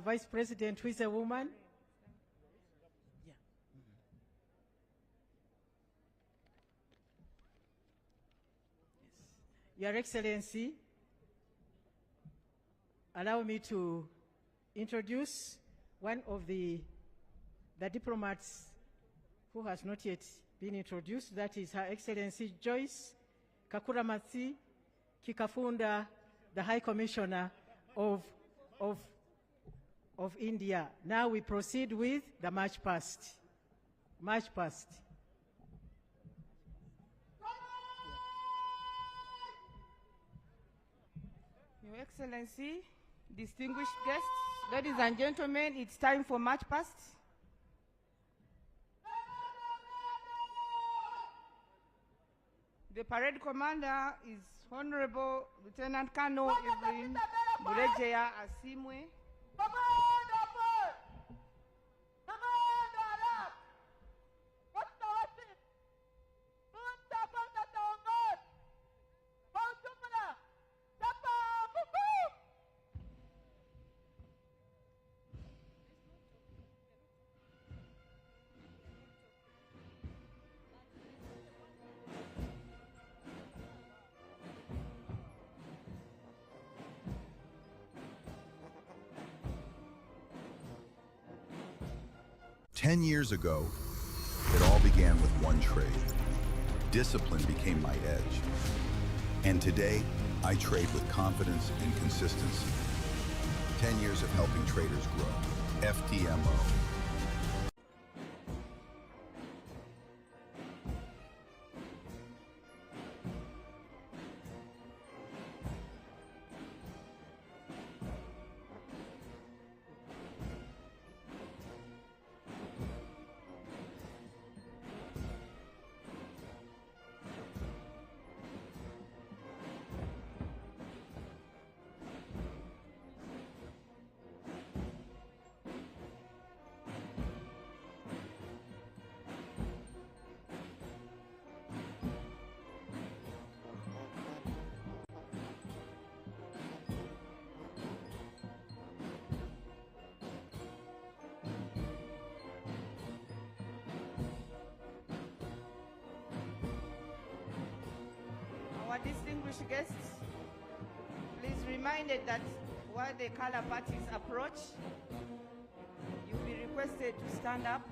Vice President, who is a woman. Yeah. Yes. Your Excellency, allow me to introduce one of the diplomats who has not yet been introduced. That is Her Excellency Joyce Kakuramatsi Kikafunda, the High Commissioner of India. Now we proceed with the march past. March past. Your Excellency, distinguished guests, ladies and gentlemen, it's time for march past. The parade commander is Honorable Lieutenant Colonel Evelyn Murejeya Asimwe. Ten years ago, it all began with one trade. Discipline became my edge. And today, I trade with confidence and consistency. 10 years of helping traders grow. FTMO. Our distinguished guests, please reminded that while the color parties approach, you'll be requested to stand up.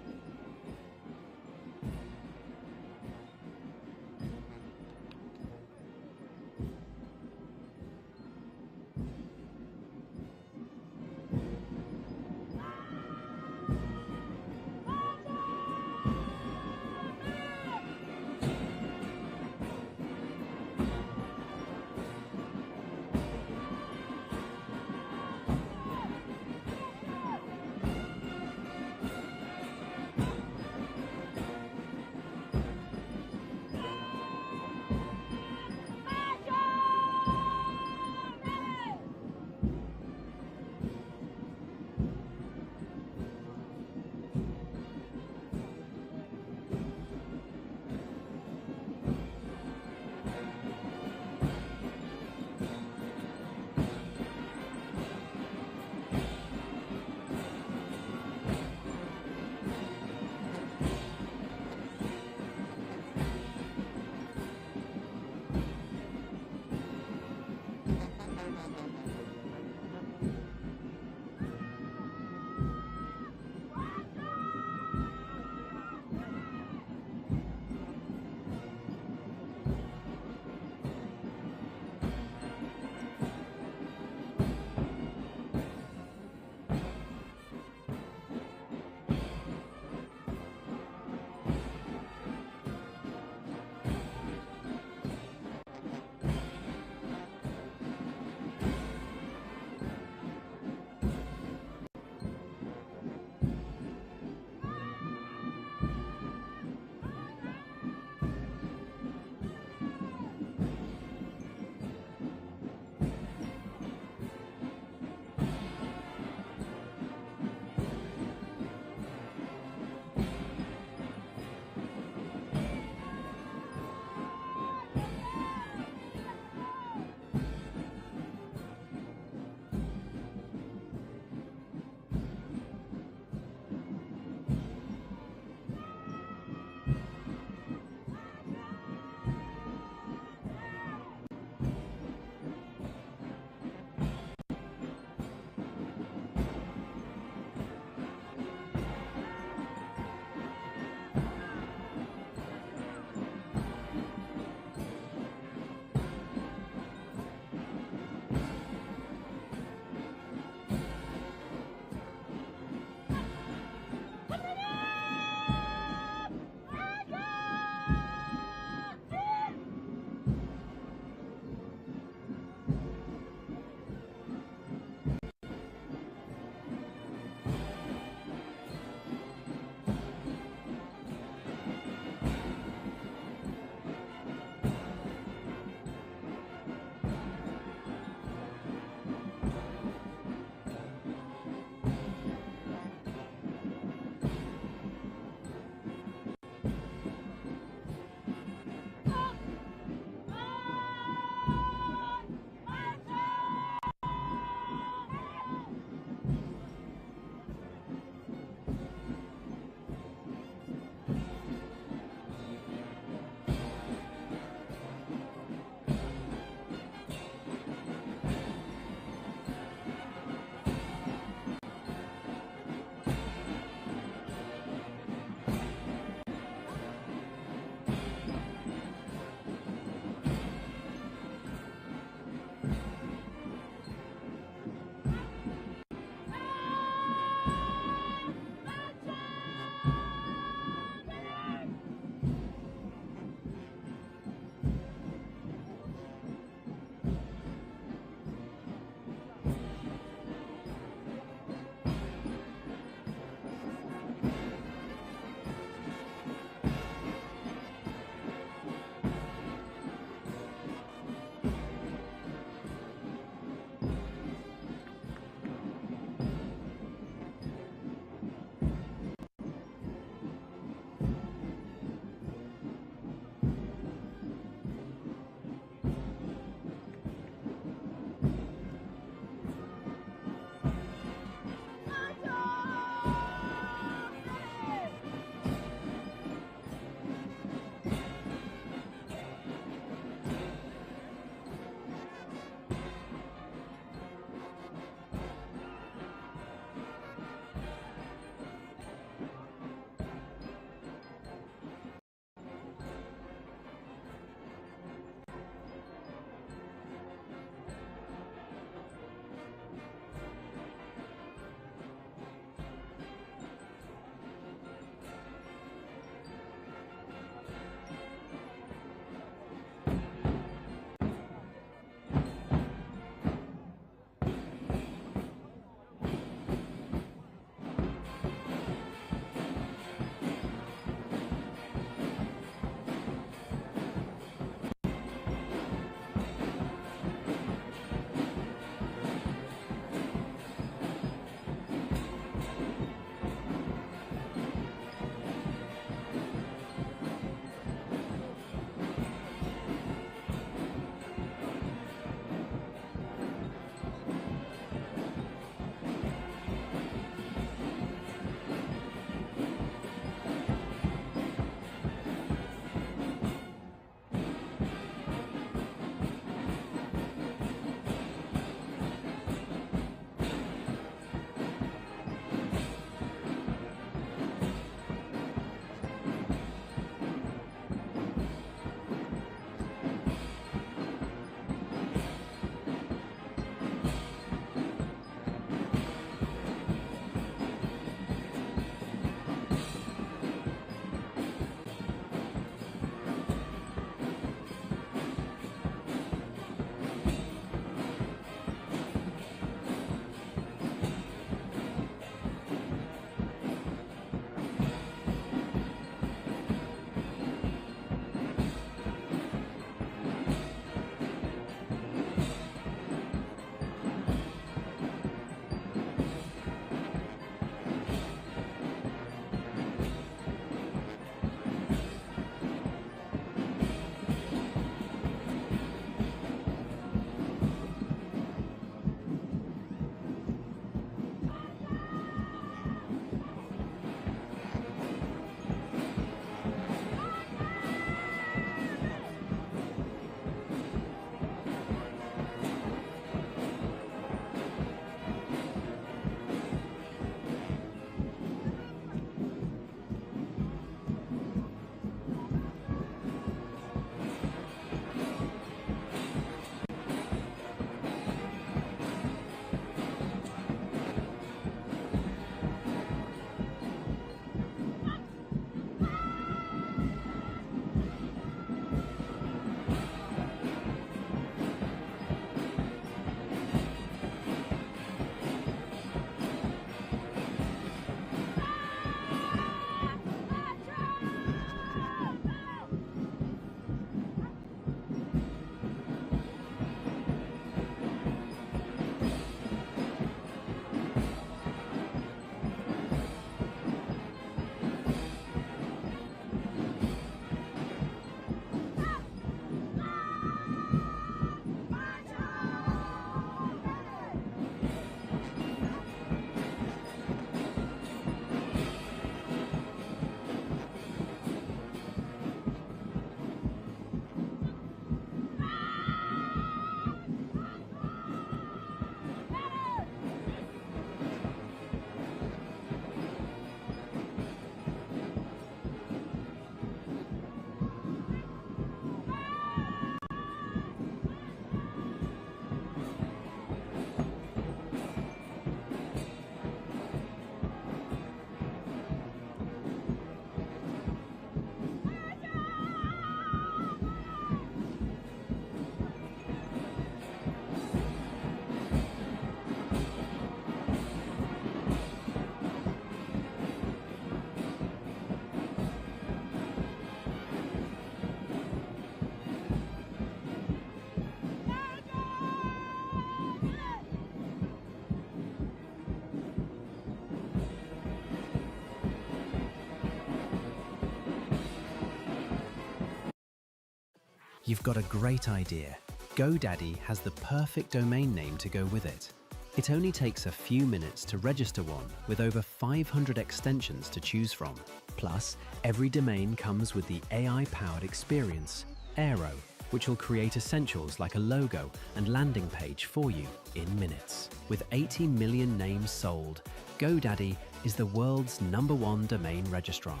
You've got a great idea. GoDaddy has the perfect domain name to go with it. It only takes a few minutes to register one with over 500 extensions to choose from. Plus, every domain comes with the AI-powered experience, Aero, which will create essentials like a logo and landing page for you in minutes. With 80 million names sold, GoDaddy is the world's #1 domain registrar.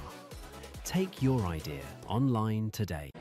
Take your idea online today.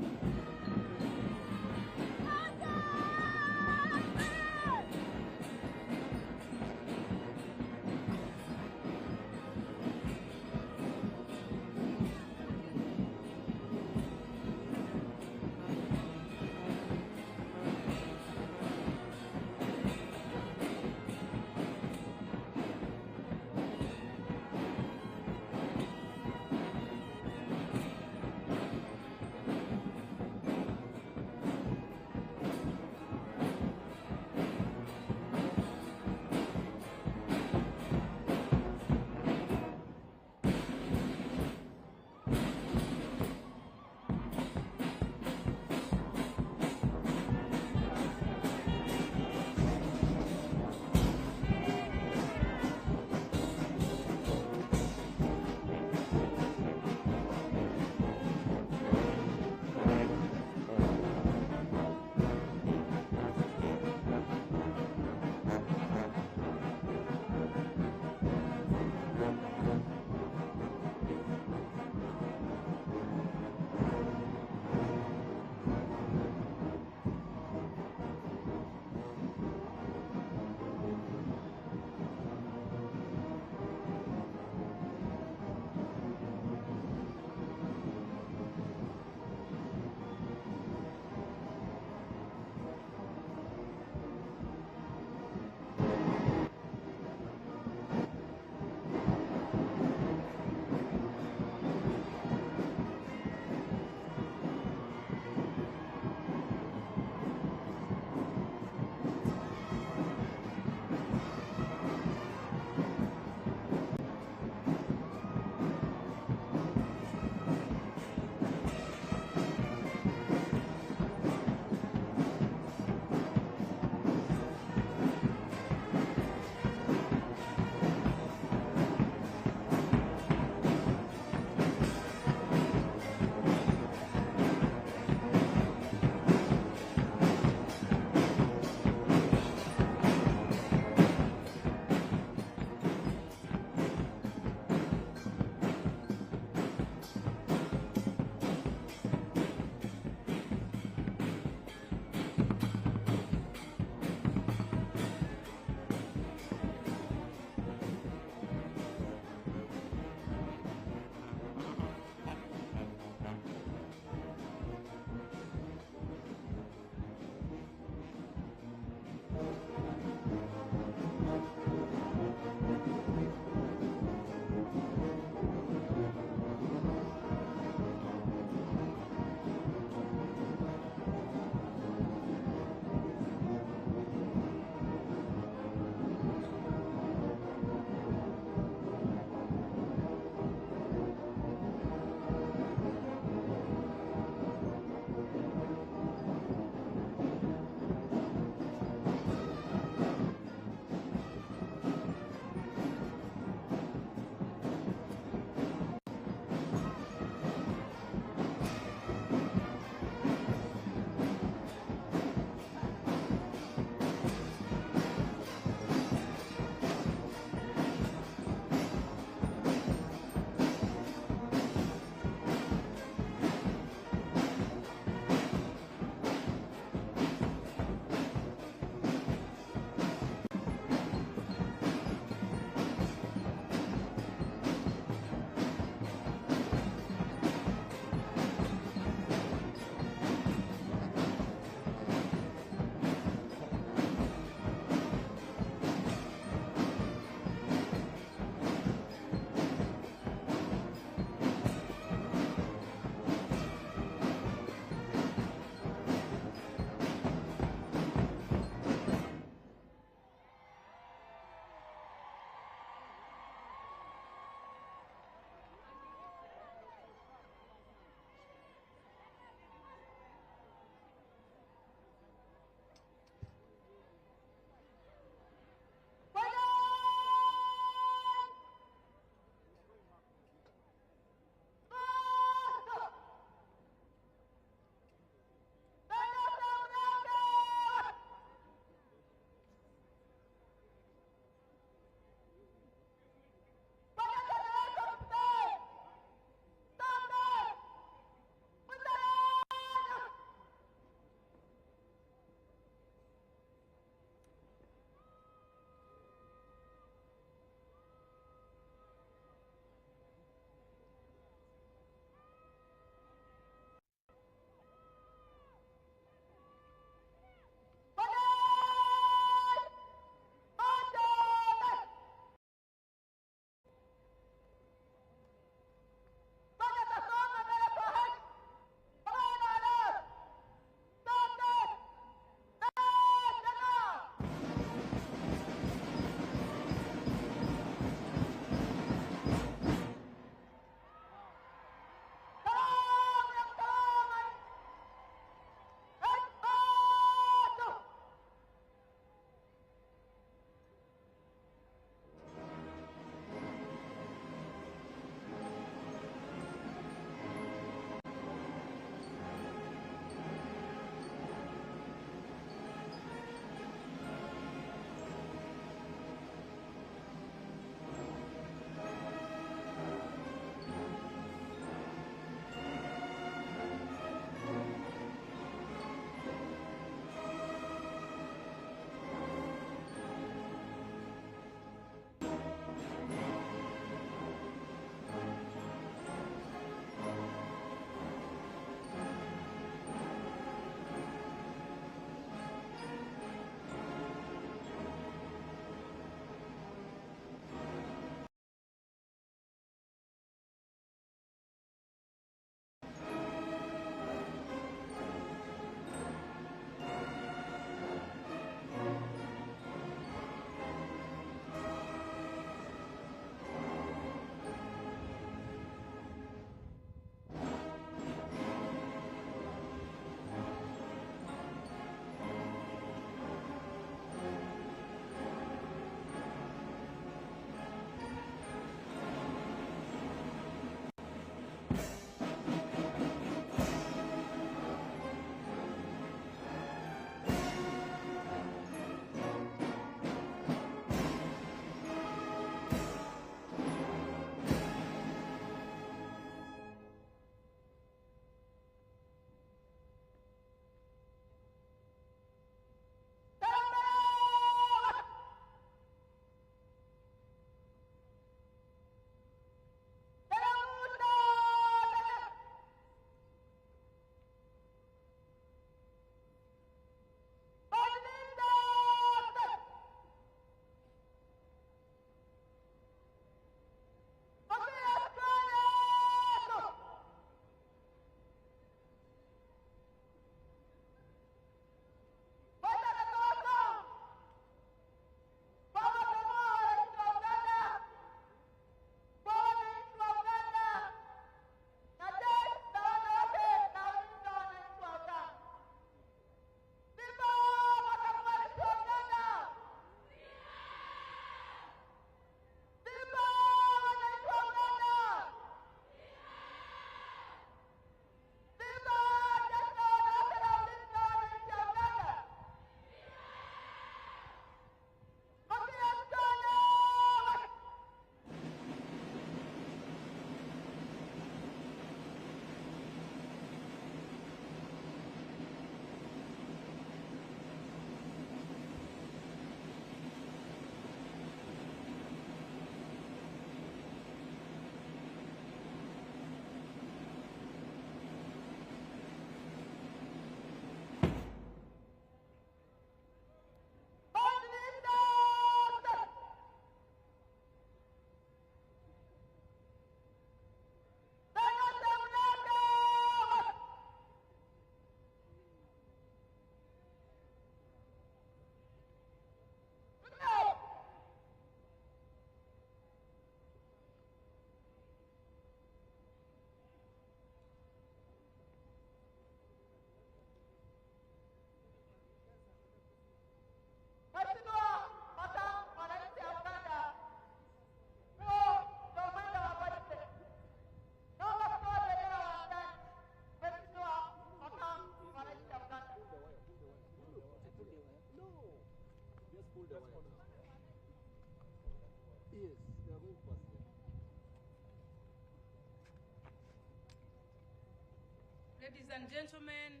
Ladies and gentlemen,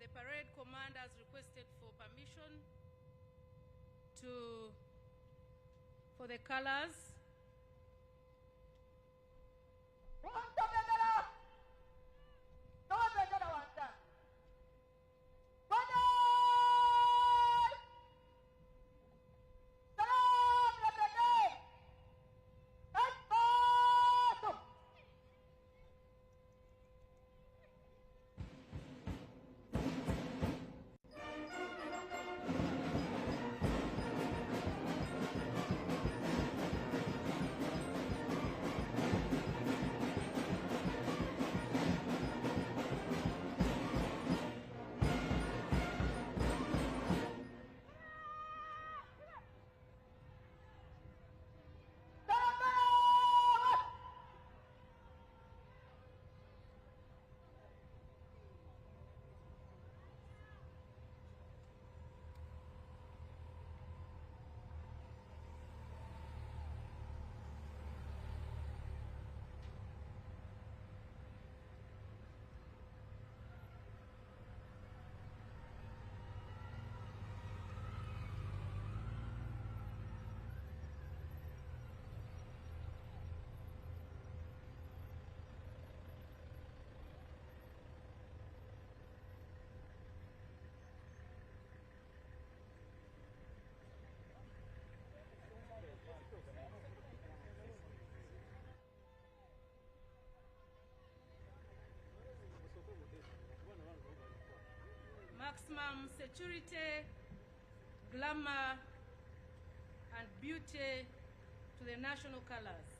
the parade commander has requested for permission for the colors. Maximum security, glamour, and beauty to the national colors.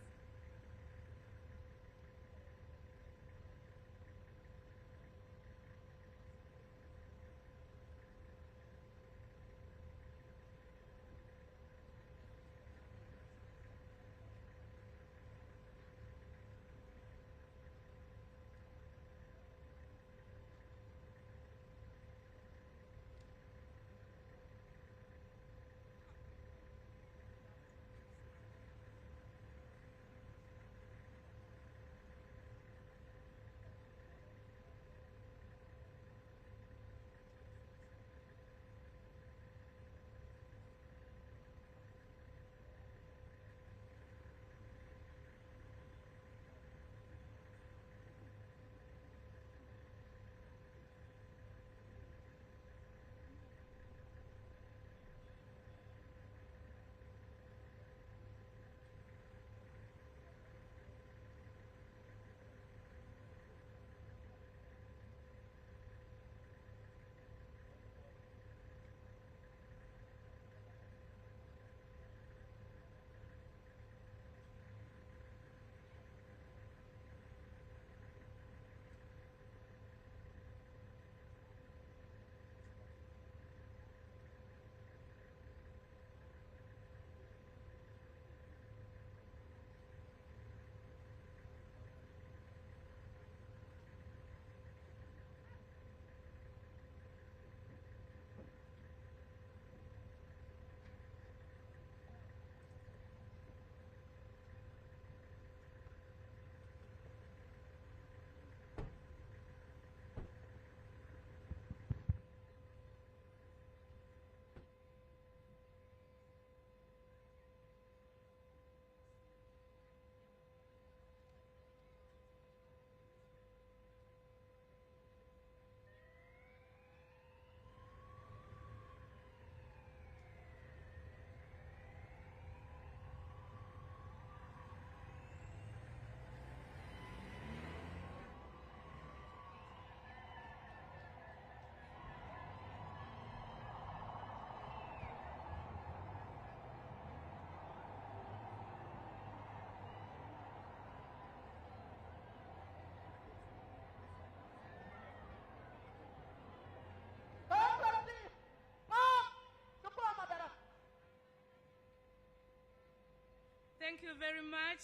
Thank you very much,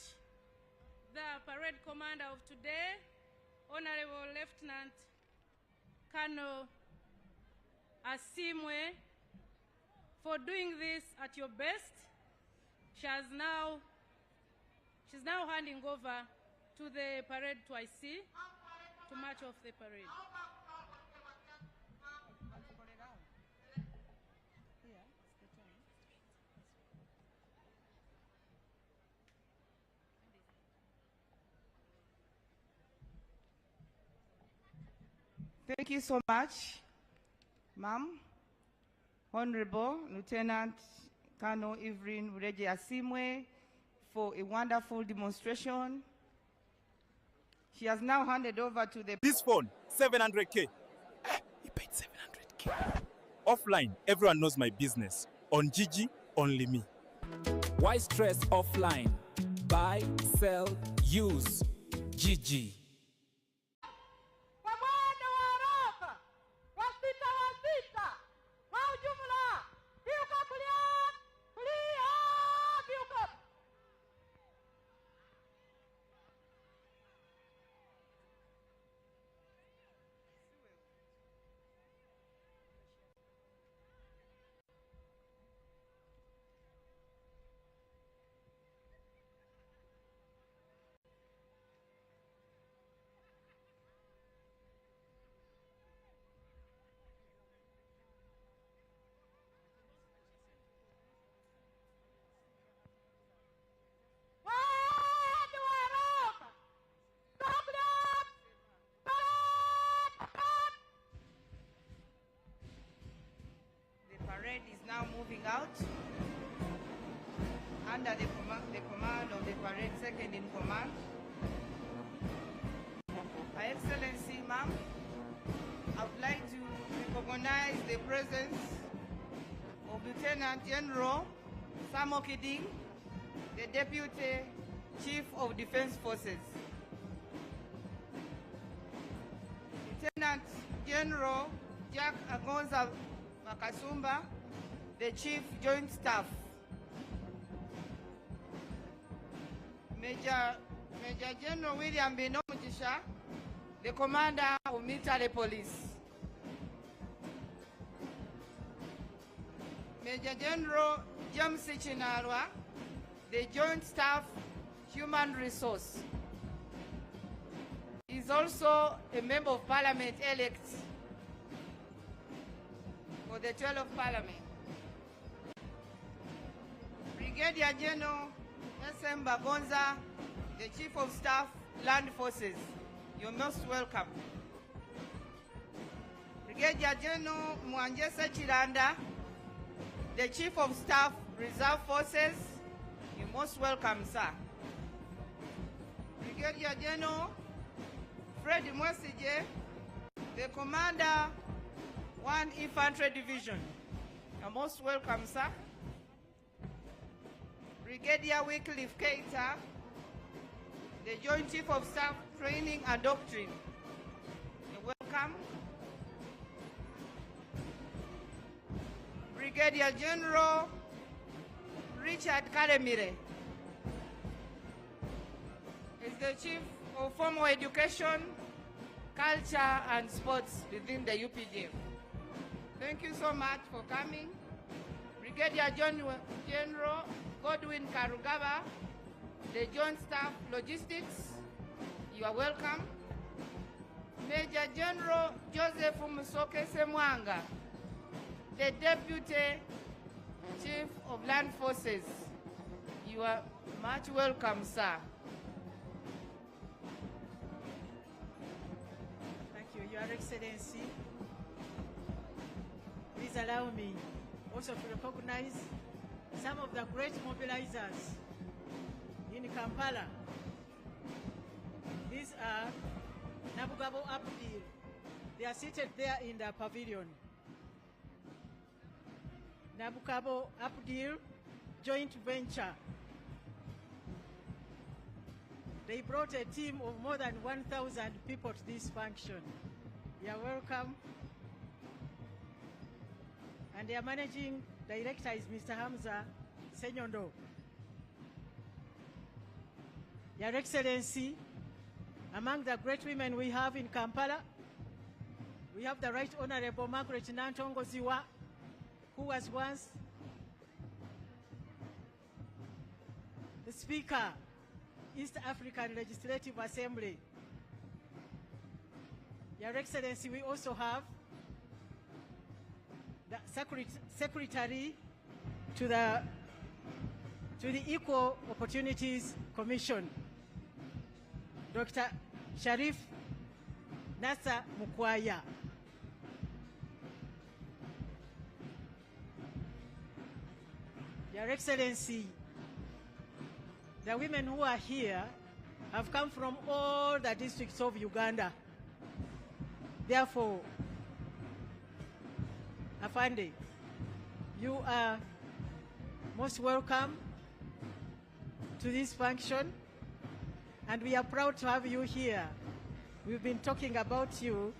the parade commander of today, Honorable Lieutenant Colonel Asimwe, for doing this at your best. She's now handing over to the parade to to march off the parade. Thank you so much, Ma'am. Honorable Lieutenant Colonel Evelyn Ureje Asimwe, for a wonderful demonstration. She has now handed over to the... This phone, 700K. You paid 700K. Offline, everyone knows my business. On Gigi, only me. Why stress offline? Buy, sell, use. Gigi. Is now moving out under the command of the parade second in command. Her Excellency, Ma'am, I would like to recognize the presence of Lieutenant General Samo Kiding, the Deputy Chief of Defense Forces. Lieutenant General Jack Agonza Makasumba, the Chief Joint Staff. Major General William Bino Mugisha, the Commander of Military Police. Major General James Chinalwa, the Joint Staff Human Resource. He is also a Member of Parliament elect for the 12th Parliament. Brigadier General S.M. Bagonza, the Chief of Staff, Land Forces. You're most welcome. Brigadier General Mwanjesa Chiranda, the Chief of Staff, Reserve Forces. You're most welcome, sir. Brigadier General Fred Mwesije, the Commander, 1 Infantry Division. You're most welcome, sir. Brigadier Wycliffe Keita, the Joint Chief of Staff, Training and Doctrine. You're welcome. Brigadier General Richard Kalemire is the Chief of Formal Education, Culture and Sports within the UPDF. Thank you so much for coming. Brigadier General Godwin Karugaba, the Joint Staff Logistics, you are welcome. Major General Joseph Musoke Semwanga, the Deputy Chief of Land Forces, you are much welcome, sir. Thank you, Your Excellency. Please allow me also to recognize some of the great mobilizers in Kampala. These are Nabugabo Abdil. They are seated there in the pavilion. Nabugabo Abdil Joint Venture. They brought a team of more than 1,000 people to this function. You are welcome. And their managing director is Mr. Hamza Senyondo. Your Excellency, among the great women we have in Kampala, we have the Right Honorable Margaret Nantongo Ziwa, who was once the Speaker, East African Legislative Assembly. Your Excellency, we also have the Secretary to the Equal Opportunities Commission, Dr. Sharif Nasa Mukwaya. Your Excellency, the women who are here have come from all the districts of Uganda. Therefore, Afande, you are most welcome to this function, and we are proud to have you here. We've been talking about you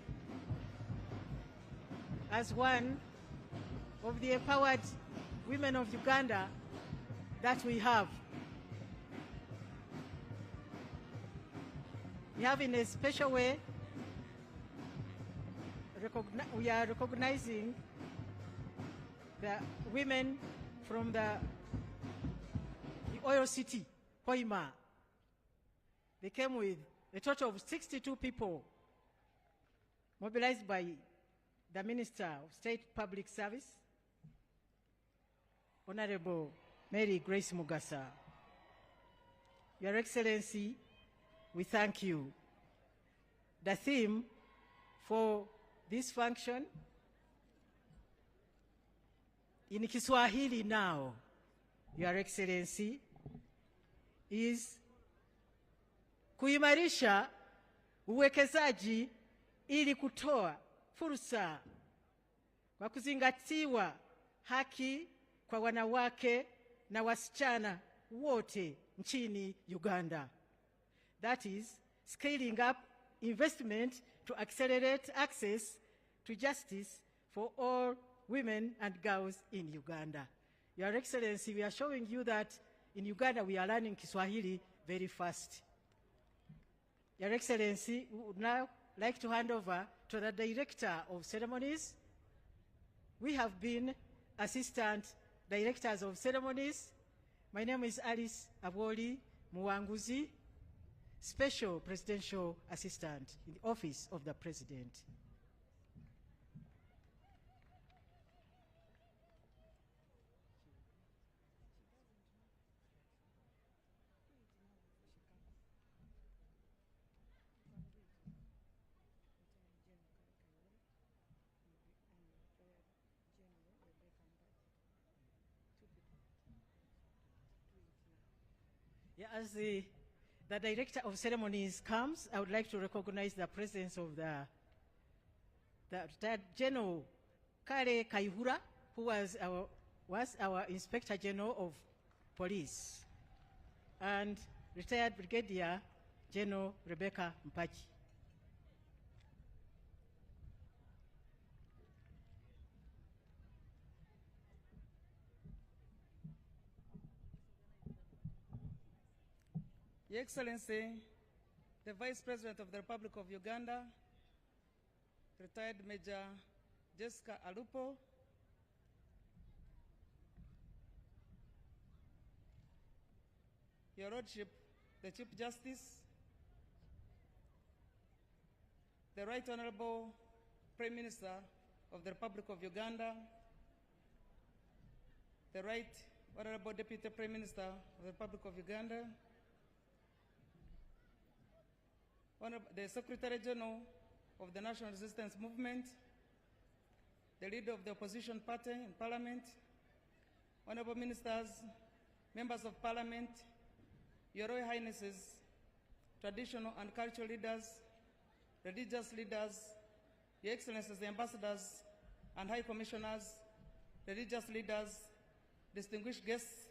as one of the empowered women of Uganda that we have. We have, in a special way, we are recognizing the women from the oil city, Hoima. They came with a total of 62 people mobilized by the Minister of State Public Service, Honorable Mary Grace Mugasa. Your Excellency, we thank you. The theme for this function in Kiswahili now, Your Excellency, is kuimarisha uwekezaji ili kutoa fursa kwa kuzingatiwa haki kwa wanawake na wasichana wote nchini Uganda. That is, scaling up investment to accelerate access to justice for all women and girls in Uganda. Your Excellency, we are showing you that in Uganda we are learning Kiswahili very fast. Your Excellency, we would now like to hand over to the Director of Ceremonies. We have been Assistant Directors of Ceremonies. My name is Alice Abwoli Muwanguzi, Special Presidential Assistant in the Office of the President. Yeah, as the Director of Ceremonies comes, I would like to recognize the presence of the retired General Kale Kaihura, who was our Inspector General of Police, and retired Brigadier General Rebecca Mpachi. Your Excellency, the Vice President of the Republic of Uganda, retired Major Jessica Alupo, Your Lordship, the Chief Justice, the Right Honorable Prime Minister of the Republic of Uganda, the Right Honorable Deputy Prime Minister of the Republic of Uganda, the Secretary General of the National Resistance Movement, the leader of the opposition party in Parliament, Honorable Ministers, Members of Parliament, Your Royal Highnesses, traditional and cultural leaders, religious leaders, Your Excellencies, the ambassadors and high commissioners, religious leaders, distinguished guests,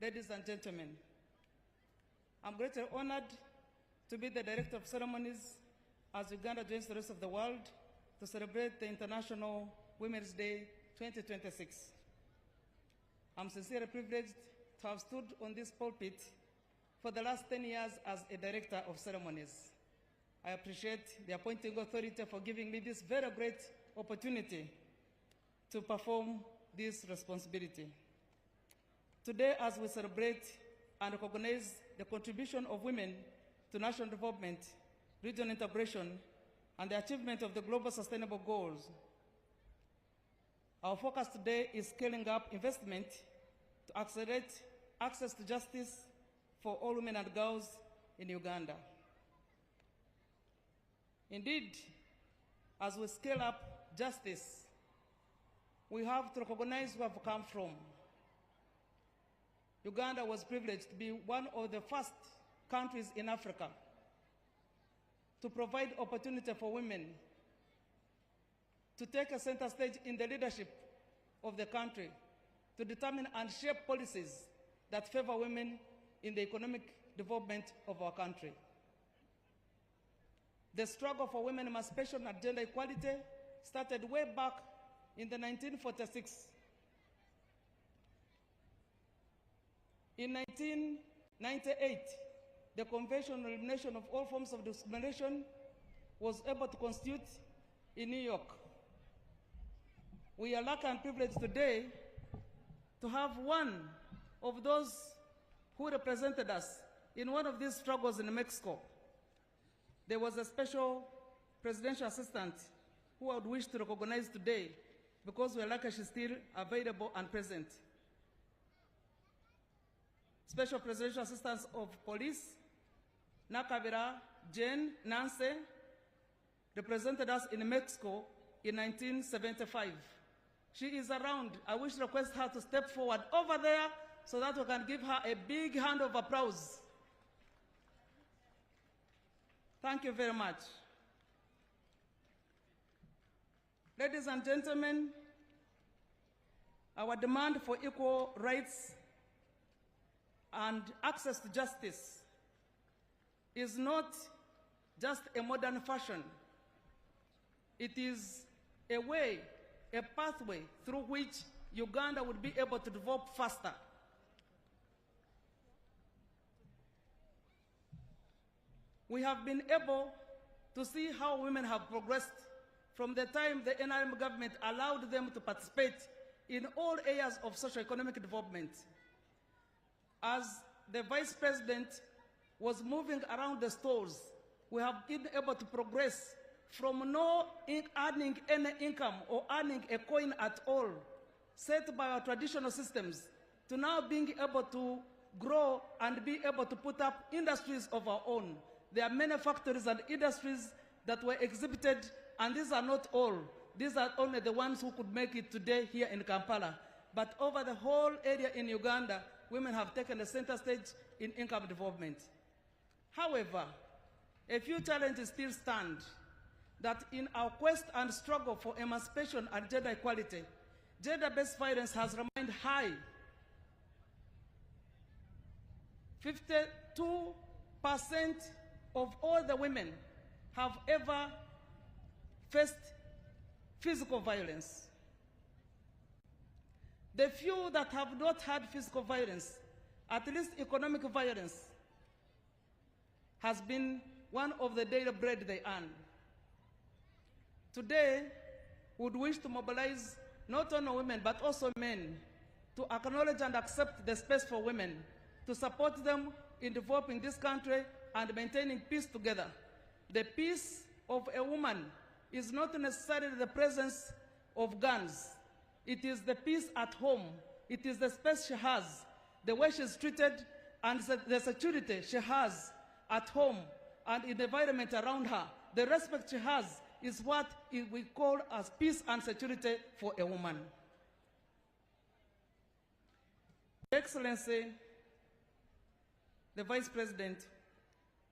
ladies and gentlemen. I'm greatly honored to be the Director of Ceremonies as Uganda joins the rest of the world to celebrate the International Women's Day 2026. I'm sincerely privileged to have stood on this pulpit for the last 10 years as a Director of Ceremonies. I appreciate the appointing authority for giving me this very great opportunity to perform this responsibility. Today, as we celebrate and recognize the contribution of women to national development, regional integration, and the achievement of the Global Sustainable Goals. Our focus today is scaling up investment to accelerate access to justice for all women and girls in Uganda. Indeed, as we scale up justice, we have to recognize where we've come from. Uganda was privileged to be one of the first countries in Africa to provide opportunity for women to take a center stage in the leadership of the country, to determine and shape policies that favor women in the economic development of our country. The struggle for women emancipation and gender equality started way back in the 1946. In 1998, the Convention on Elimination of All Forms of Discrimination was able to constitute in New York. We are lucky and privileged today to have one of those who represented us in one of these struggles in Mexico. There was a special presidential assistant who I would wish to recognize today because we are lucky she's still available and present. Special Presidential Assistants of Police, Nakabira Jane Nance, represented us in Mexico in 1975. She is around. I wish to request her to step forward over there so that we can give her a big hand of applause. Thank you very much. Ladies and gentlemen, our demand for equal rights and access to justice is not just a modern fashion. It is a way, a pathway through which Uganda would be able to develop faster. We have been able to see how women have progressed from the time the NRM government allowed them to participate in all areas of socio-economic development. As the Vice President was moving around the stores, we have been able to progress from no earning any income or earning a coin at all, set by our traditional systems, to now being able to grow and be able to put up industries of our own. There are many factories and industries that were exhibited, and these are not all. These are only the ones who could make it today here in Kampala. But over the whole area in Uganda, women have taken the center stage in income development. However, a few challenges still stand that in our quest and struggle for emancipation and gender equality, gender-based violence has remained high. 52% of all the women have ever faced physical violence. The few that have not had physical violence, at least economic violence, has been one of the daily bread they earn. Today, we would wish to mobilize not only women, but also men, to acknowledge and accept the space for women, to support them in developing this country and maintaining peace together. The peace of a woman is not necessarily the presence of guns. It is the peace at home. It is the space she has, the way she's treated, and the security she has at home and in the environment around her. The respect she has is what we call as peace and security for a woman. Excellency, the Vice President,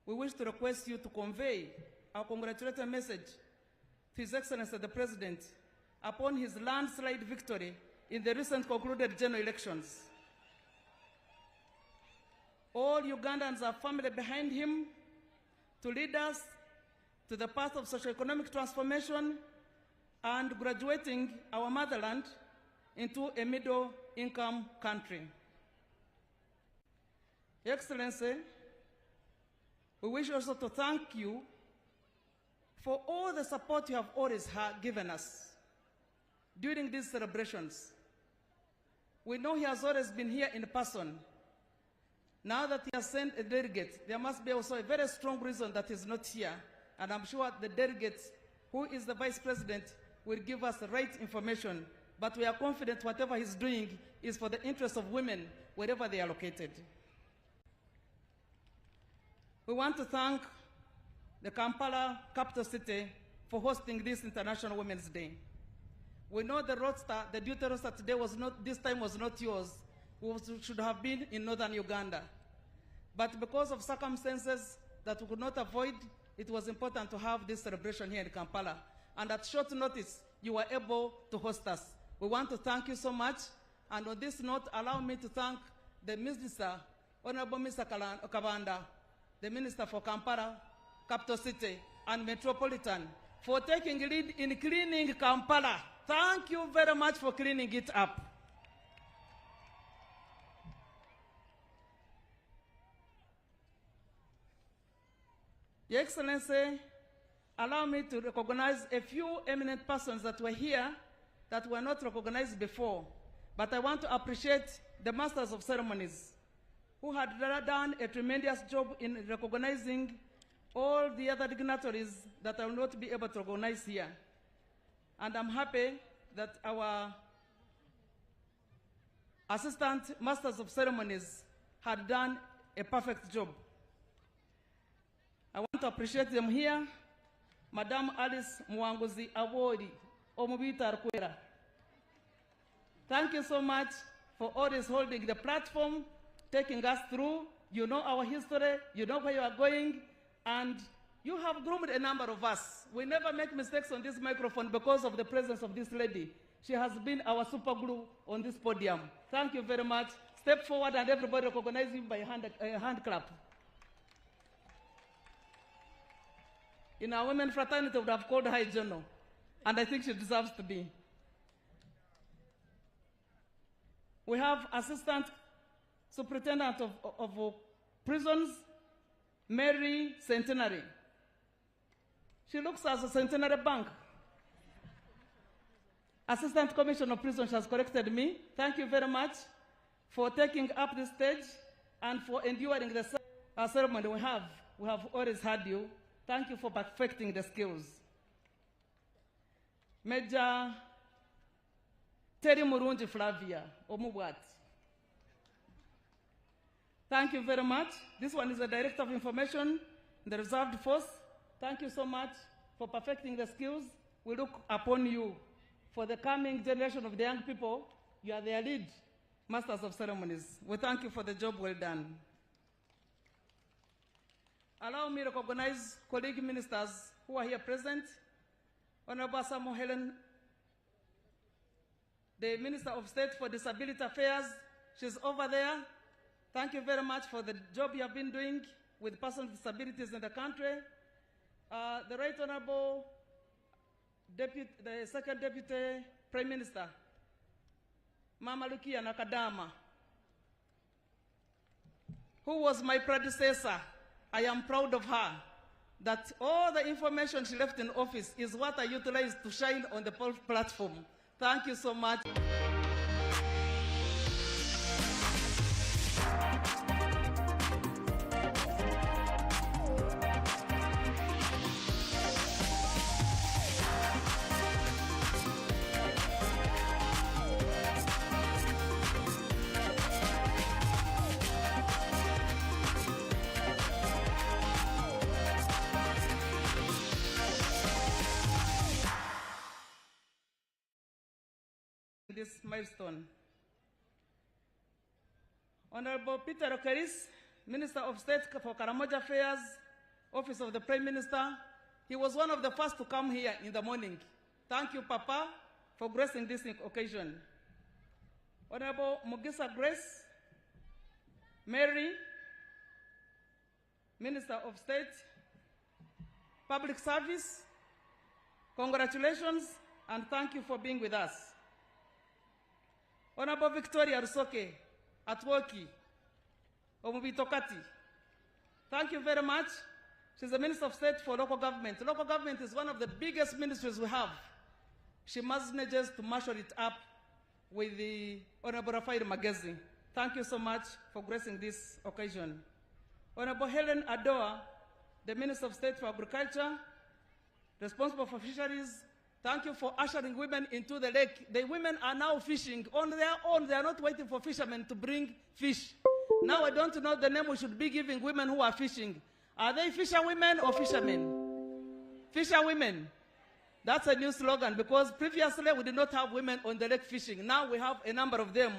we wish to request you to convey our congratulatory message to His Excellency the President upon his landslide victory in the recent concluded general elections. All Ugandans are firmly behind him to lead us to the path of socio-economic transformation and graduating our motherland into a middle-income country. Your Excellency, we wish also to thank you for all the support you have always given us during these celebrations. We know he has always been here in person. Now that he has sent a delegate, there must be also a very strong reason that he's not here. And I'm sure the delegates, who is the Vice President, will give us the right information. But we are confident whatever he's doing is for the interest of women wherever they are located. We want to thank the Kampala capital city for hosting this International Women's Day. We know the roster, the duty roster today this time was not yours. We should have been in northern Uganda. But because of circumstances that we could not avoid, it was important to have this celebration here in Kampala. And at short notice, you were able to host us. We want to thank you so much. And on this note, allow me to thank the Minister, Honorable Mr. Kabanda, the Minister for Kampala, Capital City, and Metropolitan, for taking lead in cleaning Kampala. Thank you very much for cleaning it up. Your Excellency, allow me to recognize a few eminent persons that were here that were not recognized before. But I want to appreciate the Masters of Ceremonies, who had done a tremendous job in recognizing all the other dignitaries that I will not be able to recognize here. And I'm happy that our Assistant Masters of Ceremonies had done a perfect job. I want to appreciate them here. Madam Alice Mwanguzi Awori, Omubita Arkwera. Thank you so much for always holding the platform, taking us through. You know our history, you know where you are going, and you have groomed a number of us. We never make mistakes on this microphone because of the presence of this lady. She has been our super glue on this podium. Thank you very much. Step forward and everybody recognize you by a hand clap. In our women fraternity, would have called her a journal, and I think she deserves to be. We have Assistant Superintendent of Prisons, Mary Centenary. She looks as a centenary bank. Assistant Commissioner of Prisons has corrected me. Thank you very much for taking up the stage and for enduring the ceremony we have. We have always had you. Thank you for perfecting the skills. Major Terry Murunji Flavia, Omubwat. Thank you very much. This one is the Director of Information in the Reserved Force. Thank you so much for perfecting the skills. We look upon you for the coming generation of the young people. You are their lead Masters of Ceremonies. We thank you for the job well done. Allow me to recognize colleague ministers who are here present. Honorable Samuel Helen, the Minister of State for Disability Affairs, she's over there. Thank you very much for the job you have been doing with persons with disabilities in the country. The Right Honorable the Second Deputy Prime Minister, Mama Lukia Nakadama, who was my predecessor. I am proud of her, that all the information she left in office is what I utilized to shine on the platform. Thank you so much. This milestone. Honorable Peter Okeris, Minister of State for Karamoja Affairs, Office of the Prime Minister, he was one of the first to come here in the morning. Thank you, Papa, for gracing this occasion. Honorable Mugisa Grace, Mary, Minister of State, Public Service, congratulations and thank you for being with us. Honorable Victoria Rusoke, Atwoki, Omubitokati, thank you very much. She's the Minister of State for Local Government. Local government is one of the biggest ministries we have. She manages to marshal it up with the Honorable Rafael Magezi. Thank you so much for gracing this occasion. Honorable Helen Adoa, the Minister of State for Agriculture, responsible for fisheries, thank you for ushering women into the lake. The women are now fishing on their own. They are not waiting for fishermen to bring fish. Now I don't know the name we should be giving women who are fishing. Are they fisherwomen or fishermen? Fisherwomen. That's a new slogan because previously we did not have women on the lake fishing. Now we have a number of them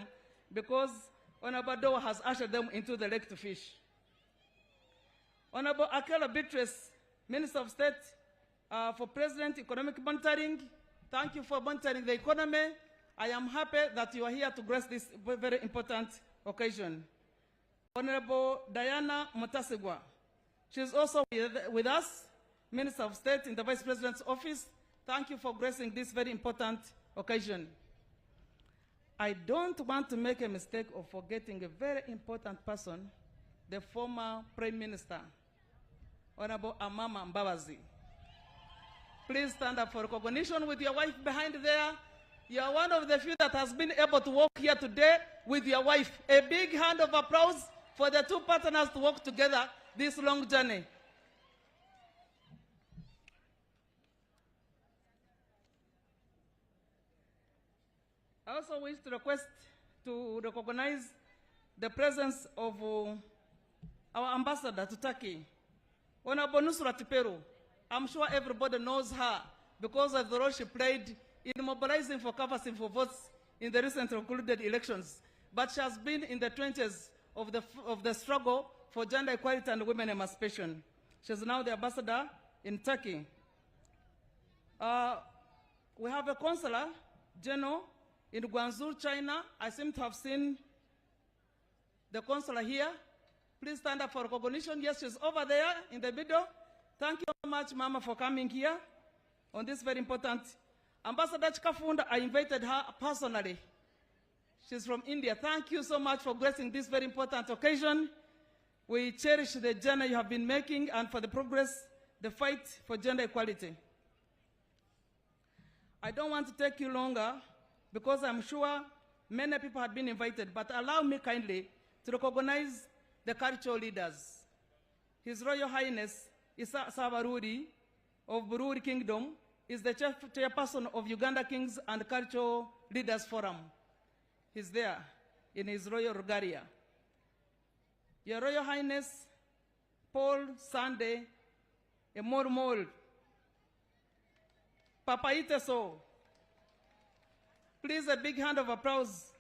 because Honorable Doa has ushered them into the lake to fish. Honorable Akela Beatrice, Minister of State for President Economic Monitoring, thank you for monitoring the economy. I am happy that you are here to grace this very important occasion. Honorable Diana Mutasegwa, she is also with us, Minister of State in the Vice President's office. Thank you for gracing this very important occasion. I don't want to make a mistake of forgetting a very important person, the former Prime Minister, Honorable Amama Mbabazi. Please stand up for recognition with your wife behind there. You are one of the few that has been able to walk here today with your wife. A big hand of applause for the two partners to walk together this long journey. I also wish to recognize the presence of our ambassador to Turkey, Honorable Nusrat Peru. I'm sure everybody knows her because of the role she played in mobilizing for canvassing for votes in the recently concluded elections. But she has been in the trenches of the struggle for gender equality and women emancipation. She is now the ambassador in Turkey. We have a consular general in Guangzhou, China. I seem to have seen the consular here. Please stand up for recognition. Yes, she's over there in the middle. Thank you so much, Mama, for coming here on this very important. Ambassador Chikafunda, I invited her personally. She's from India. Thank you so much for gracing this very important occasion. We cherish the journey you have been making and for the progress, the fight for gender equality. I don't want to take you longer because I'm sure many people have been invited, but allow me kindly to recognize the cultural leaders. His Royal Highness Isa Sabaruri of Bururi Kingdom is the chairperson of Uganda Kings and Cultural Leaders Forum. He's there in his royal regalia. Your Royal Highness Paul Sunday Emormol Papa Iteso. Please, a big hand of applause.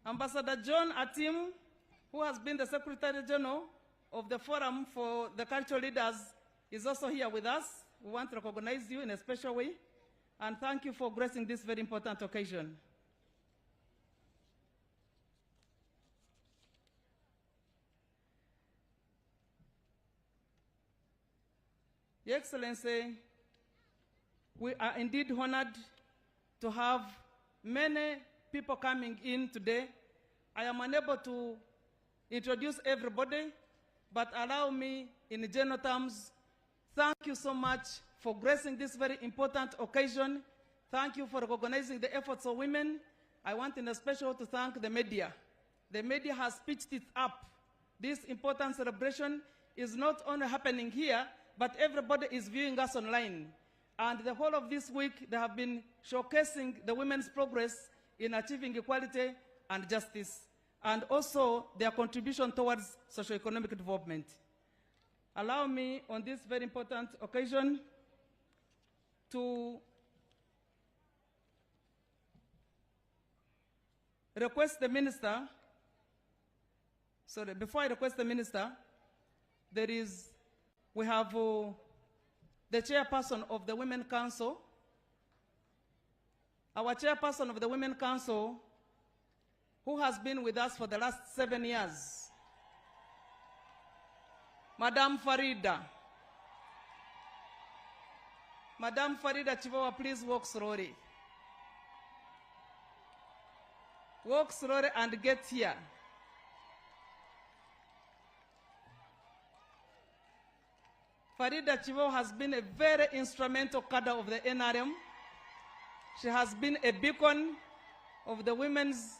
Ambassador John Atim, who has been the Secretary General of the Forum for the Cultural Leaders, is also here with us. We want to recognize you in a special way, and thank you for gracing this very important occasion. Your Excellency, we are indeed honored to have many people coming in today. I am unable to introduce everybody, but allow me, in general terms, thank you so much for gracing this very important occasion. Thank you for recognizing the efforts of women. I want in a special to thank the media. The media has pitched it up. This important celebration is not only happening here, but everybody is viewing us online. And the whole of this week, they have been showcasing the women's progress in achieving equality and justice, and also their contribution towards socio-economic development. Allow me, on this very important occasion, to request the minister, sorry, before I request the minister, we have the chairperson of the Women Council. Our chairperson of the Women Council, who has been with us for the last 7 years, Madam Farida. Madam Farida Chivawa, please walk slowly. Walk slowly and get here. Farida Chivawa has been a very instrumental cadre of the NRM. She has been a beacon of the women's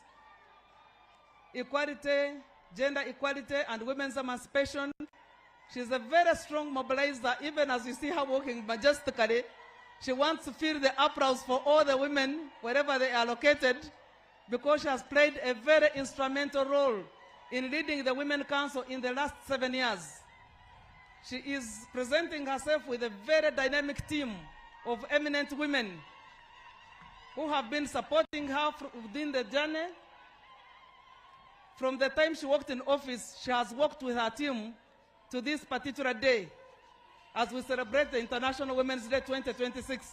equality, gender equality, and women's emancipation. She's a very strong mobilizer, even as you see her walking majestically. She wants to feel the applause for all the women, wherever they are located, because she has played a very instrumental role in leading the Women Council in the last 7 years. She is presenting herself with a very dynamic team of eminent women who have been supporting her within the journey. From the time she walked in office, she has worked with her team to this particular day as we celebrate the International Women's Day 2026.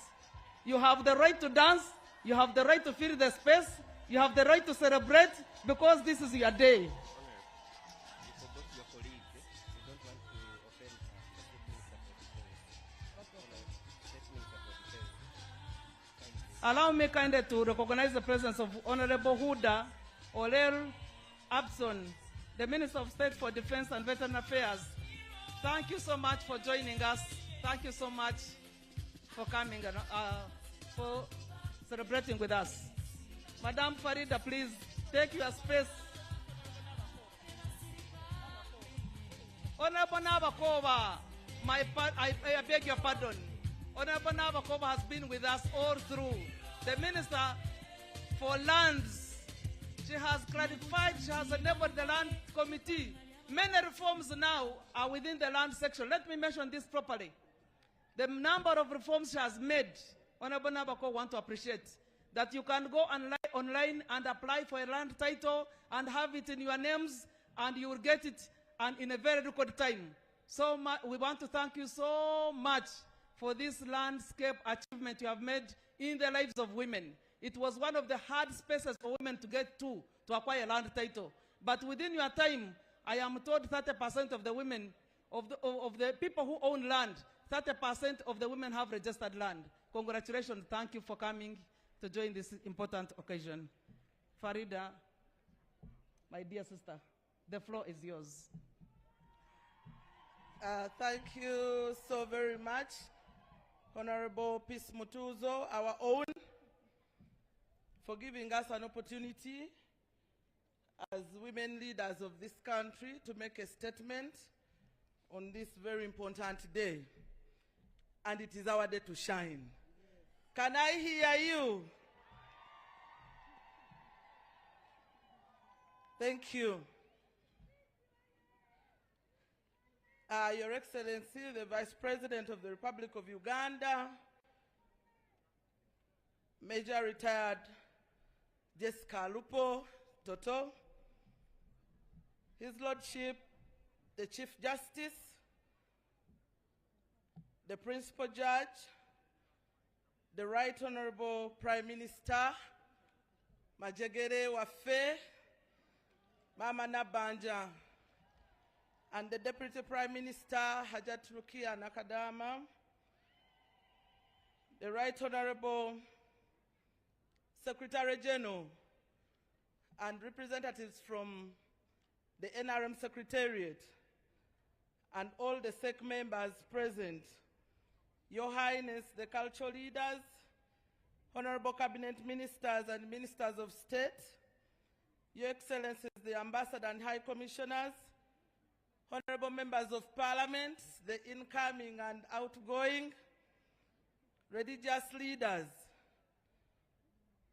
You have the right to dance, you have the right to fill the space, you have the right to celebrate because this is your day. Allow me kindly to recognize the presence of Honorable Huda Olel Abson, the Minister of State for Defense and Veteran Affairs. Thank you so much for joining us. Thank you so much for coming and for celebrating with us. Madam Farida, please take your space. Honorable Nabakova, I beg your pardon. Honorable Nabakova has been with us all through. The Minister for Lands, she has clarified, she has enabled the Land Committee. Many reforms now are within the land section. Let me mention this properly. The number of reforms she has made, Honorable Nabakova want to appreciate, that you can go online and apply for a land title and have it in your names, and you will get it and in a very record time. So we want to thank you so much for this landscape achievement you have made in the lives of women. It was one of the hard spaces for women to get to acquire a land title. But within your time, I am told 30% of the women, of the people who own land, 30% of the women have registered land. Congratulations, thank you for coming to join this important occasion. Farida, my dear sister, the floor is yours. Thank you so very much, Honorable Peace Mutuzo, our own, for giving us an opportunity as women leaders of this country to make a statement on this very important day. And it is our day to shine. Can I hear you? Thank you. Your Excellency, the Vice President of the Republic of Uganda, Major Retired Jessica Lupo Toto, His Lordship, the Chief Justice, the Principal Judge, the Right Honorable Prime Minister, Majegere Wafe, Mama Nabanja, and the Deputy Prime Minister, Hajat Rukia Nakadama, the Right Honorable Secretary General, and representatives from the NRM Secretariat, and all the SEC members present, Your Highness, the cultural leaders, Honorable Cabinet Ministers and Ministers of State, Your Excellencies, the Ambassador and High Commissioners, Honorable Members of Parliament, the incoming and outgoing, religious leaders,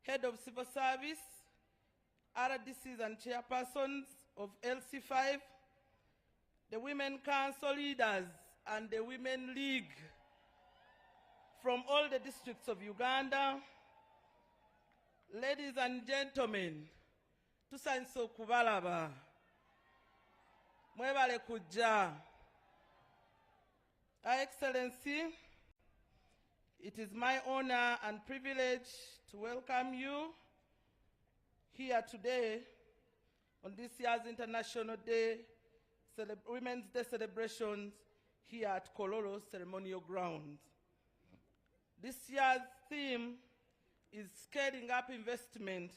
Head of Civil Service, RDCs and chairpersons of LC5, the Women Council leaders and the Women League from all the districts of Uganda, ladies and gentlemen, tusanso kubalaba, mwebale kujja. Your Excellency, it is my honor and privilege to welcome you here today on this year's International Day, Women's Day celebrations here at Kololo Ceremonial Grounds. This year's theme is scaling up investment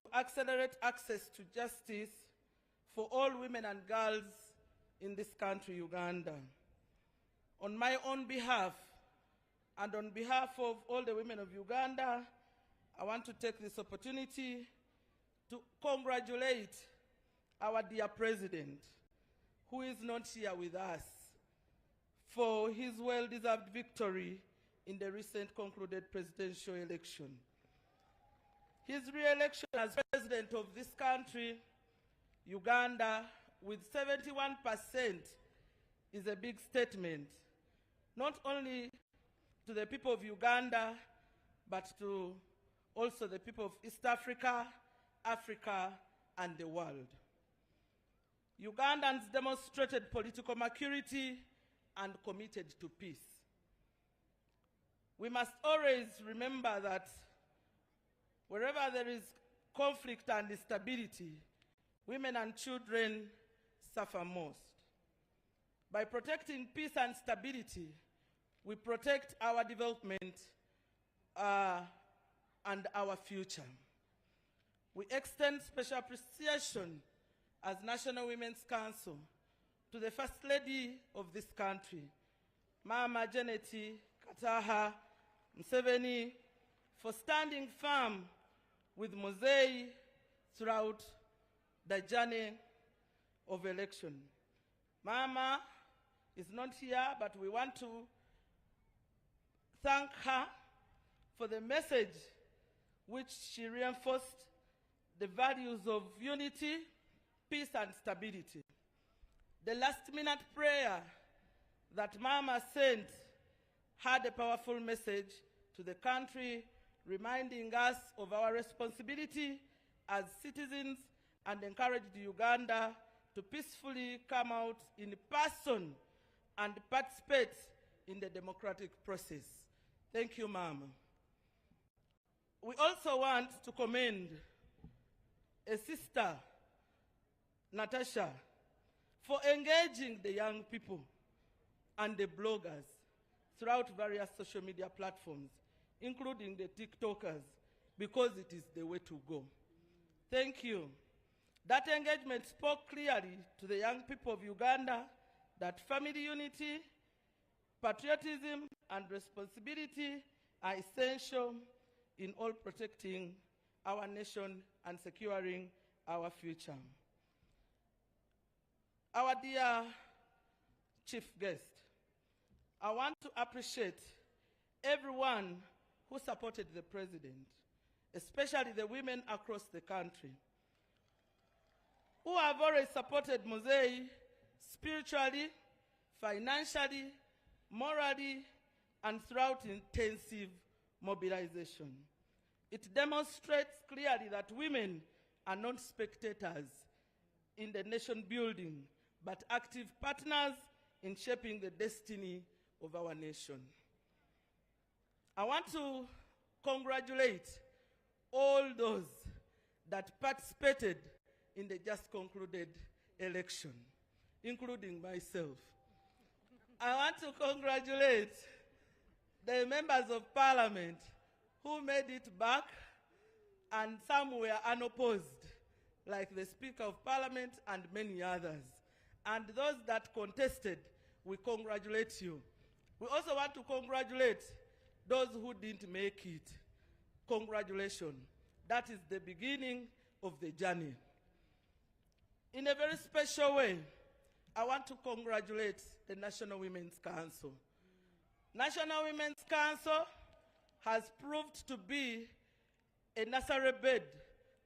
to accelerate access to justice for all women and girls in this country, Uganda. On my own behalf, and on behalf of all the women of Uganda, I want to take this opportunity to congratulate our dear President, who is not here with us, for his well-deserved victory in the recent concluded presidential election. His re-election as president of this country, Uganda, with 71% is a big statement, not only to the people of Uganda, but to also the people of East Africa, Africa, and the world. Ugandans demonstrated political maturity and committed to peace. We must always remember that wherever there is conflict and instability, women and children suffer most. By protecting peace and stability, we protect our development and our future. We extend special appreciation as National Women's Council to the First Lady of this country, Mama Janeti Kataha Museveni, for standing firm with Muzei throughout the journey of election. Mama is not here, but we want to thank her for the message which she reinforced, the values of unity, peace, and stability. The last-minute prayer that Mama sent had a powerful message to the country, reminding us of our responsibility as citizens and encouraged Uganda to peacefully come out in person and participate in the democratic process. Thank you, Mama. We also want to commend a sister, Natasha, for engaging the young people and the bloggers throughout various social media platforms, including the TikTokers, because it is the way to go. Thank you. That engagement spoke clearly to the young people of Uganda that family unity, patriotism, and responsibility are essential in all protecting our nation and securing our future. Our dear chief guest, I want to appreciate everyone who supported the president, especially the women across the country, who have already supported Muzei spiritually, financially, morally, and throughout intensive mobilization. It demonstrates clearly that women are not spectators in the nation building, but active partners in shaping the destiny of our nation. I want to congratulate all those that participated in the just concluded election, including myself. I want to congratulate the members of parliament who made it back, and some were unopposed, like the Speaker of Parliament and many others. And those that contested, we congratulate you. We also want to congratulate those who didn't make it. Congratulations. That is the beginning of the journey. In a very special way, I want to congratulate the National Women's Council. National Women's Council has proved to be a nursery bed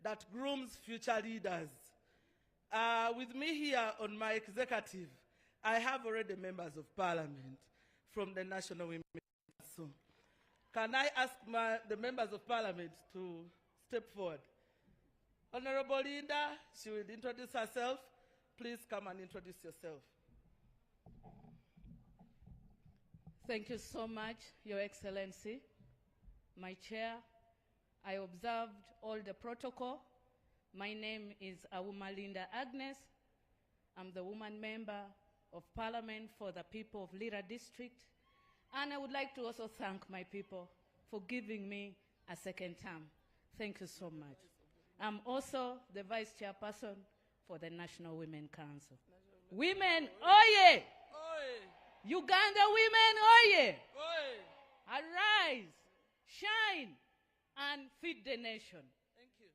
that grooms future leaders. With me here on my executive, I have already members of parliament from the National Women's Council. Can I ask the members of parliament to step forward? Honorable Linda, she will introduce herself. Please come and introduce yourself. Thank you so much, Your Excellency. My chair, I observed all the protocol. My name is Awuma Linda Agnes. I'm the woman member of parliament for the people of Lira district. And I would like to also thank my people for giving me a second term. Thank you so much. I'm also the vice chairperson for the National Women Council. Women, oye! Oye! Uganda women, oye! Oye! Arise, shine, and feed the nation. Thank you.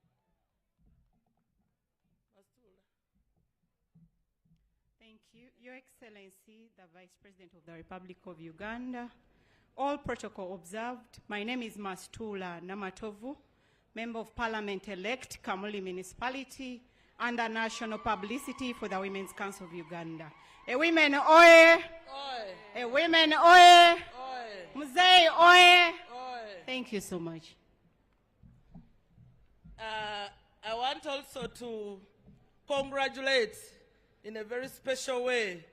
Thank you, Your Excellency, the Vice President of the Republic of Uganda. All protocol observed. My name is Mastula Namatovu, Member of Parliament-elect, Kamuli Municipality, under National Publicity for the Women's Council of Uganda. A women oye! A women oye! Mzee oye! Thank you so much. I want also to congratulate in a very special way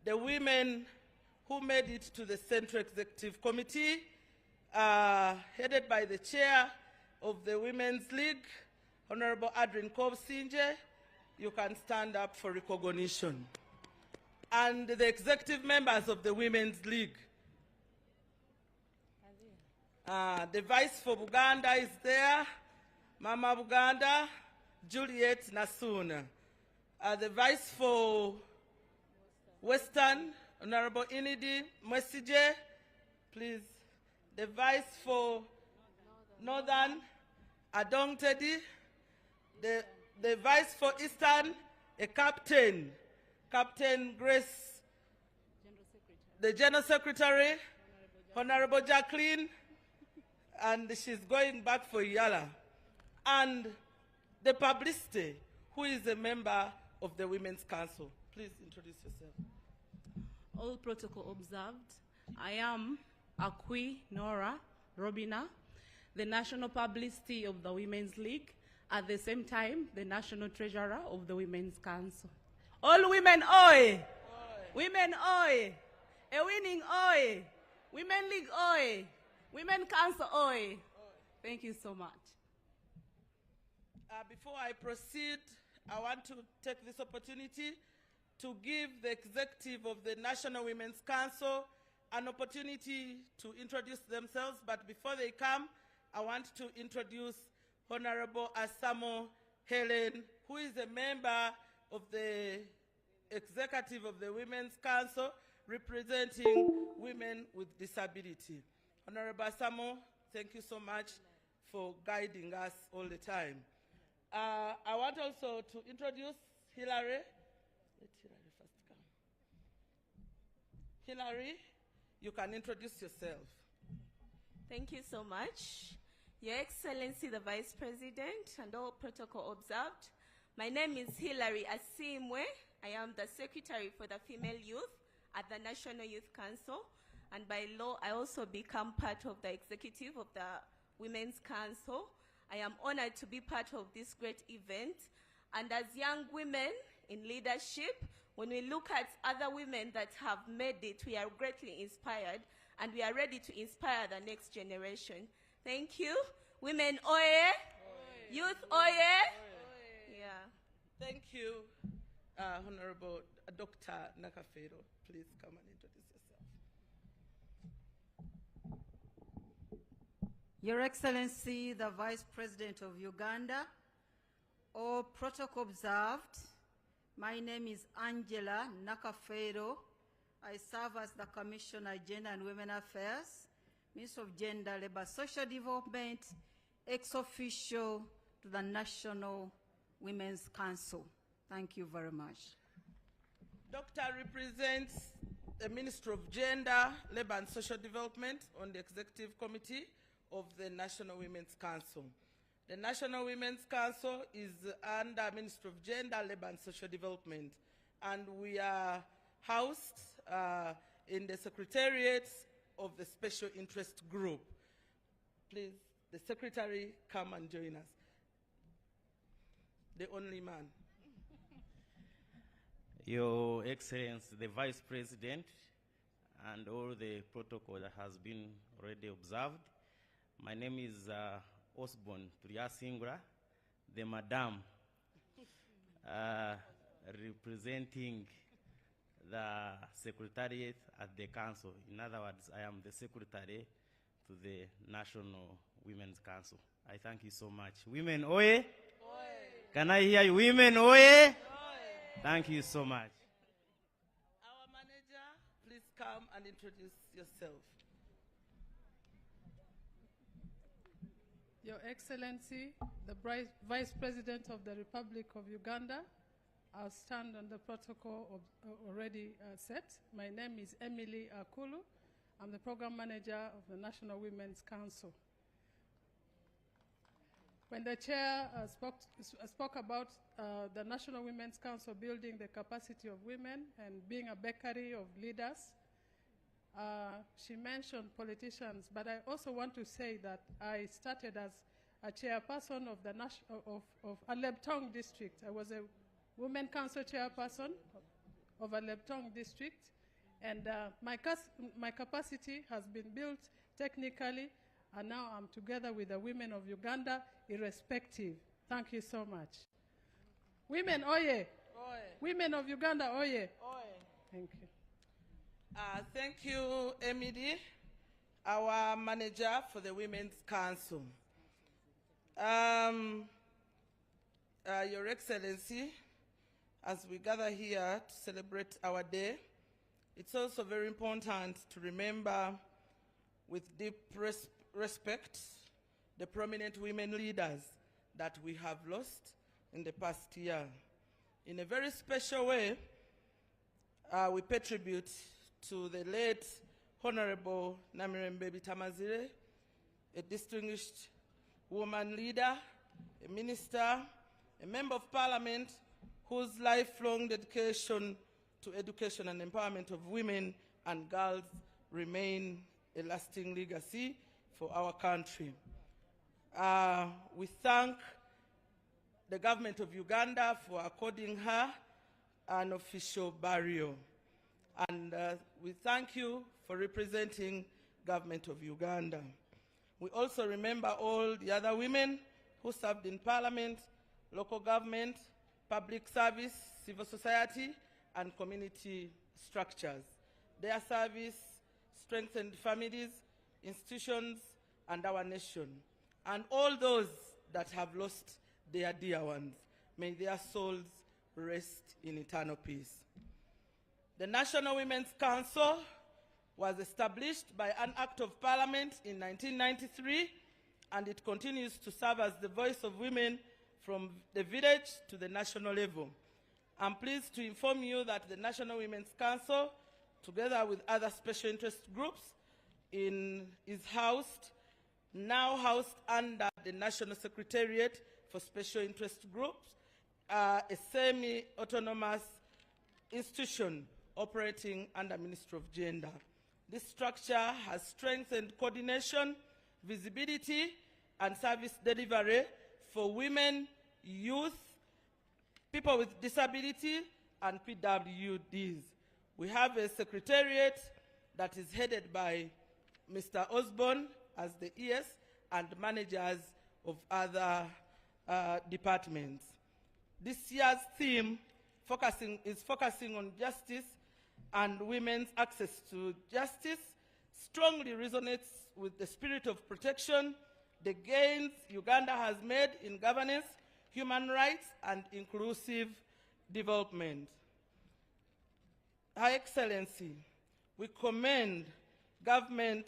the women who made it to the Central Executive Committee, headed by the chair of the Women's League, Honorable Adrian Kobsinje. You can stand up for recognition. And the executive members of the Women's League. The Vice for Buganda is there, Mama Buganda, Juliet Nasuna. The Vice for Western, Honorable Inidi Mwesije, please. The Vice for Northern, Adong Teddy. The Vice for Eastern, a Captain, Captain Grace. The General Secretary, Honorable Jacqueline, and she's going back for Yala. And the publicity, who is a member of the Women's Council. Please introduce yourself. All protocol observed. I am Akwi Nora Robina, the National Publicity of the Women's League, at the same time, the National Treasurer of the Women's Council. All women, oi! Women, oi! A winning, oi! Women League, oi! Women Council, oi! Thank you so much. Before I proceed, I want to take this opportunity to give the executive of the National Women's Council an opportunity to introduce themselves. But before they come, I want to introduce Honorable Asamo Helen, who is a member of the executive of the Women's Council representing women with disability. Honorable Asamo, thank you so much for guiding us all the time. I want also to introduce Hillary. Let Hillary first come. Hillary, you can introduce yourself. Thank you so much. Your Excellency, the Vice President, and all protocol observed. My name is Hillary Asimwe. I am the Secretary for the Female Youth at the National Youth Council. And by law, I also become part of the executive of the Women's Council. I am honored to be part of this great event. And as young women in leadership, when we look at other women that have made it, we are greatly inspired, and we are ready to inspire the next generation. Thank you. Women, oye. Youth, oye. Yeah. Thank you, Honorable Dr. Nakafero. Please come and introduce yourself. Your Excellency, the Vice President of Uganda, all protocol observed. My name is Angela Nakafero. I serve as the Commissioner Gender and Women Affairs, Minister of Gender, Labor, Social Development, ex officio to the National Women's Council. Thank you very much. Doctor represents the Minister of Gender, Labor and Social Development on the Executive Committee of the National Women's Council. The National Women's Council is under Ministry of Gender, Labor and Social Development, and we are housed in the Secretariat of the Special Interest Group. Please, the Secretary, come and join us. The only man. Your Excellency, the Vice President, and all the protocol that has been already observed. My name is Osborne Priasingura, the Madam, representing the Secretariat at the Council. In other words, I am the Secretary to the National Women's Council. I thank you so much. Women, oye? Oye. Can I hear you? Women, oye? Oye. Thank you so much. Our manager, please come and introduce yourself. Your Excellency, the Vice President of the Republic of Uganda, I'll stand on the protocol already set. My name is Emily Akulu. I'm the program manager of the National Women's Council. When the chair spoke about the National Women's Council building the capacity of women and being a bakery of leaders, she mentioned politicians, but I also want to say that I started as a chairperson of the of Alebtong district. I was a Women Council chairperson of Alebtong district, and my capacity has been built technically, and now I'm together with the women of Uganda, irrespective. Thank you so much. Women, oye! Oye. Women of Uganda, oye! Oye. Thank you. Thank you, Emily, our manager for the Women's Council. Your Excellency, as we gather here to celebrate our day, it's also very important to remember with deep respect the prominent women leaders that we have lost in the past year. In a very special way, we pay tribute to the late Honorable Namirembe Bitamazire, a distinguished woman leader, a minister, a member of parliament whose lifelong dedication to education and empowerment of women and girls remain a lasting legacy for our country. We thank the government of Uganda for according her an official burial. And we thank you for representing government of Uganda. We also remember all the other women who served in parliament, local government, public service, civil society, and community structures. Their service strengthened families, institutions, and our nation. And all those that have lost their dear ones, may their souls rest in eternal peace. The National Women's Council was established by an Act of Parliament in 1993, and it continues to serve as the voice of women from the village to the national level. I'm pleased to inform you that the National Women's Council, together with other special interest groups, is now housed under the National Secretariat for Special Interest Groups, a semi-autonomous institution operating under Ministry of Gender. This structure has strengthened coordination, visibility, and service delivery for women, youth, people with disability, and PWDs. We have a secretariat that is headed by Mr. Osborne as the ES and managers of other departments. This year's theme is focusing on justice and women's access to justice, strongly resonates with the spirit of protection, the gains Uganda has made in governance, human rights, and inclusive development. Her Excellency, we commend government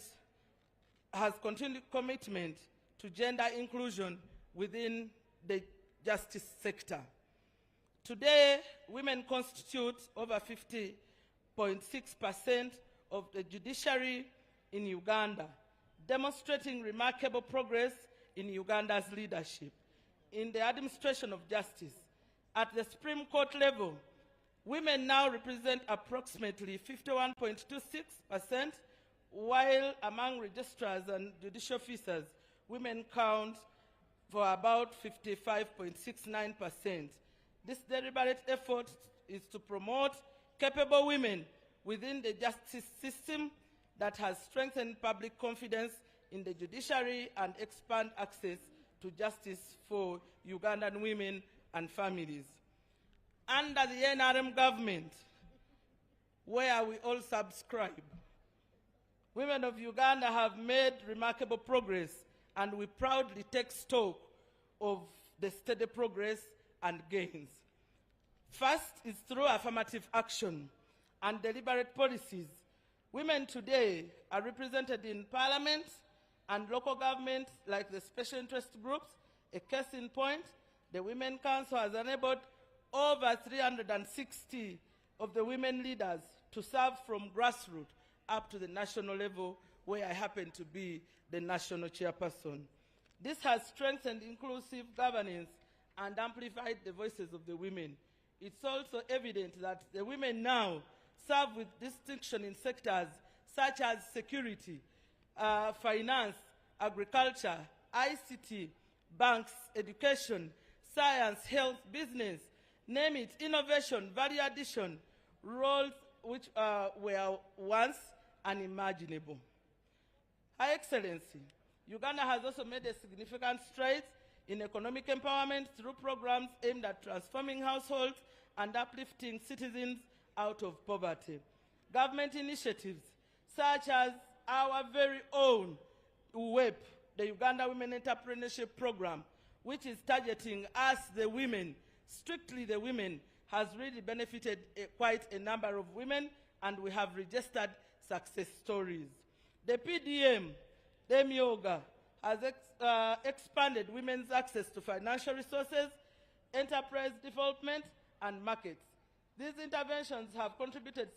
has continued commitment to gender inclusion within the justice sector. Today, women constitute over 50.6% of the judiciary in Uganda, demonstrating remarkable progress in Uganda's leadership in the administration of justice. At the Supreme Court level, women now represent approximately 51.26%, while among registrars and judicial officers, women count for about 55.69%. This deliberate effort is to promote capable women within the justice system that has strengthened public confidence in the judiciary and expand access to justice for Ugandan women and families. Under the NRM government, where we all subscribe, women of Uganda have made remarkable progress, and we proudly take stock of the steady progress and gains. First is through affirmative action and deliberate policies. Women today are represented in parliament and local government like the special interest groups. A case in point, the Women Council has enabled over 360 of the women leaders to serve from grassroots up to the national level, where I happen to be the national chairperson. This has strengthened inclusive governance and amplified the voices of the women. It's also evident that the women now serve with distinction in sectors such as security, finance, agriculture, ICT, banks, education, science, health, business, name it, innovation, value addition, roles which were once unimaginable. Her Excellency, Uganda has also made a significant strides in economic empowerment through programs aimed at transforming households and uplifting citizens out of poverty. Government initiatives such as our very own WEP, the Uganda Women Entrepreneurship Program, which is targeting us, the women, strictly the women, has really benefited quite a number of women, and we have registered success stories. The PDM, Demioga, has expanded women's access to financial resources, enterprise development, and markets. These interventions have contributed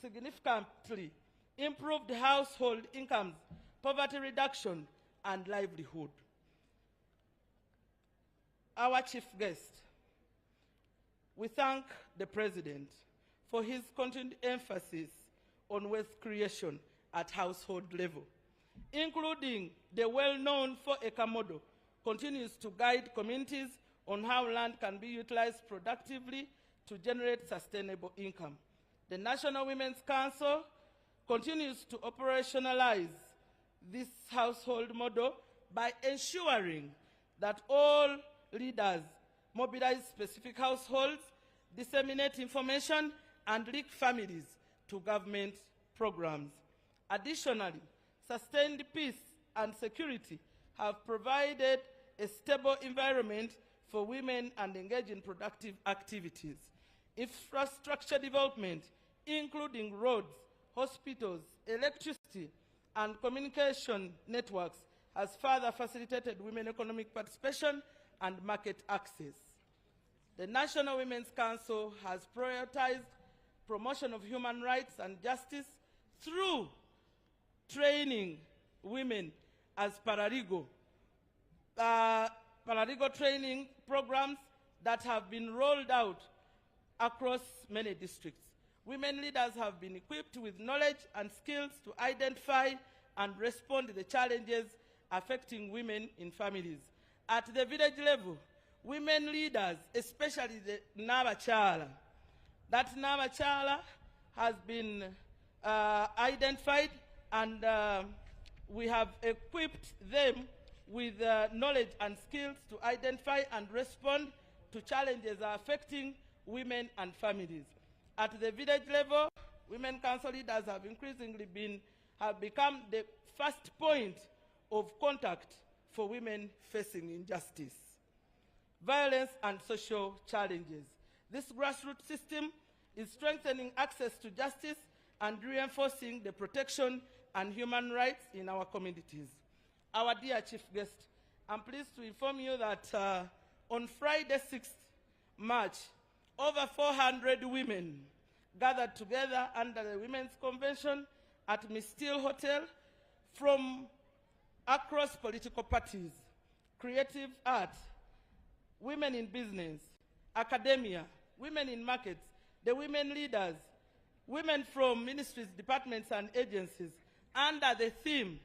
significantly, improved household incomes, poverty reduction, and livelihood. Our chief guest, we thank the President for his continued emphasis on wealth creation at household level, including the well-known 4-acre model, continues to guide communities on how land can be utilized productively to generate sustainable income. The National Women's Council continues to operationalize this household model by ensuring that all leaders mobilize specific households, disseminate information, and link families to government programs. Additionally, sustained peace and security have provided a stable environment for women and engage in productive activities. Infrastructure development, including roads, hospitals, electricity, and communication networks, has further facilitated women economic participation and market access. The National Women's Council has prioritized promotion of human rights and justice through training women as paralegal training programs that have been rolled out across many districts. Women leaders have been equipped with knowledge and skills to identify and respond to the challenges affecting women in families. At the village level, women leaders, especially the Nabachala, that Nabachala has been identified, and we have equipped them with knowledge and skills to identify and respond to challenges affecting women and families. At the village level, women council leaders have increasingly become the first point of contact for women facing injustice, violence, and social challenges. This grassroots system is strengthening access to justice and reinforcing the protection and human rights in our communities. Our dear chief guest, I'm pleased to inform you that on Friday, 6th March, over 400 women gathered together under the Women's Convention at Miss Steele Hotel from across political parties, creative art, women in business, academia, women in markets, the women leaders, women from ministries, departments, and agencies, under the theme,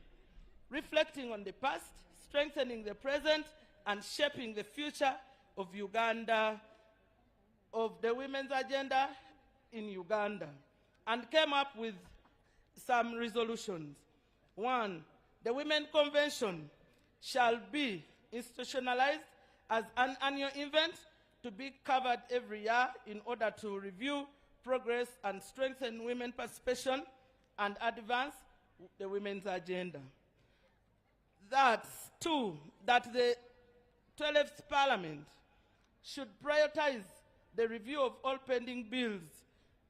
reflecting on the past, strengthening the present, and shaping the future of Uganda, of the women's agenda in Uganda, and came up with some resolutions. 1, the Women Convention shall be institutionalized as an annual event to be covered every year in order to review progress and strengthen women participation and advance the women's agenda. That's 2, that the 12th Parliament should prioritize the review of all pending bills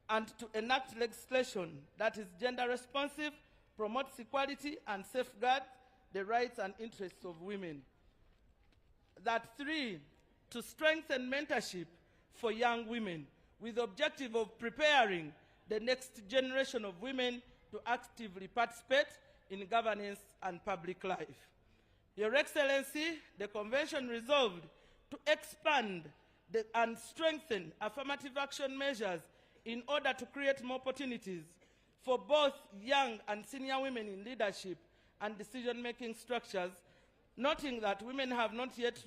and to enact legislation that is gender responsive, promotes equality, and safeguards the rights and interests of women. That 3, to strengthen mentorship for young women, with the objective of preparing the next generation of women to actively participate in governance and public life. Your Excellency, the Convention resolved to expand and strengthen affirmative action measures in order to create more opportunities for both young and senior women in leadership and decision-making structures, noting that women have not yet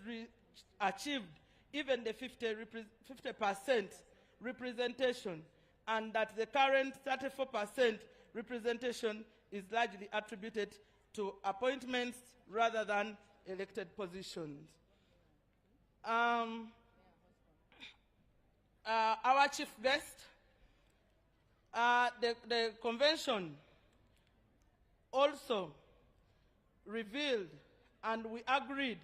achieved even the 50% representation, and that the current 34% representation is largely attributed to appointments rather than elected positions. Our chief guest, the convention also revealed, and we agreed,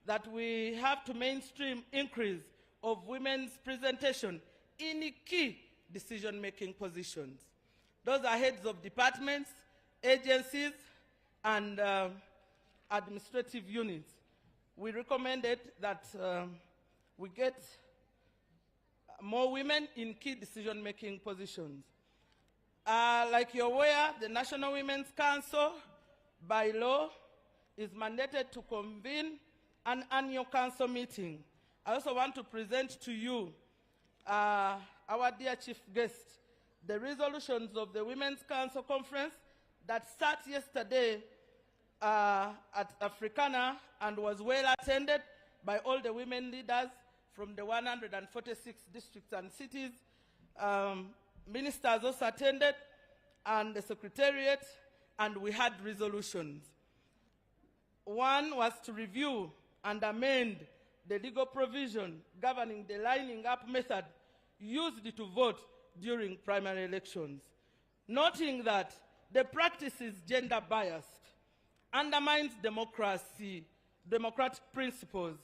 that we have to mainstream increase of women's presentation in key decision-making positions. Those are heads of departments, agencies, and administrative units. We recommended that we get more women in key decision-making positions. Like you're aware, the National Women's Council, by law, is mandated to convene an annual council meeting. I also want to present to you, our dear chief guest, the resolutions of the Women's Council Conference that sat yesterday at Africana and was well attended by all the women leaders from the 146 districts and cities. Ministers also attended, and the Secretariat, and we had resolutions. One was to review and amend the legal provision governing the lining up method used to vote during primary elections, noting that the practice is gender biased, undermines democratic principles,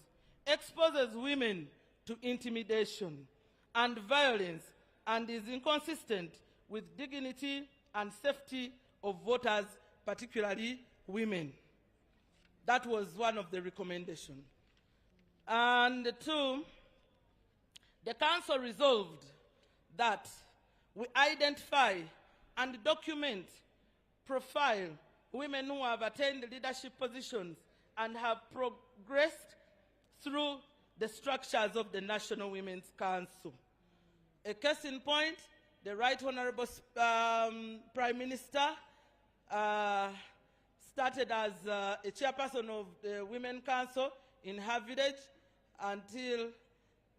exposes women to intimidation and violence, and is inconsistent with dignity and safety of voters, particularly women. That was one of the recommendations. And two, the Council resolved that we identify and document, profile women who have attained leadership positions and have progressed through the structures of the National Women's Council. A case in point, the Right Honorable Prime Minister started as a chairperson of the Women's Council in her village until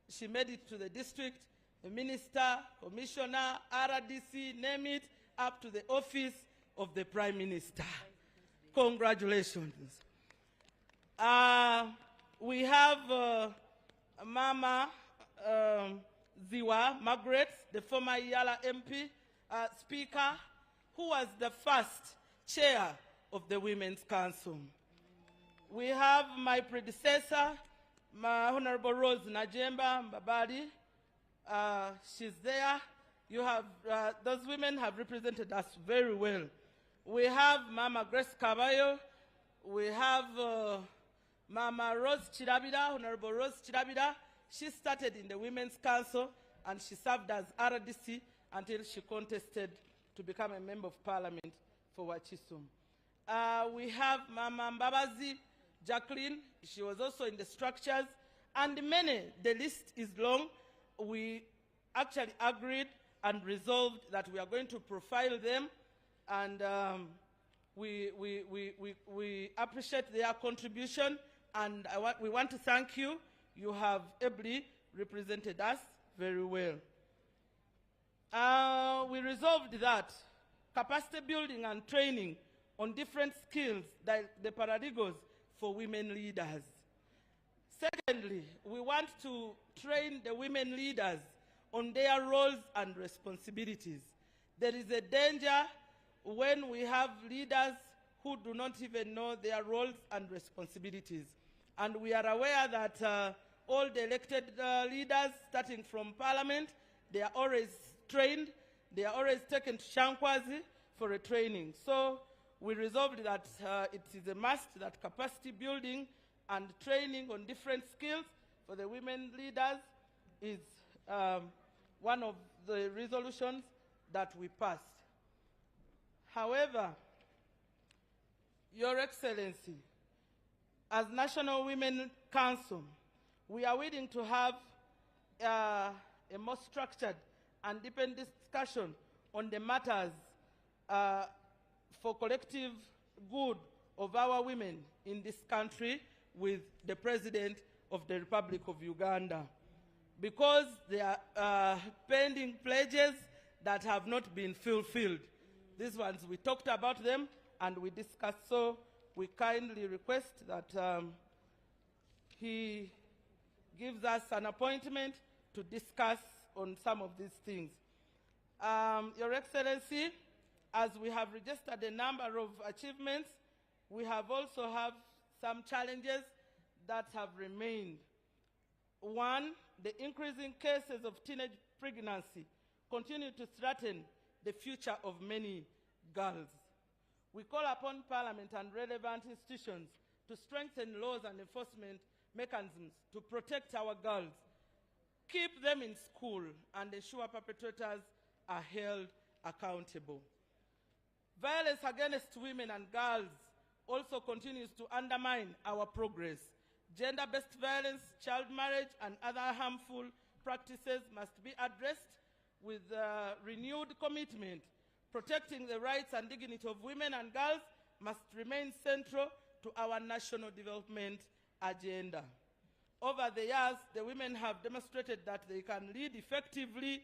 she made it to the district, a minister, commissioner, RDC, name it, up to the office of the Prime Minister. Congratulations. We have Mama Ziwa Margaret, the former Yala MP Speaker, who was the first chair of the Women's Council. We have my predecessor, my Honorable Rose Najemba Mbabali. She's there. You have, those women have represented us very well. We have Mama Grace Caballo. We have Mama Rose Chirabida, Honorable Rose Chirabida. She started in the Women's Council and she served as RDC until she contested to become a member of Parliament for Wachisum. We have Mama Mbabazi Jacqueline. She was also in the structures, and many. The list is long. We actually agreed and resolved that we are going to profile them, and we appreciate their contribution, and we want to thank you. You have ably represented us very well. We resolved that capacity building and training on different skills, the paradigms for women leaders. Secondly, we want to train the women leaders on their roles and responsibilities. There is a danger when we have leaders who do not even know their roles and responsibilities. And we are aware that all the elected leaders, starting from Parliament, they are always trained. They are always taken to Shankwazi for a training. So we resolved that it is a must that capacity building and training on different skills for the women leaders is one of the resolutions that we passed. However, Your Excellency, as National Women Council, we are willing to have a more structured and deepened discussion on the matters for collective good of our women in this country with the President of the Republic of Uganda, because there are pending pledges that have not been fulfilled. These ones, we talked about them and we discussed, so we kindly request that he gives us an appointment to discuss on some of these things. Your Excellency, as we have registered a number of achievements, we have also have some challenges that have remained. One, the increasing cases of teenage pregnancy continue to threaten the future of many girls. We call upon Parliament and relevant institutions to strengthen laws and enforcement mechanisms to protect our girls, keep them in school, and ensure perpetrators are held accountable. Violence against women and girls also continues to undermine our progress. Gender-based violence, child marriage, and other harmful practices must be addressed with renewed commitment. Protecting the rights and dignity of women and girls must remain central to our national development agenda. Over the years, the women have demonstrated that they can lead effectively,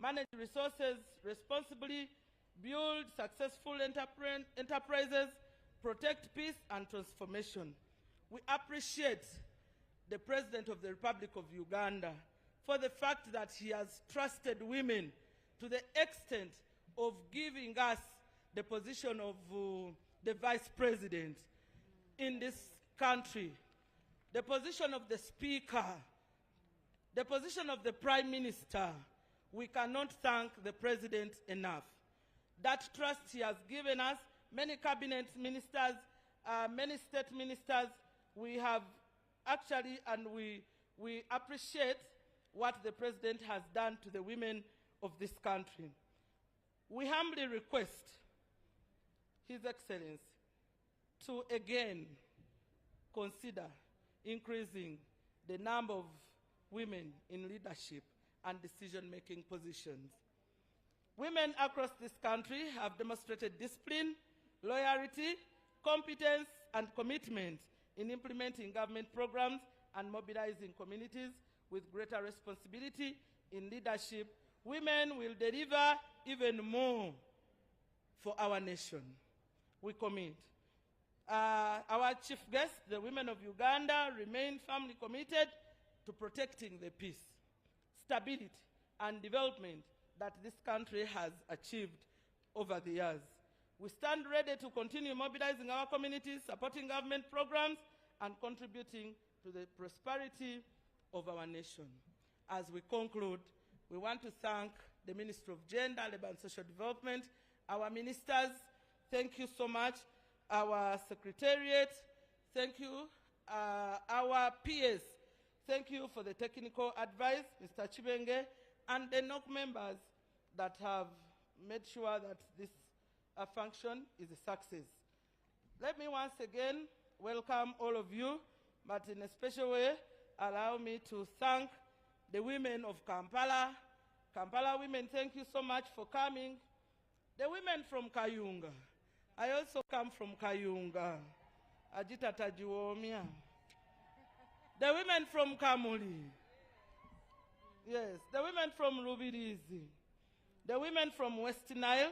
manage resources responsibly, build successful enterprises, protect peace and transformation. We appreciate the President of the Republic of Uganda for the fact that he has trusted women to the extent of giving us the position of the Vice President in this country, the position of the Speaker, the position of the Prime Minister. We cannot thank the President enough. That trust he has given us, many cabinet ministers, many state ministers, we have actually, and we appreciate what the President has done to the women of this country. We humbly request His Excellency to again consider increasing the number of women in leadership and decision-making positions. Women across this country have demonstrated discipline, loyalty, competence, and commitment in implementing government programs and mobilizing communities with greater responsibility in leadership. Women will deliver even more for our nation. We commit. Our chief guest, the women of Uganda, remain firmly committed to protecting the peace, stability, and development that this country has achieved over the years. We stand ready to continue mobilizing our communities, supporting government programs, and contributing to the prosperity of our nation. As we conclude, we want to thank the Ministry of Gender, Labour and Social Development, our ministers, thank you so much, our Secretariat, thank you, our peers, thank you for the technical advice, Mr. Chibenge, and the NOC members that have made sure that this function is a success. Let me once again welcome all of you, but in a special way, allow me to thank the women of Kampala. Kampala women, thank you so much for coming. The women from Kayunga. I also come from Kayunga. Ajita Tajiwomia. The women from Kamuli. Yes, the women from Rubirizi. The women from West Nile.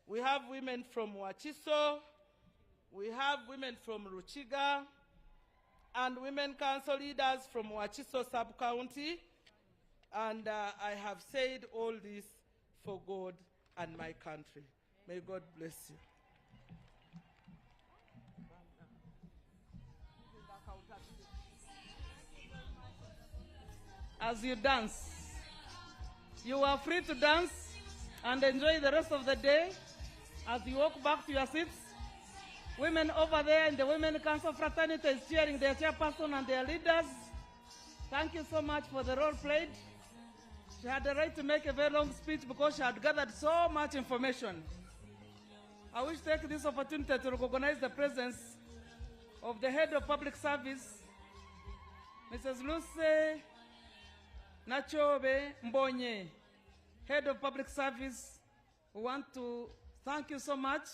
We have women from Wachiso. We have women from Ruchiga. And women council leaders from Wachiso sub-county. And I have said all this for God and my country. May God bless you. As you dance, you are free to dance and enjoy the rest of the day as you walk back to your seats. Women over there in the Women Council fraternity is cheering their chairperson and their leaders. Thank you so much for the role played. She had the right to make a very long speech because she had gathered so much information. I wish to take this opportunity to recognize the presence of the head of public service, Mrs. Lucy Nachobe Mbonye, head of public service. We want to thank you so much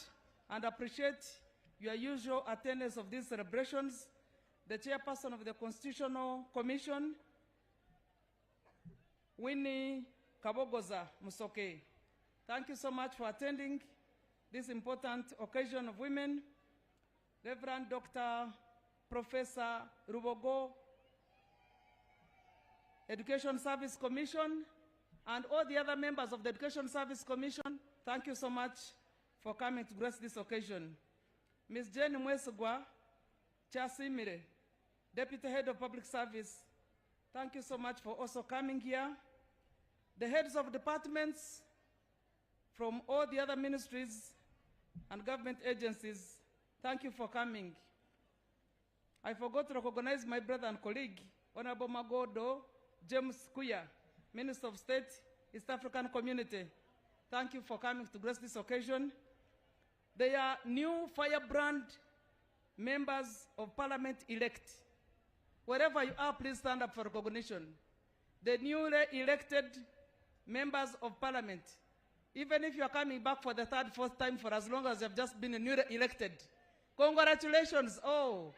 and appreciate your usual attendance of these celebrations. The chairperson of the Constitutional Commission, Winnie Kabogoza Musoke. Thank you so much for attending this important occasion of women. Reverend Dr. Professor Rubogo, Education Service Commission, and all the other members of the Education Service Commission, thank you so much for coming to grace this occasion. Ms. Jenny Mwesugwa, Chasimire, Deputy Head of Public Service, thank you so much for also coming here. The heads of departments from all the other ministries and government agencies, thank you for coming. I forgot to recognize my brother and colleague, Honorable Magodo James Kuya, Minister of State, East African Community. Thank you for coming to grace this occasion. They are new firebrand members of Parliament elect. Wherever you are, please stand up for recognition. The newly elected members of Parliament, even if you are coming back for the third, fourth time, for as long as you have just been newly elected, congratulations. Oh,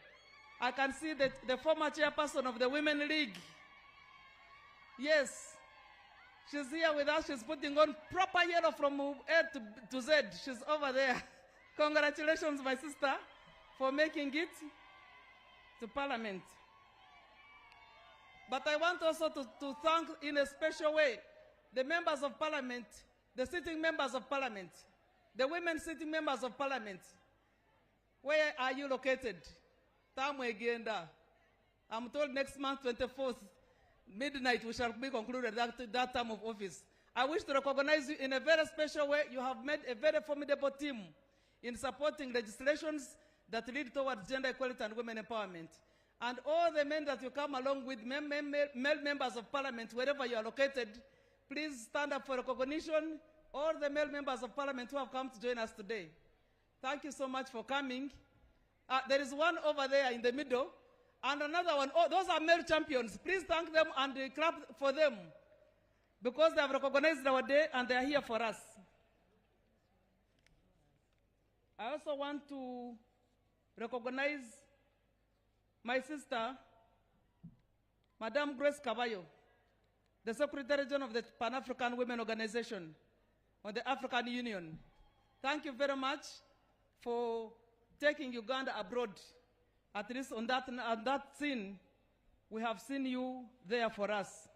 I can see that the former chairperson of the Women League. Yes, she's here with us. She's putting on proper yellow from A to Z. She's over there. Congratulations, my sister, for making it to Parliament. But I want also to thank in a special way the members of Parliament, the sitting members of Parliament, the women sitting members of Parliament. Where are you located? Tamwegenda. I'm told next month, 24th, midnight, we shall be concluded that term of office. I wish to recognize you in a very special way. You have made a very formidable team in supporting legislations that lead towards gender equality and women empowerment. And all the men that you come along with, male members of Parliament, wherever you are located, please stand up for recognition. All the male members of Parliament who have come to join us today. Thank you so much for coming. There is one over there in the middle, and another one. Oh, those are male champions. Please thank them and clap for them, because they have recognized our day and they are here for us. I also want to recognize my sister, Madam Grace Caballo, the Secretary General of the Pan-African Women Organization of the African Union. Thank you very much for taking Uganda abroad. At least on that scene, we have seen you there for us.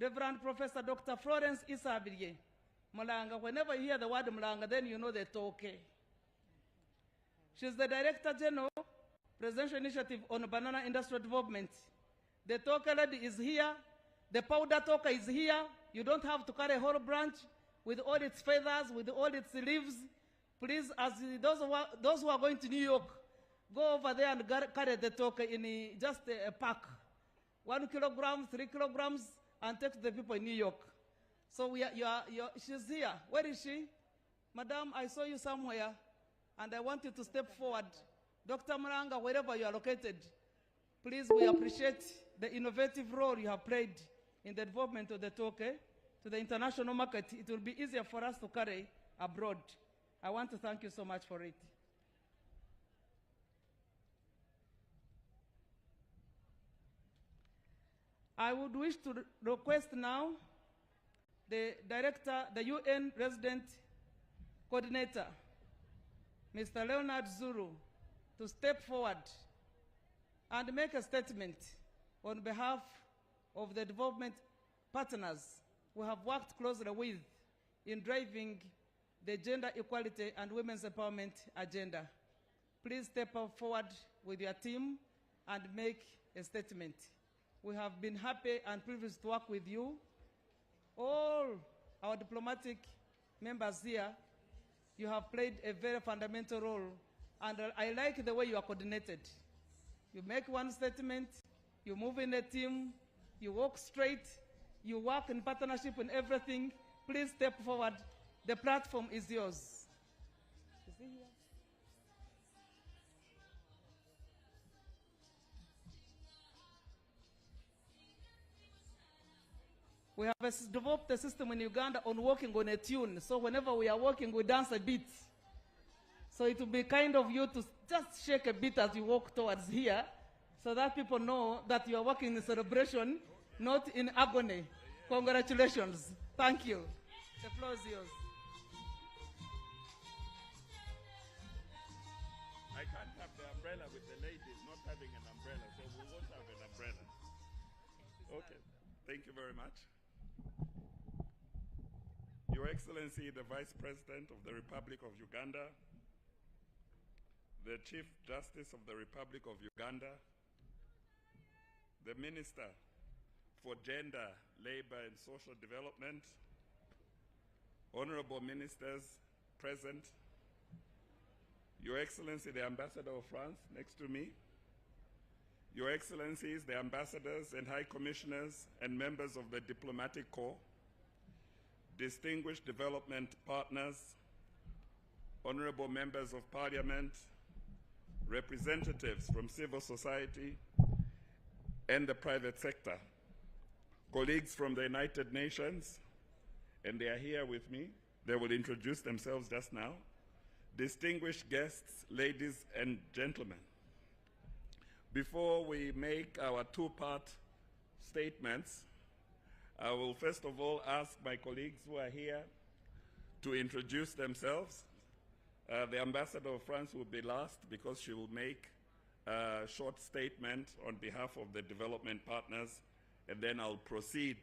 Reverend Professor Dr. Florence Isabirye, Mulanga, whenever you hear the word Mulanga, then you know they talk. She's the Director General, Presidential Initiative on Banana Industrial Development. The talker lady is here. The powder talker is here. You don't have to carry a whole branch with all its feathers, with all its leaves. Please, as those who are going to New York, go over there and carry the talker in just a pack. 1 kilogram, 3 kilograms, and take to the people in New York. So she's here. Where is she? Madam, I saw you somewhere, and I want you to step forward. Dr. Muranga, wherever you are located, please, we appreciate the innovative role you have played in the development of the toke to the international market. It will be easier for us to carry abroad. I want to thank you so much for it. I would wish to request now the director, the UN resident coordinator, Mr. Leonard Zuru, to step forward and make a statement on behalf of the development partners we have worked closely with in driving the gender equality and women's empowerment agenda. Please step forward with your team and make a statement. We have been happy and privileged to work with you. All our diplomatic members here, you have played a very fundamental role, and I like the way you are coordinated. You make one statement, you move in a team, you walk straight, you work in partnership and everything, please step forward. The platform is yours. Is he here? We have developed a system in Uganda on working on a tune. So whenever we are working, we dance a bit. So it will be kind of you to just shake a bit as you walk towards here, so that people know that you are working in celebration, not in agony. Congratulations. Thank you. The floor is yours. I can't have the umbrella with the ladies not having an umbrella, so we won't have an umbrella. Okay. Thank you very much. Your Excellency, the Vice President of the Republic of Uganda, the Chief Justice of the Republic of Uganda, the Minister for Gender, Labor and Social Development, honorable ministers present, Your Excellency, the Ambassador of France next to me, Your Excellencies, the Ambassadors and High Commissioners and members of the Diplomatic Corps, distinguished development partners, honorable members of Parliament, representatives from civil society and the private sector, colleagues from the United Nations, and they are here with me. They will introduce themselves just now. Distinguished guests, ladies and gentlemen. Before we make our two-part statements, I will first of all ask my colleagues who are here to introduce themselves. The Ambassador of France will be last because she will make a short statement on behalf of the development partners, and then I'll proceed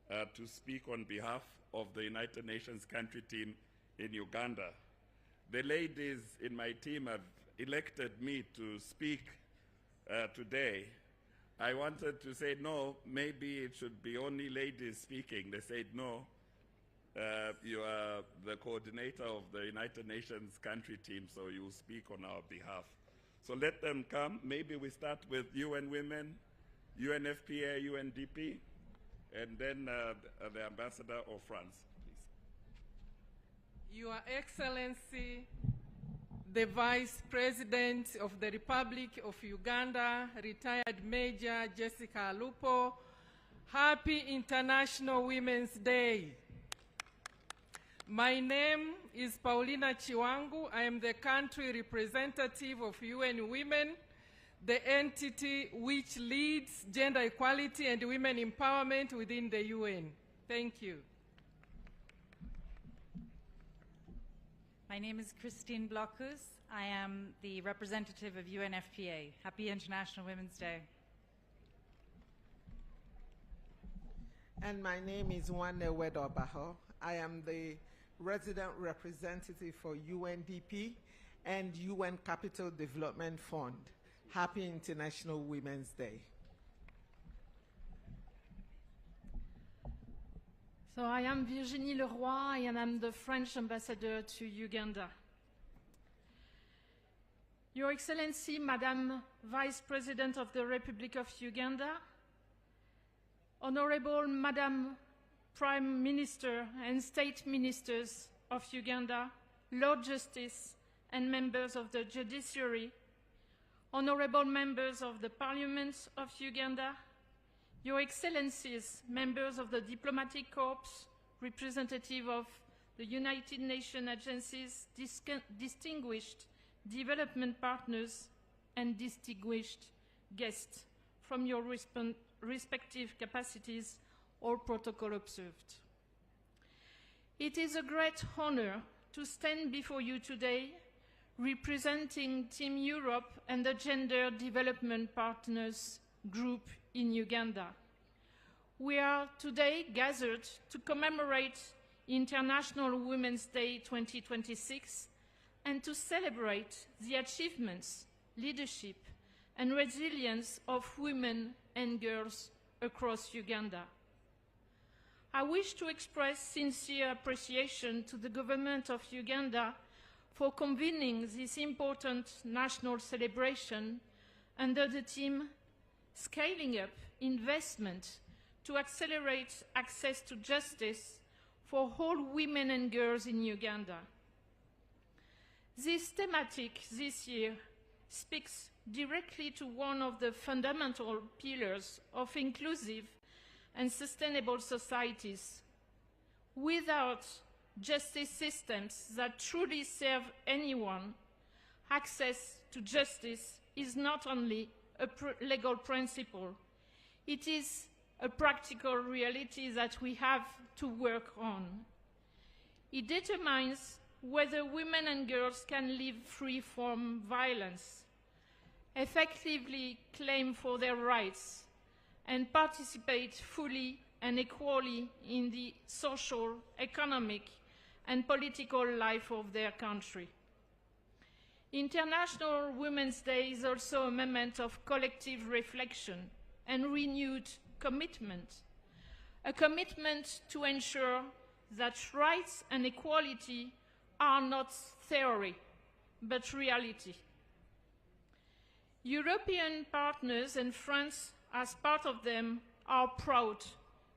to speak on behalf of the United Nations country team in Uganda. The ladies in my team have elected me to speak today. I wanted to say no, maybe it should be only ladies speaking. They said no, you are the coordinator of the United Nations country team, so you will speak on our behalf. So let them come. Maybe we start with UN Women, UNFPA, UNDP, and then the Ambassador of France, please. Your Excellency, the Vice President of the Republic of Uganda, retired Major Jessica Alupo, happy International Women's Day. My name is Paulina Chiwangu. I am the country representative of UN Women, the entity which leads gender equality and women empowerment within the UN. Thank you. My name is Christine Blockus. I am the representative of UNFPA. Happy International Women's Day. And my name is Wande Wedobaho. I am the resident representative for UNDP and UN Capital Development Fund. Happy International Women's Day. So I am Virginie Leroy and I'm the French ambassador to Uganda. Your Excellency, Madam Vice President of the Republic of Uganda, Honorable Madam Prime Minister and State Ministers of Uganda, Lord Justice and members of the Judiciary, Honorable members of the Parliament of Uganda, Your Excellencies, members of the Diplomatic Corps, representative of the United Nations agencies, distinguished development partners, and distinguished guests from your respective capacities or protocol observed. It is a great honor to stand before you today representing Team Europe and the Gender Development Partners Group in Uganda. We are today gathered to commemorate International Women's Day 2026 and to celebrate the achievements, leadership, and resilience of women and girls across Uganda. I wish to express sincere appreciation to the government of Uganda for convening this important national celebration under the theme Scaling Up Investment to accelerate access to justice for all women and girls in Uganda. This thematic this year speaks directly to one of the fundamental pillars of inclusive and sustainable societies. Without justice systems that truly serve anyone, access to justice is not only a legal principle, it is a practical reality that we have to work on. It determines whether women and girls can live free from violence, effectively claim for their rights, and participate fully and equally in the social, economic, and political life of their country. International Women's Day is also a moment of collective reflection and renewed commitment, a commitment to ensure that rights and equality are not theory, but reality. European partners, and France as part of them, are proud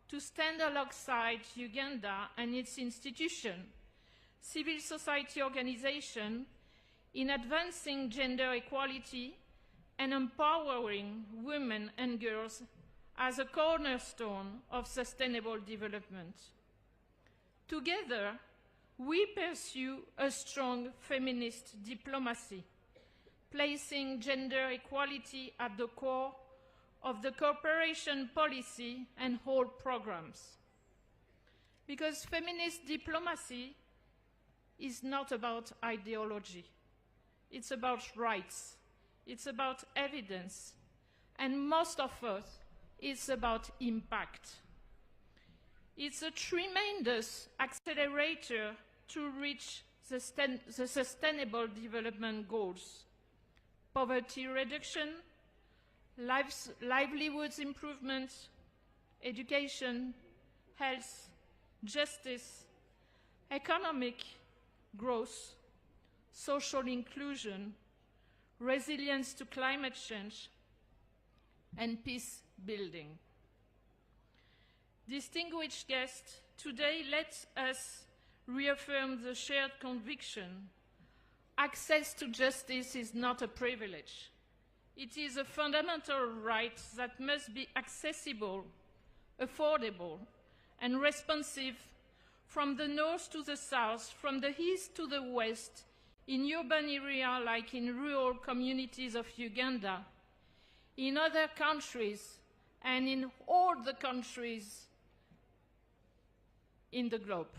to stand alongside Uganda and its institutions, civil society organizations, in advancing gender equality and empowering women and girls as a cornerstone of sustainable development. Together, we pursue a strong feminist diplomacy, placing gender equality at the core of the cooperation policy and whole programs. Because feminist diplomacy is not about ideology. It's about rights. It's about evidence. And most of us, it's about impact. It's a tremendous accelerator to reach the Sustainable Development Goals: poverty reduction, livelihoods improvement, education, health, justice, economic growth, social inclusion, resilience to climate change, and peace building. Distinguished guests, today let us reaffirm the shared conviction: access to justice is not a privilege. It is a fundamental right that must be accessible, affordable, and responsive from the north to the south, from the east to the west, in urban areas like in rural communities of Uganda, in other countries, and in all the countries in the globe.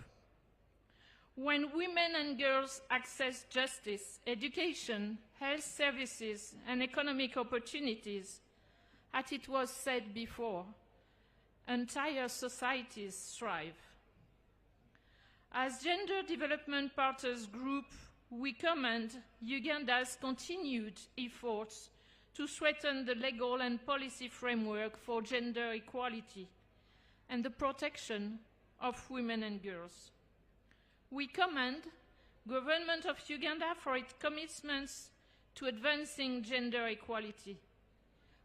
When women and girls access justice, education, health services, and economic opportunities, as it was said before, entire societies thrive. As Gender Development Partners Group, we commend Uganda's continued efforts to strengthen the legal and policy framework for gender equality and the protection of women and girls. We commend the government of Uganda for its commitments to advancing gender equality.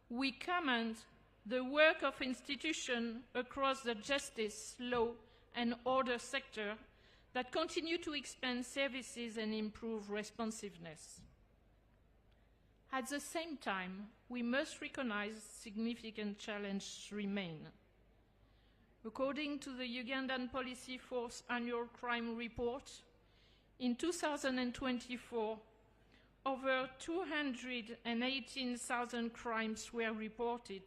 We commend the work of institutions across the justice, law, and order sector that continue to expand services and improve responsiveness. At the same time, we must recognize significant challenges remain. According to the Ugandan Police Force Annual Crime Report, in 2024, over 218,000 crimes were reported,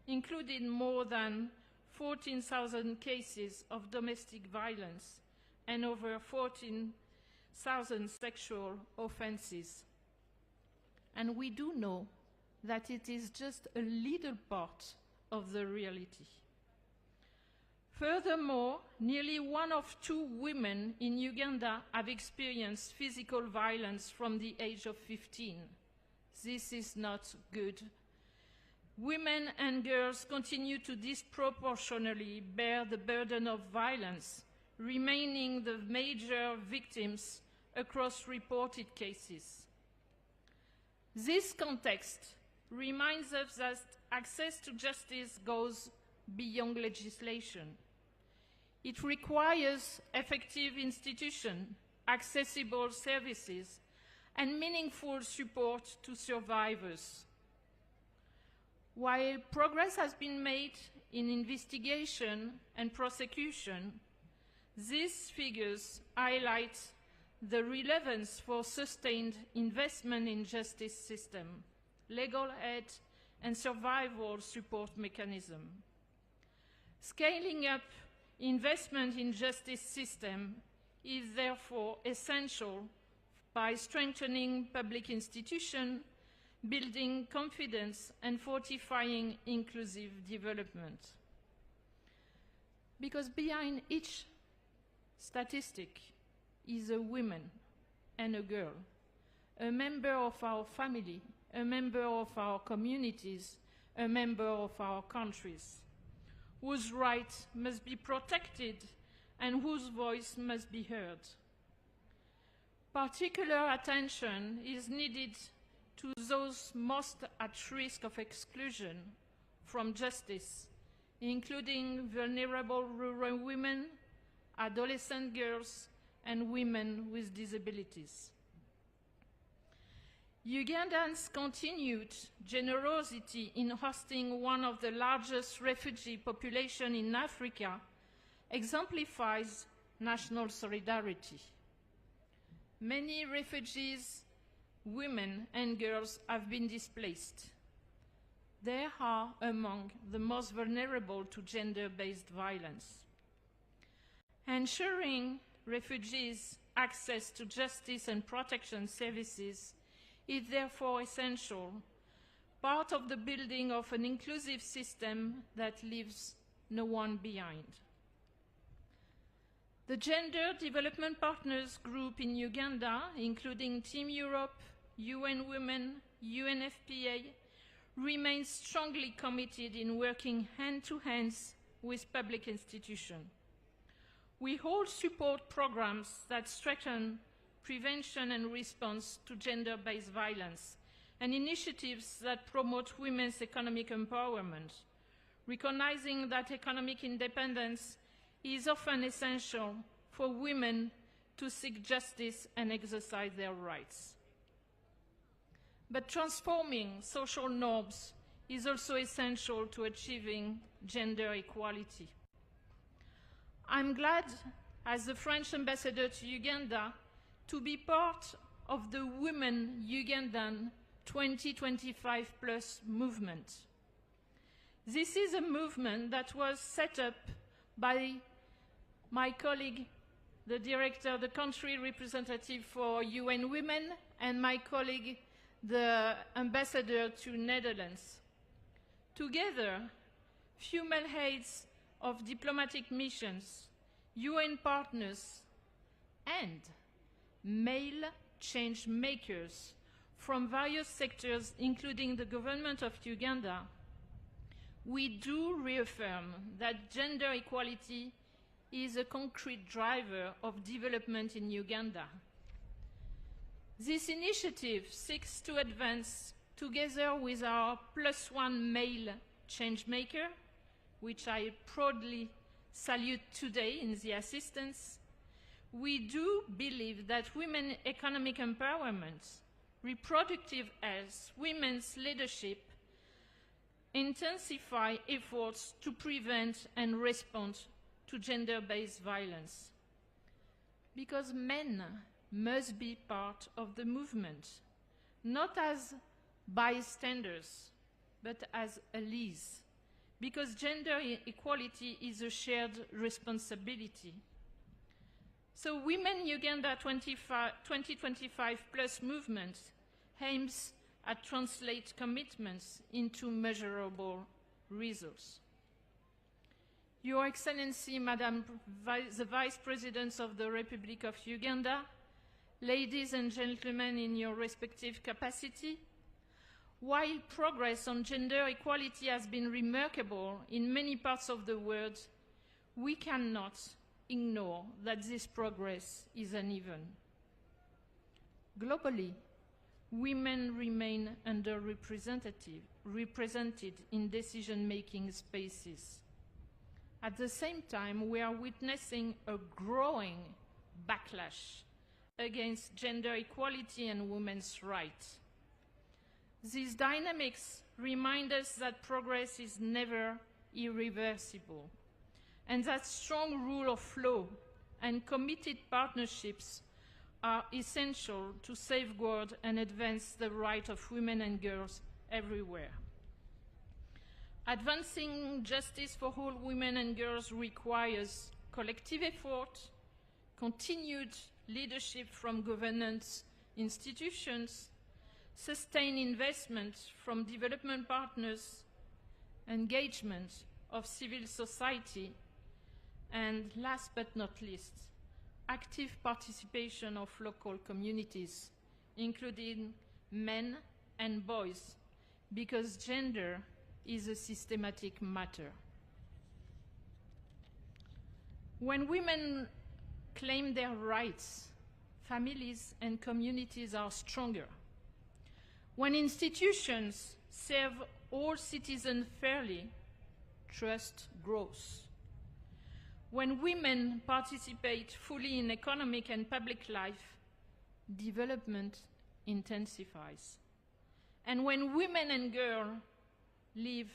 including more than 14,000 cases of domestic violence and over 14,000 sexual offenses. And we do know that it is just a little part of the reality. Furthermore, nearly 1 of 2 women in Uganda have experienced physical violence from the age of 15. This is not good. Women and girls continue to disproportionately bear the burden of violence, remaining the major victims across reported cases. This context reminds us that access to justice goes beyond legislation. It requires effective institutions, accessible services, and meaningful support to survivors. While progress has been made in investigation and prosecution, these figures highlight the relevance for sustained investment in justice system, legal aid, and survival support mechanism. Scaling up investment in justice system is therefore essential by strengthening public institutions, building confidence, and fortifying inclusive development. Because behind each statistic is a woman and a girl, a member of our family, a member of our communities, a member of our countries, whose rights must be protected and whose voice must be heard. Particular attention is needed to those most at risk of exclusion from justice, including vulnerable rural women, adolescent girls, and women with disabilities. Uganda's continued generosity in hosting one of the largest refugee populations in Africa exemplifies national solidarity. Many refugees, women and girls have been displaced. They are among the most vulnerable to gender-based violence. Ensuring refugees access to justice and protection services is therefore essential, part of the building of an inclusive system that leaves no one behind. The Gender Development Partners Group in Uganda, including Team Europe, UN Women, UNFPA, remains strongly committed in working hand-to-hand with public institutions. We hold support programs that strengthen prevention and response to gender-based violence, and initiatives that promote women's economic empowerment, recognizing that economic independence is often essential for women to seek justice and exercise their rights. But transforming social norms is also essential to achieving gender equality. I'm glad, as the French ambassador to Uganda, to be part of the Women Ugandan 2025 Plus movement. This is a movement that was set up by my colleague, the director, the country representative for UN Women, and my colleague, the ambassador to Netherlands. Together, female heads of diplomatic missions, UN partners, and male change makers from various sectors, including the government of Uganda, we do reaffirm that gender equality is a concrete driver of development in Uganda. This initiative seeks to advance, together with our +1 male changemaker, which I proudly salute today in the assistance. We do believe that women's economic empowerment, reproductive health, women's leadership intensify efforts to prevent and respond to gender-based violence. Because men must be part of the movement, not as bystanders, but as allies, because gender equality is a shared responsibility. So Women Uganda 2025 Plus movement aims at translate commitments into measurable results. Your Excellency, Madam the Vice Presidents of the Republic of Uganda, ladies and gentlemen in your respective capacity, while progress on gender equality has been remarkable in many parts of the world, we cannot ignore that this progress is uneven. Globally, women remain underrepresented in decision-making spaces. At the same time, we are witnessing a growing backlash against gender equality and women's rights. These dynamics remind us that progress is never irreversible, and that strong rule of law and committed partnerships are essential to safeguard and advance the rights of women and girls everywhere. Advancing justice for all women and girls requires collective effort, continued leadership from governance institutions, sustained investment from development partners, engagement of civil society, and last but not least, active participation of local communities, including men and boys, because gender is a systematic matter. When women claim their rights, families and communities are stronger. When institutions serve all citizens fairly, trust grows. When women participate fully in economic and public life, development intensifies. And when women and girls live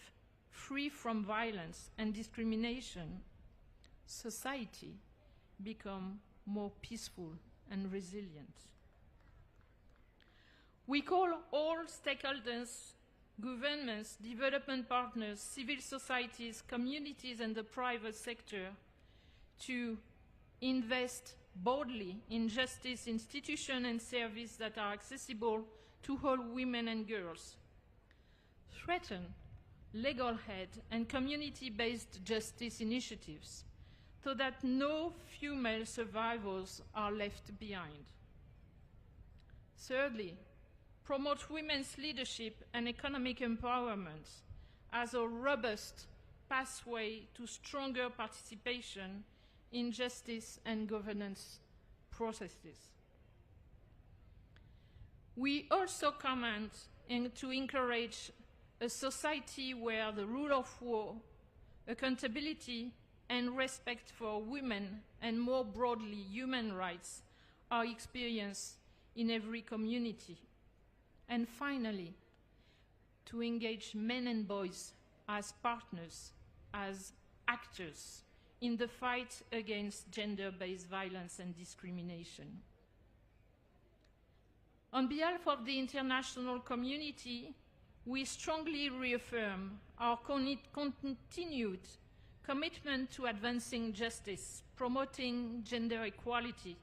free from violence and discrimination, society becomes more peaceful and resilient. We call all stakeholders, governments, development partners, civil societies, communities, and the private sector to invest boldly in justice institutions and services that are accessible to all women and girls. Threaten legal aid and community-based justice initiatives so that no female survivors are left behind. Thirdly, promote women's leadership and economic empowerment as a robust pathway to stronger participation in justice and governance processes. We also comment to encourage a society where the rule of law, accountability, and respect for women, and more broadly human rights, are experienced in every community. And finally, to engage men and boys as partners, as actors in the fight against gender-based violence and discrimination. On behalf of the international community, we strongly reaffirm our continued commitment to advancing justice, promoting gender equality,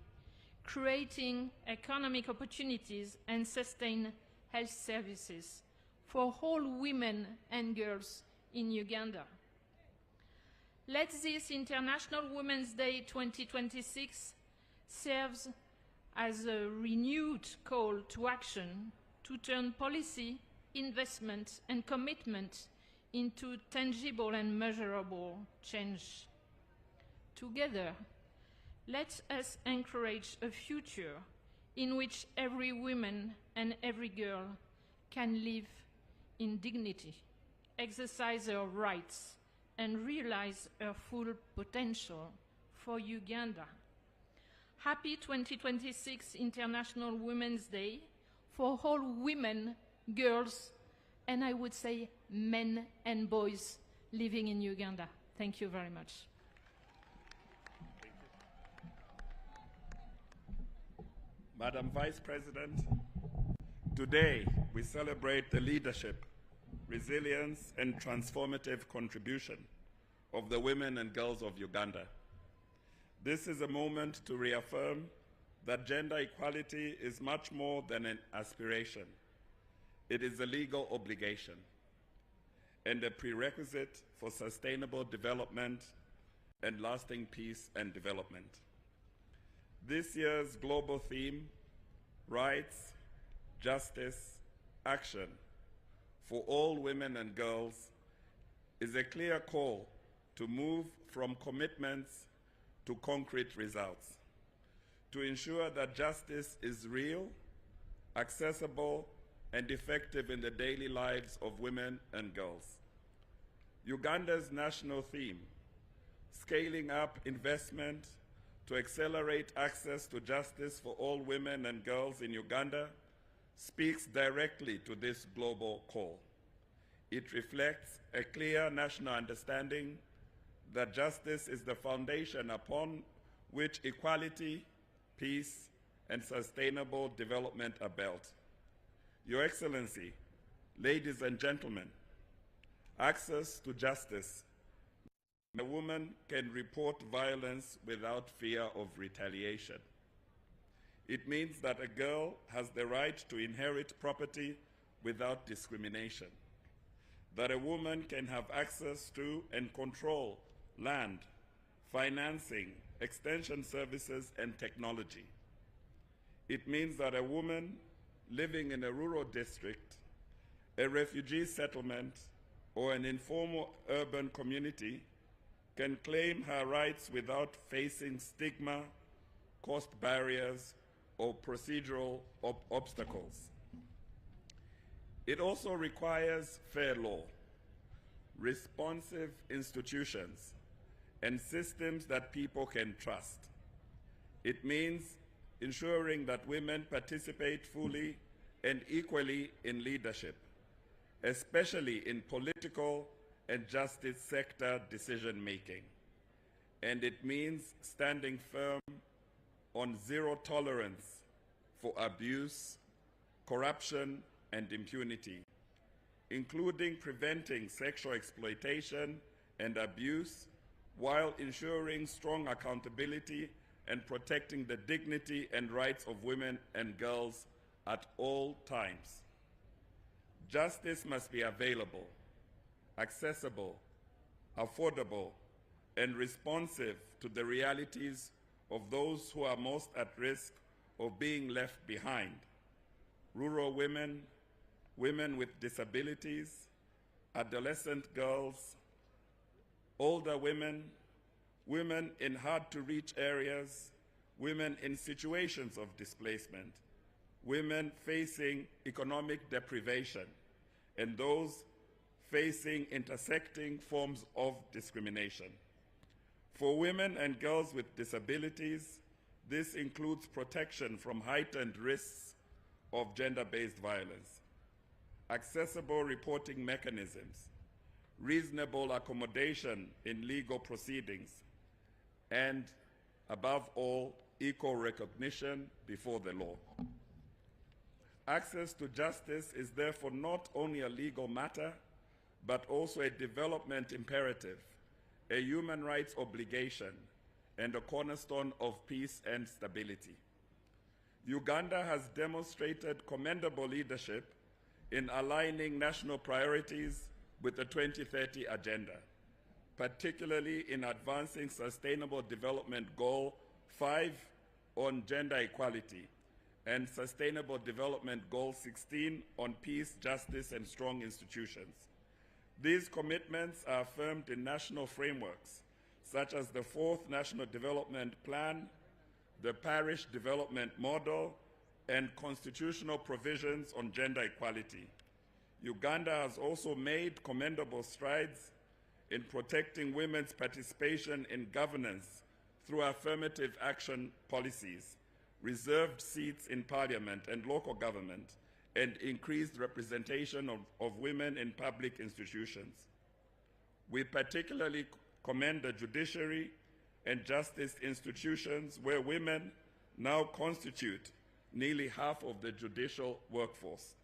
creating economic opportunities, and sustain health services for all women and girls in Uganda. Let this International Women's Day 2026 serve as a renewed call to action to turn policy, investment, and commitment into tangible and measurable change. Together, let us encourage a future in which every woman and every girl can live in dignity, exercise her rights, and realize her full potential for Uganda. Happy 2026 International Women's Day for all women, girls, and I would say men and boys living in Uganda. Thank you very much. Madam Vice President, today we celebrate the leadership, resilience, and transformative contribution of the women and girls of Uganda. This is a moment to reaffirm that gender equality is much more than an aspiration. It is a legal obligation and a prerequisite for sustainable development and lasting peace and development. This year's global theme, Rights, Justice, Action for all women and girls, is a clear call to move from commitments to concrete results, to ensure that justice is real, accessible, and effective in the daily lives of women and girls. Uganda's national theme, scaling up investment to accelerate access to justice for all women and girls in Uganda speaks directly to this global call. It reflects a clear national understanding that justice is the foundation upon which equality, peace, and sustainable development are built. Your Excellency, ladies and gentlemen, access to justice. A woman can report violence without fear of retaliation. It means that a girl has the right to inherit property without discrimination, that a woman can have access to and control land, financing, extension services, and technology. It means that a woman living in a rural district, a refugee settlement, or an informal urban community can claim her rights without facing stigma, cost barriers, or procedural obstacles. It also requires fair law, responsive institutions, and systems that people can trust. It means ensuring that women participate fully and equally in leadership, especially in political and justice sector decision-making. And it means standing firm on zero tolerance for abuse, corruption, and impunity, including preventing sexual exploitation and abuse while ensuring strong accountability and protecting the dignity and rights of women and girls at all times. Justice must be available, accessible, affordable, and responsive to the realities of those who are most at risk of being left behind: rural women, women with disabilities, adolescent girls, older women, women in hard-to-reach areas, women in situations of displacement, women facing economic deprivation, and those facing intersecting forms of discrimination. For women and girls with disabilities, this includes protection from heightened risks of gender-based violence, accessible reporting mechanisms, reasonable accommodation in legal proceedings, and, above all, equal recognition before the law. Access to justice is therefore not only a legal matter, but also a development imperative, a human rights obligation, and a cornerstone of peace and stability. Uganda has demonstrated commendable leadership in aligning national priorities with the 2030 Agenda, particularly in advancing Sustainable Development Goal 5 on gender equality and Sustainable Development Goal 16 on peace, justice, and strong institutions. These commitments are affirmed in national frameworks, such as the 4th National Development Plan, the Parish Development Model, and constitutional provisions on gender equality. Uganda has also made commendable strides in protecting women's participation in governance through affirmative action policies, reserved seats in parliament and local government, and increased representation of women in public institutions. We particularly commend the judiciary and justice institutions where women now constitute nearly half of the judicial workforce.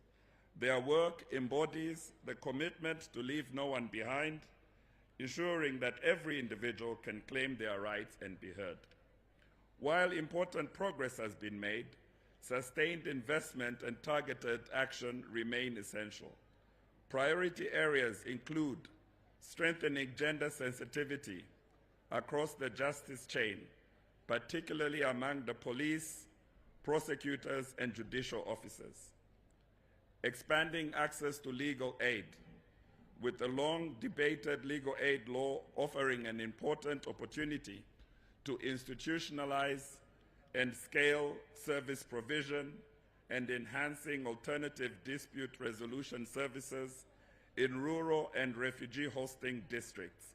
Their work embodies the commitment to leave no one behind, ensuring that every individual can claim their rights and be heard. While important progress has been made, sustained investment and targeted action remain essential. Priority areas include strengthening gender sensitivity across the justice chain, particularly among the police, prosecutors, and judicial officers. Expanding access to legal aid, with the long-debated legal aid law offering an important opportunity to institutionalize and scale service provision and enhancing alternative dispute resolution services in rural and refugee hosting districts.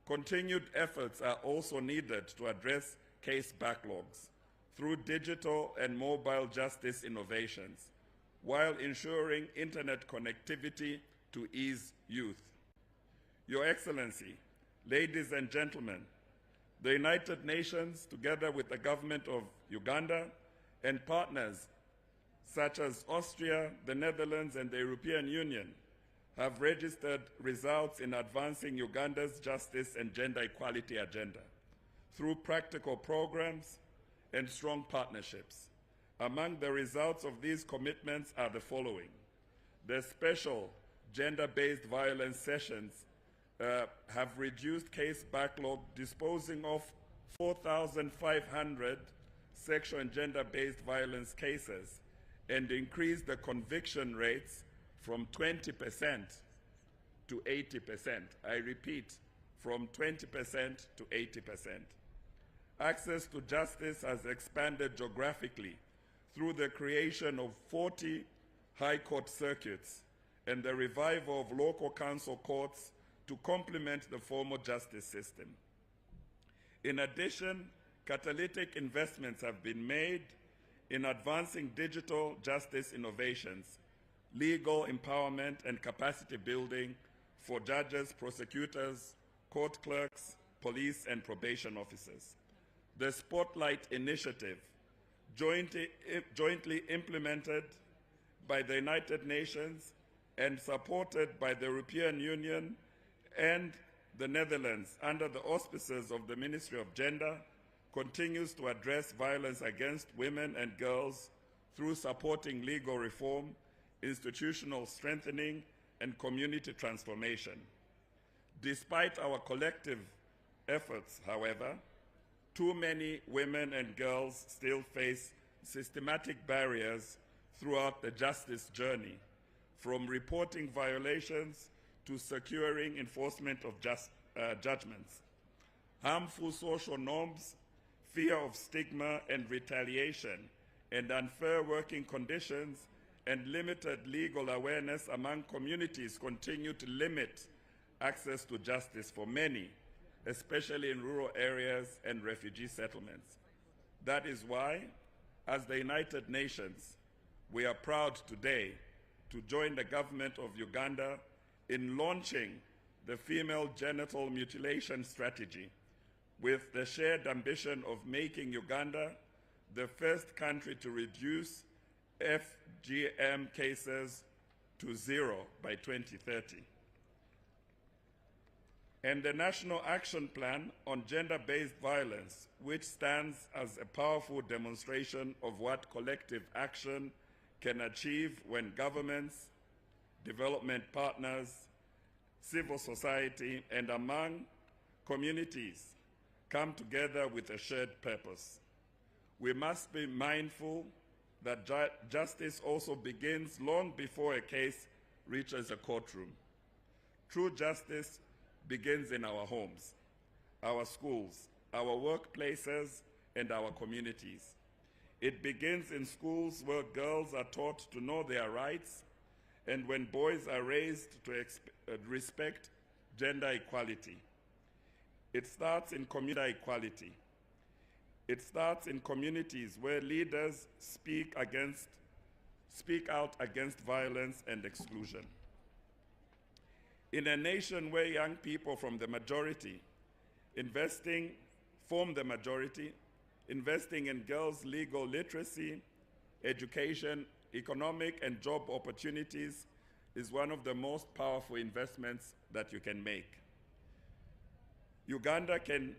Continued efforts are also needed to address case backlogs through digital and mobile justice innovations, while ensuring internet connectivity to ease youth. Your Excellency, ladies and gentlemen, the United Nations, together with the government of Uganda and partners such as Austria, the Netherlands, and the European Union, have registered results in advancing Uganda's justice and gender equality agenda through practical programs and strong partnerships. Among the results of these commitments are the following. The special gender-based violence sessions have reduced case backlog, disposing of 4,500 sexual and gender-based violence cases, and increased the conviction rates from 20% to 80%. I repeat, from 20% to 80%. Access to justice has expanded geographically through the creation of 40 high court circuits and the revival of local council courts to complement the formal justice system. In addition, catalytic investments have been made in advancing digital justice innovations, legal empowerment and capacity building for judges, prosecutors, court clerks, police, and probation officers. The Spotlight Initiative, jointly implemented by the United Nations and supported by the European Union and the Netherlands under the auspices of the Ministry of Gender, continues to address violence against women and girls through supporting legal reform, institutional strengthening, and community transformation. Despite our collective efforts, however, too many women and girls still face systematic barriers throughout the justice journey, from reporting violations to securing enforcement of judgments. Harmful social norms, fear of stigma and retaliation, and unfair working conditions and limited legal awareness among communities continue to limit access to justice for many, especially in rural areas and refugee settlements. That is why, as the United Nations, we are proud today to join the government of Uganda in launching the Female Genital Mutilation Strategy, with the shared ambition of making Uganda the first country to reduce FGM cases to 0 by 2030. And the National Action Plan on Gender-Based Violence, which stands as a powerful demonstration of what collective action can achieve when governments, development partners, civil society, and among communities come together with a shared purpose. We must be mindful that justice also begins long before a case reaches a courtroom. True justice begins in our homes, our schools, our workplaces, and our communities. It begins in schools where girls are taught to know their rights, and when boys are raised to respect gender equality. It starts in community equality. It starts in communities where leaders speak out against violence and exclusion. In a nation where young people form the majority, investing in girls' legal literacy, education, economic and job opportunities is one of the most powerful investments that you can make. Uganda can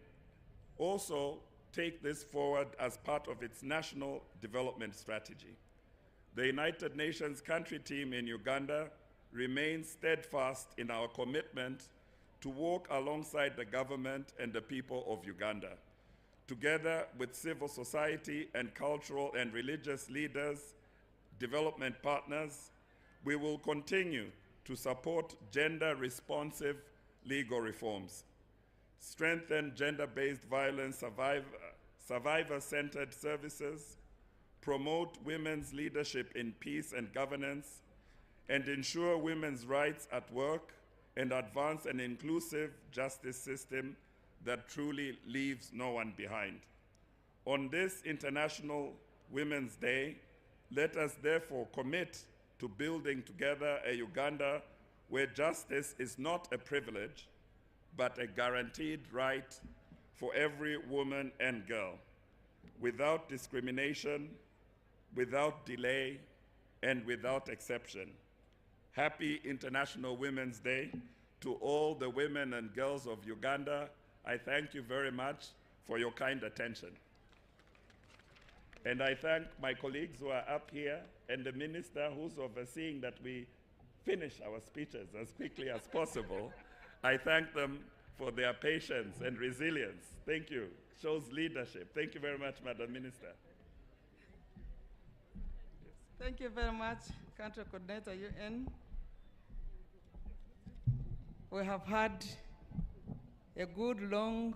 also take this forward as part of its national development strategy. The United Nations country team in Uganda remains steadfast in our commitment to work alongside the government and the people of Uganda. Together with civil society and cultural and religious leaders, development partners, we will continue to support gender-responsive legal reforms, strengthen gender-based violence survivor-centered services, promote women's leadership in peace and governance, and ensure women's rights at work, and advance an inclusive justice system that truly leaves no one behind. On this International Women's Day, let us therefore commit to building together a Uganda where justice is not a privilege, but a guaranteed right for every woman and girl, without discrimination, without delay, and without exception. Happy International Women's Day to all the women and girls of Uganda. I thank you very much for your kind attention. And I thank my colleagues who are up here and the minister who's overseeing that we finish our speeches as quickly as possible. I thank them for their patience and resilience. Thank you. Shows leadership. Thank you very much, Madam Minister. Thank you very much, Country Coordinator UN. We have had a good, long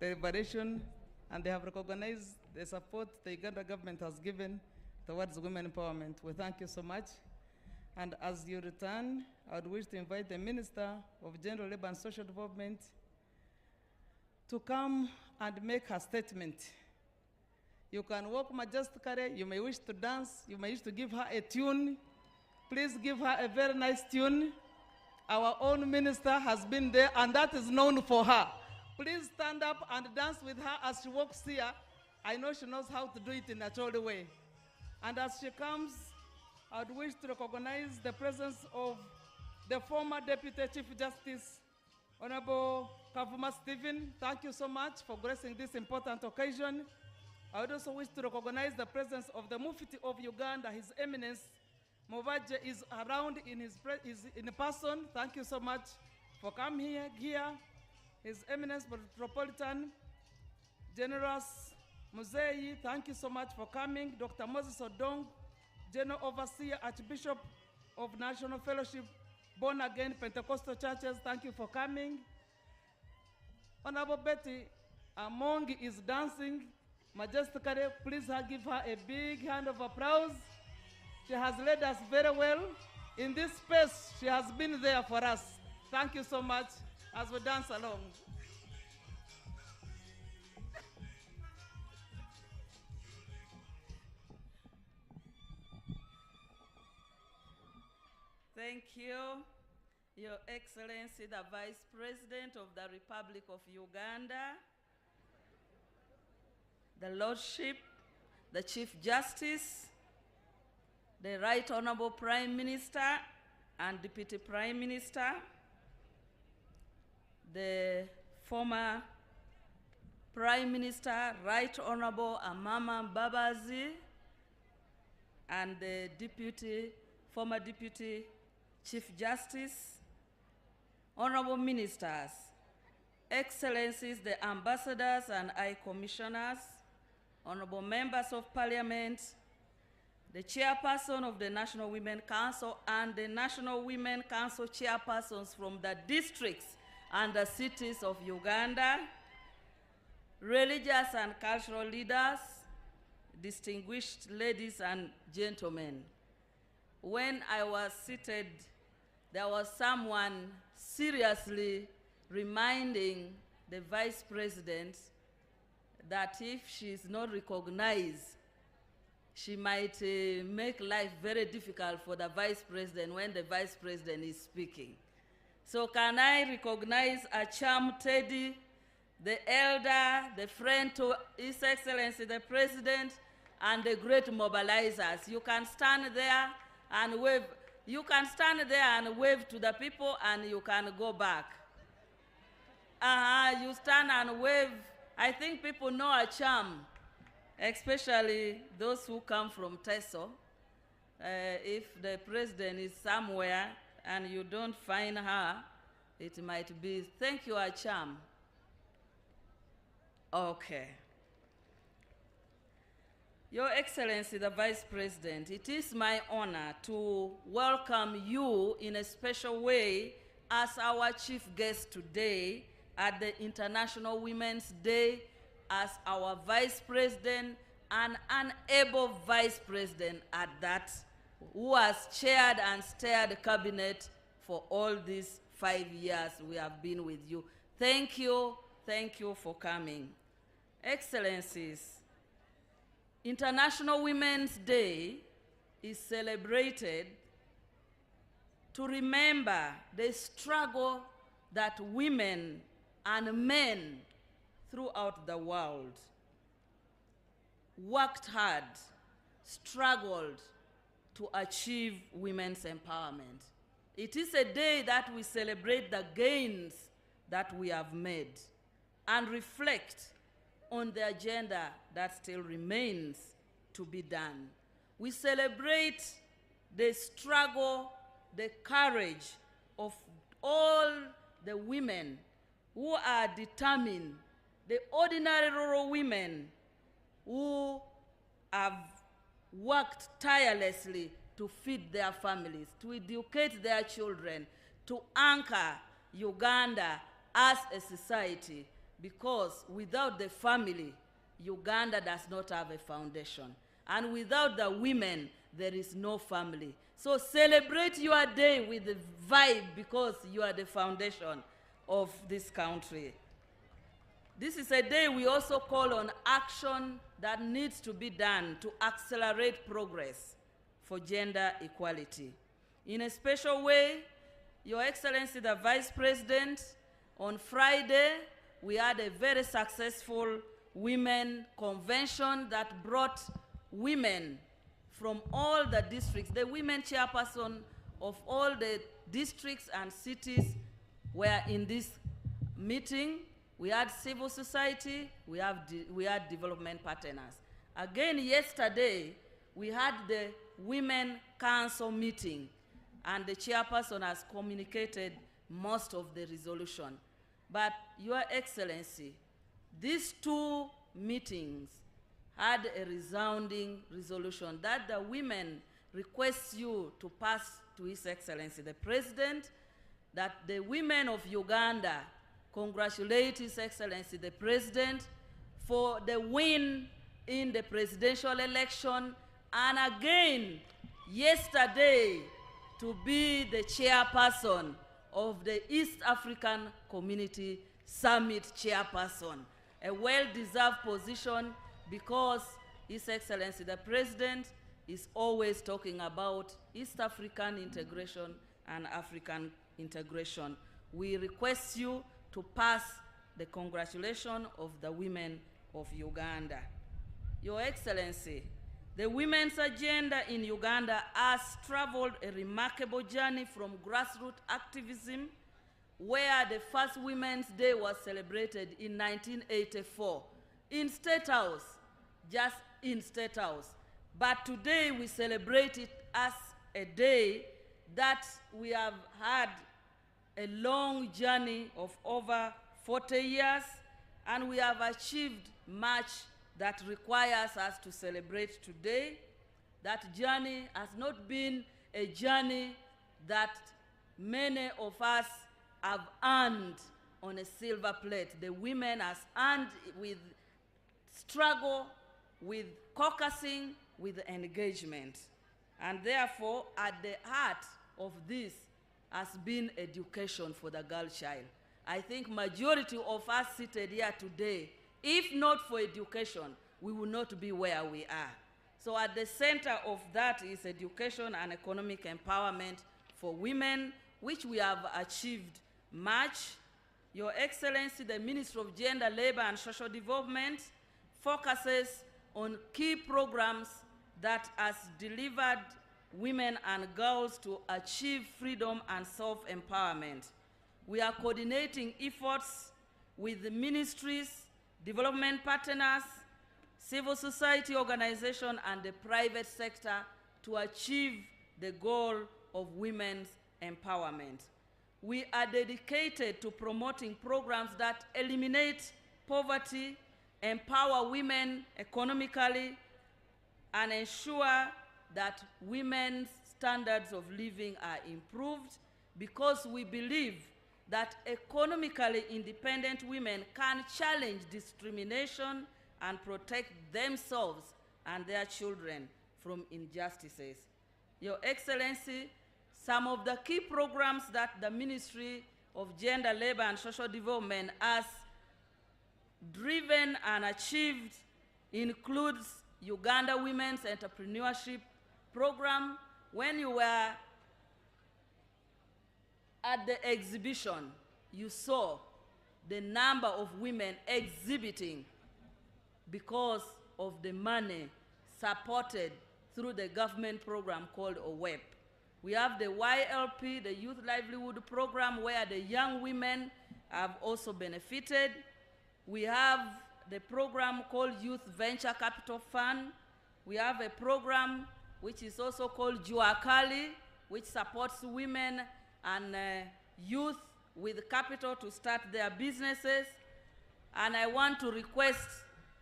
deliberation, and they have recognized the support the Uganda government has given towards women empowerment. We thank you so much. And as you return, I would wish to invite the Minister of Gender, Labor and Social Development to come and make her statement. You can walk majestically, you may wish to dance, you may wish to give her a tune. Please give her a very nice tune. Our own minister has been there, and that is known for her. Please stand up and dance with her as she walks here. I know she knows how to do it in a natural way. And as she comes, I would wish to recognize the presence of the former Deputy Chief Justice, Honorable Kavuma Stephen. Thank you so much for gracing this important occasion. I would also wish to recognize the presence of the Mufti of Uganda, His Eminence Movaje is around in person. Thank you so much for coming here. His Eminence Metropolitan Generous Muzei, thank you so much for coming. Dr. Moses Odong, General Overseer, Archbishop of National Fellowship, Born Again Pentecostal Churches, thank you for coming. Honorable Betty Among is dancing majestically. Please give her a big hand of applause. She has led us very well. In this space, she has been there for us. Thank you so much as we dance along. Thank you, Your Excellency, the Vice President of the Republic of Uganda, the Lordship, the Chief Justice, the Right Honorable Prime Minister and Deputy Prime Minister, the former Prime Minister, Right Honorable Amama Mbabazi, and the former Deputy Chief Justice, Honorable Ministers, Excellencies, the Ambassadors and High Commissioners, Honorable Members of Parliament, the Chairperson of the National Women Council and the National Women Council Chairpersons from the districts and the cities of Uganda, religious and cultural leaders, distinguished ladies and gentlemen. When I was seated, there was someone seriously reminding the Vice President that if she is not recognized, she might make life very difficult for the Vice President when the Vice President is speaking. So can I recognize Acham Teddy, the elder, the friend to His Excellency the President, and the great mobilizers. You can stand there and wave. You can stand there and wave to the people, and you can go back. You stand and wave. I think people know Acham, especially those who come from Teso. If the president is somewhere and you don't find her, it might be, thank you, Acham. Okay. Your Excellency, the Vice President, it is my honor to welcome you in a special way as our chief guest today at the International Women's Day, as our Vice President and unable Vice President at that, who has chaired and steered the cabinet for all these 5 years we have been with you. Thank you for coming. Excellencies, International Women's Day is celebrated to remember the struggle that women and men throughout the world worked hard, struggled to achieve women's empowerment. It is a day that we celebrate the gains that we have made and reflect on the agenda that still remains to be done. We celebrate the struggle, the courage of all the women who are determined, the ordinary rural women who have worked tirelessly to feed their families, to educate their children, to anchor Uganda as a society, because without the family, Uganda does not have a foundation. And without the women, there is no family. So celebrate your day with the vibe, because you are the foundation of this country. This is a day we also call on action that needs to be done to accelerate progress for gender equality. In a special way, Your Excellency, the Vice President, on Friday, we had a very successful women convention that brought women from all the districts. The women chairperson of all the districts and cities were in this meeting. We had civil society, we had development partners. Again, yesterday, we had the Women Council meeting, and the chairperson has communicated most of the resolution. But Your Excellency, these two meetings had a resounding resolution that the women request you to pass to His Excellency the President, that the women of Uganda congratulate His Excellency the President for the win in the presidential election, and again, yesterday, to be the chairperson of the East African Community Summit chairperson, a well-deserved position, because His Excellency the President is always talking about East African integration and African integration. We request you to pass the congratulations of the women of Uganda. Your Excellency, the women's agenda in Uganda has traveled a remarkable journey from grassroots activism, where the first Women's Day was celebrated in 1984 in State House, just in State House. But today we celebrate it as a day that we have had a long journey of over 40 years, and we have achieved much that requires us to celebrate today. That journey has not been a journey that many of us have earned on a silver plate. The women has earned with struggle, with caucusing, with engagement. And therefore, at the heart of this has been education for the girl child. I think majority of us seated here today, if not for education, we will not be where we are. So at the center of that is education and economic empowerment for women, which we have achieved much. Your Excellency, the Ministry of Gender, Labor and Social Development focuses on key programs that has delivered women and girls to achieve freedom and self-empowerment. We are coordinating efforts with the ministries, development partners, civil society organizations, and the private sector to achieve the goal of women's empowerment. We are dedicated to promoting programs that eliminate poverty, empower women economically, and ensure that women's standards of living are improved, because we believe that economically independent women can challenge discrimination and protect themselves and their children from injustices. Your Excellency, some of the key programs that the Ministry of Gender, Labor and Social Development has driven and achieved includes Uganda Women's Entrepreneurship Program. When you were at the exhibition, you saw the number of women exhibiting because of the money supported through the government program called OWEP. We have the YLP, the Youth Livelihood Program, where the young women have also benefited. We have the program called Youth Venture Capital Fund. We have a program which is also called Jua Kali, which supports women and youth with capital to start their businesses. And I want to request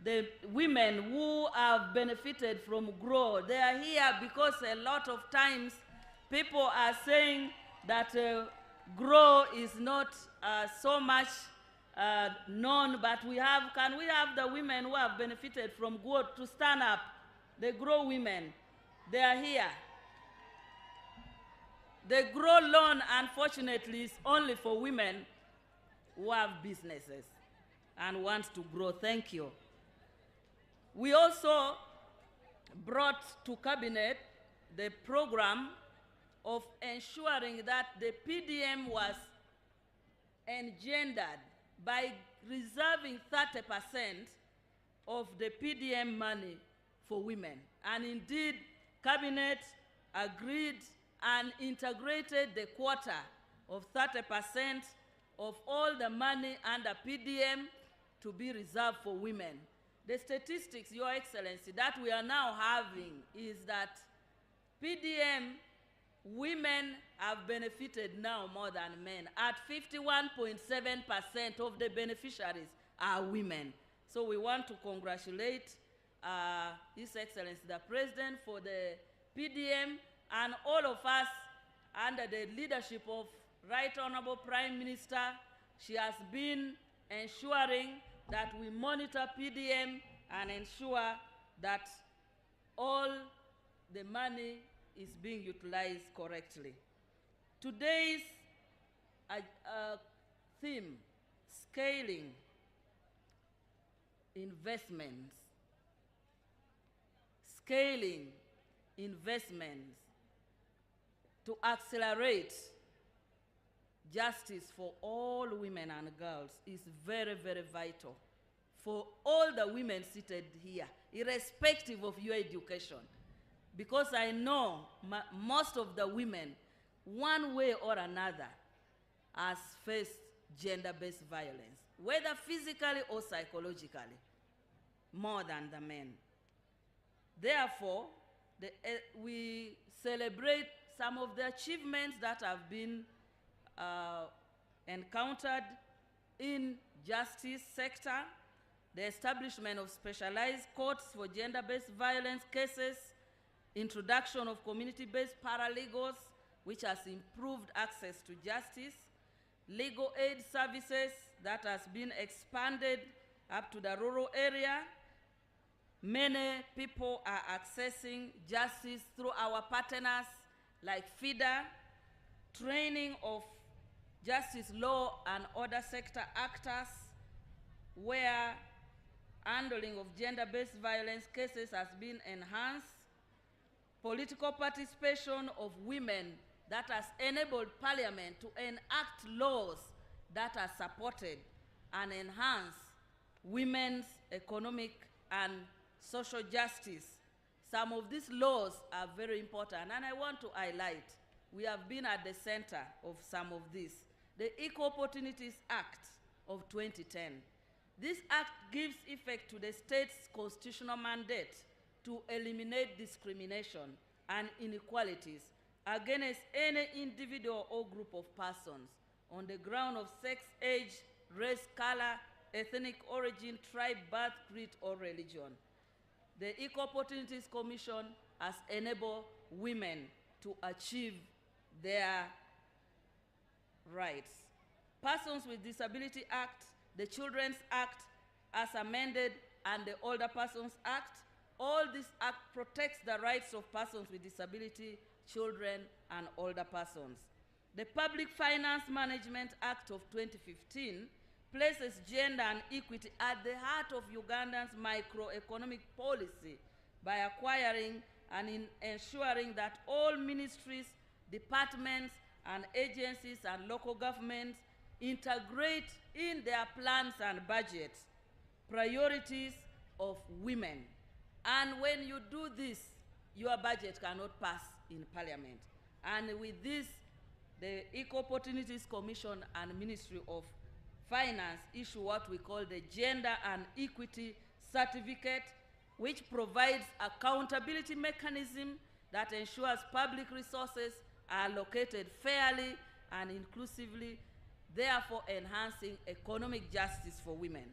the women who have benefited from GROW. They are here because a lot of times people are saying that GROW is not so much known, but can we have the women who have benefited from GROW to stand up? The GROW women, they are here. The GROW loan, unfortunately, is only for women who have businesses and want to grow. Thank you. We also brought to Cabinet the program of ensuring that the PDM was engendered by reserving 30% of the PDM money for women. And indeed, Cabinet agreed and integrated the quota of 30% of all the money under PDM to be reserved for women. The statistics, Your Excellency, that we are now having is that PDM women have benefited now more than men. At 51.7% of the beneficiaries are women. So we want to congratulate His Excellency the President for the PDM, and all of us under the leadership of Right Honorable Prime Minister. She has been ensuring that we monitor PDM and ensure that all the money is being utilized correctly. Today's theme, scaling investments. Scaling investments to accelerate justice for all women and girls is very, very vital for all the women seated here, irrespective of your education. Because I know most of the women, one way or another, has faced gender-based violence, whether physically or psychologically, more than the men. Therefore, we celebrate some of the achievements that have been encountered in justice sector, the establishment of specialized courts for gender-based violence cases, introduction of community-based paralegals, which has improved access to justice, legal aid services that has been expanded up to the rural area. Many people are accessing justice through our partners like FIDA, training of justice law and other sector actors, where handling of gender-based violence cases has been enhanced, political participation of women that has enabled Parliament to enact laws that are supported and enhance women's economic and social justice. Some of these laws are very important, and I want to highlight, we have been at the center of some of these. The Equal Opportunities Act of 2010. This act gives effect to the state's constitutional mandate to eliminate discrimination and inequalities against any individual or group of persons on the ground of sex, age, race, color, ethnic origin, tribe, birth, creed, or religion. The Equal Opportunities Commission has enabled women to achieve their rights. Persons with Disability Act, the Children's Act as amended, and the Older Persons Act, all this act protects the rights of persons with disability children, and older persons. The Public Finance Management Act of 2015 places gender and equity at the heart of Uganda's microeconomic policy by acquiring and ensuring that all ministries, departments, and agencies and local governments integrate in their plans and budgets priorities of women. And when you do this, your budget cannot pass in Parliament. And with this, the Equal Opportunities Commission and Ministry of Finance issue what we call the Gender and Equity Certificate, which provides accountability mechanism that ensures public resources are allocated fairly and inclusively, therefore enhancing economic justice for women.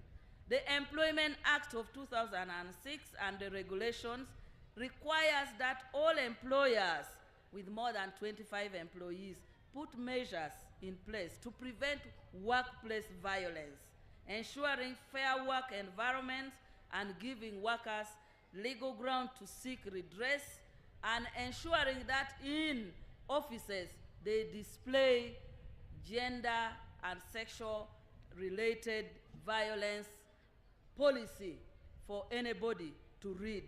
The Employment Act of 2006 and the regulations requires that all employers with more than 25 employees put measures in place to prevent workplace violence, ensuring fair work environments and giving workers legal ground to seek redress, and ensuring that in offices they display gender and sexual related violence policy for anybody to read.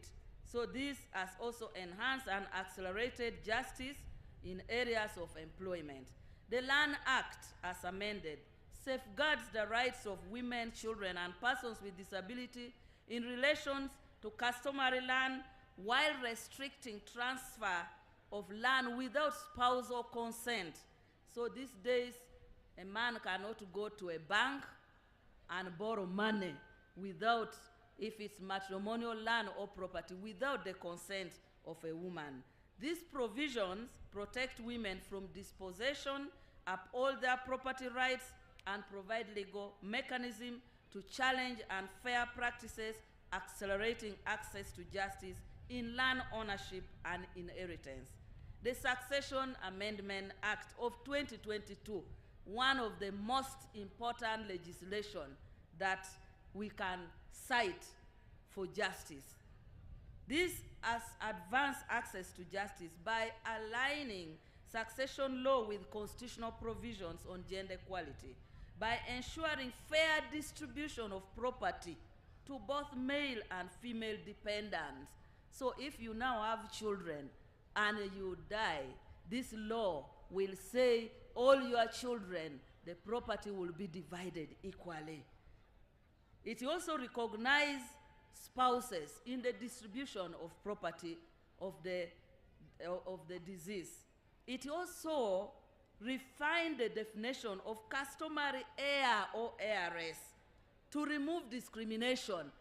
So this has also enhanced and accelerated justice in areas of employment. The Land Act, as amended, safeguards the rights of women, children, and persons with disability in relation to customary land while restricting transfer of land without spousal consent. So these days, a man cannot go to a bank and borrow money without, if it's matrimonial land or property, without the consent of a woman. These provisions protect women from dispossession, uphold their property rights, and provide legal mechanism to challenge unfair practices, accelerating access to justice in land ownership and inheritance. The Succession Amendment Act of 2022, one of the most important legislation that we can cite for justice. This has advanced access to justice by aligning succession law with constitutional provisions on gender equality, by ensuring fair distribution of property to both male and female dependents. So if you now have children and you die, this law will say all your children, the property will be divided equally. It also recognizes spouses in the distribution of property of the disease. It also refined the definition of customary heir or heiress to remove discrimination.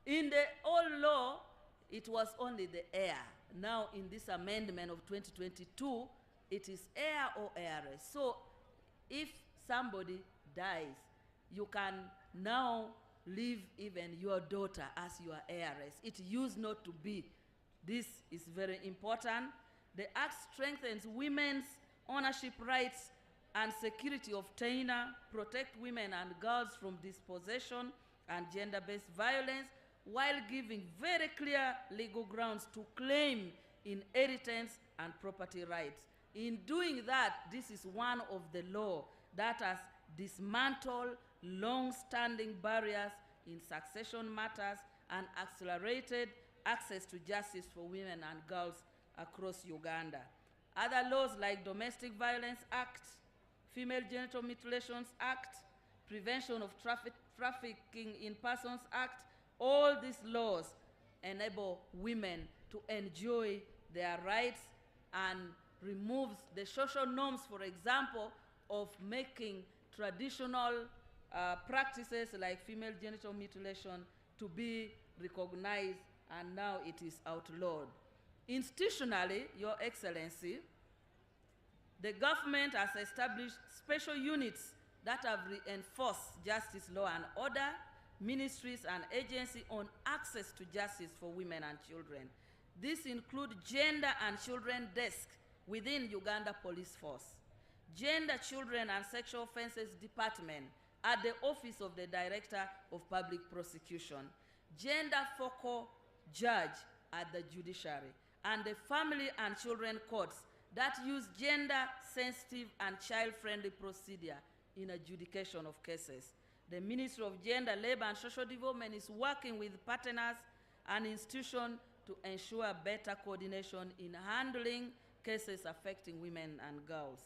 In the old law, it was only the heir. Now, in this amendment of 2022, it is heir or heiress. So, if somebody dies, you can now leave even your daughter as your heiress. It used not to be. This is very important. The Act strengthens women's ownership rights and security of tenure, protect women and girls from dispossession and gender-based violence, while giving very clear legal grounds to claim inheritance and property rights. In doing that, this is one of the law that has dismantled long-standing barriers in succession matters and accelerated access to justice for women and girls across Uganda. Other laws like Domestic Violence Act, Female Genital Mutilations Act, Prevention of Trafficking in Persons Act, all these laws enable women to enjoy their rights and removes the social norms, for example, of making traditional practices like female genital mutilation to be recognized, and now it is outlawed. Institutionally, Your Excellency, the government has established special units that have reinforced justice, law and order, ministries and agencies on access to justice for women and children. These include Gender and Children Desk within Uganda Police Force, Gender, Children and Sexual Offences Department at the Office of the Director of Public Prosecution, Gender Focal Judge at the Judiciary, and the family and children courts that use gender-sensitive and child-friendly procedure in adjudication of cases. The Ministry of Gender, Labor and Social Development is working with partners and institutions to ensure better coordination in handling cases affecting women and girls.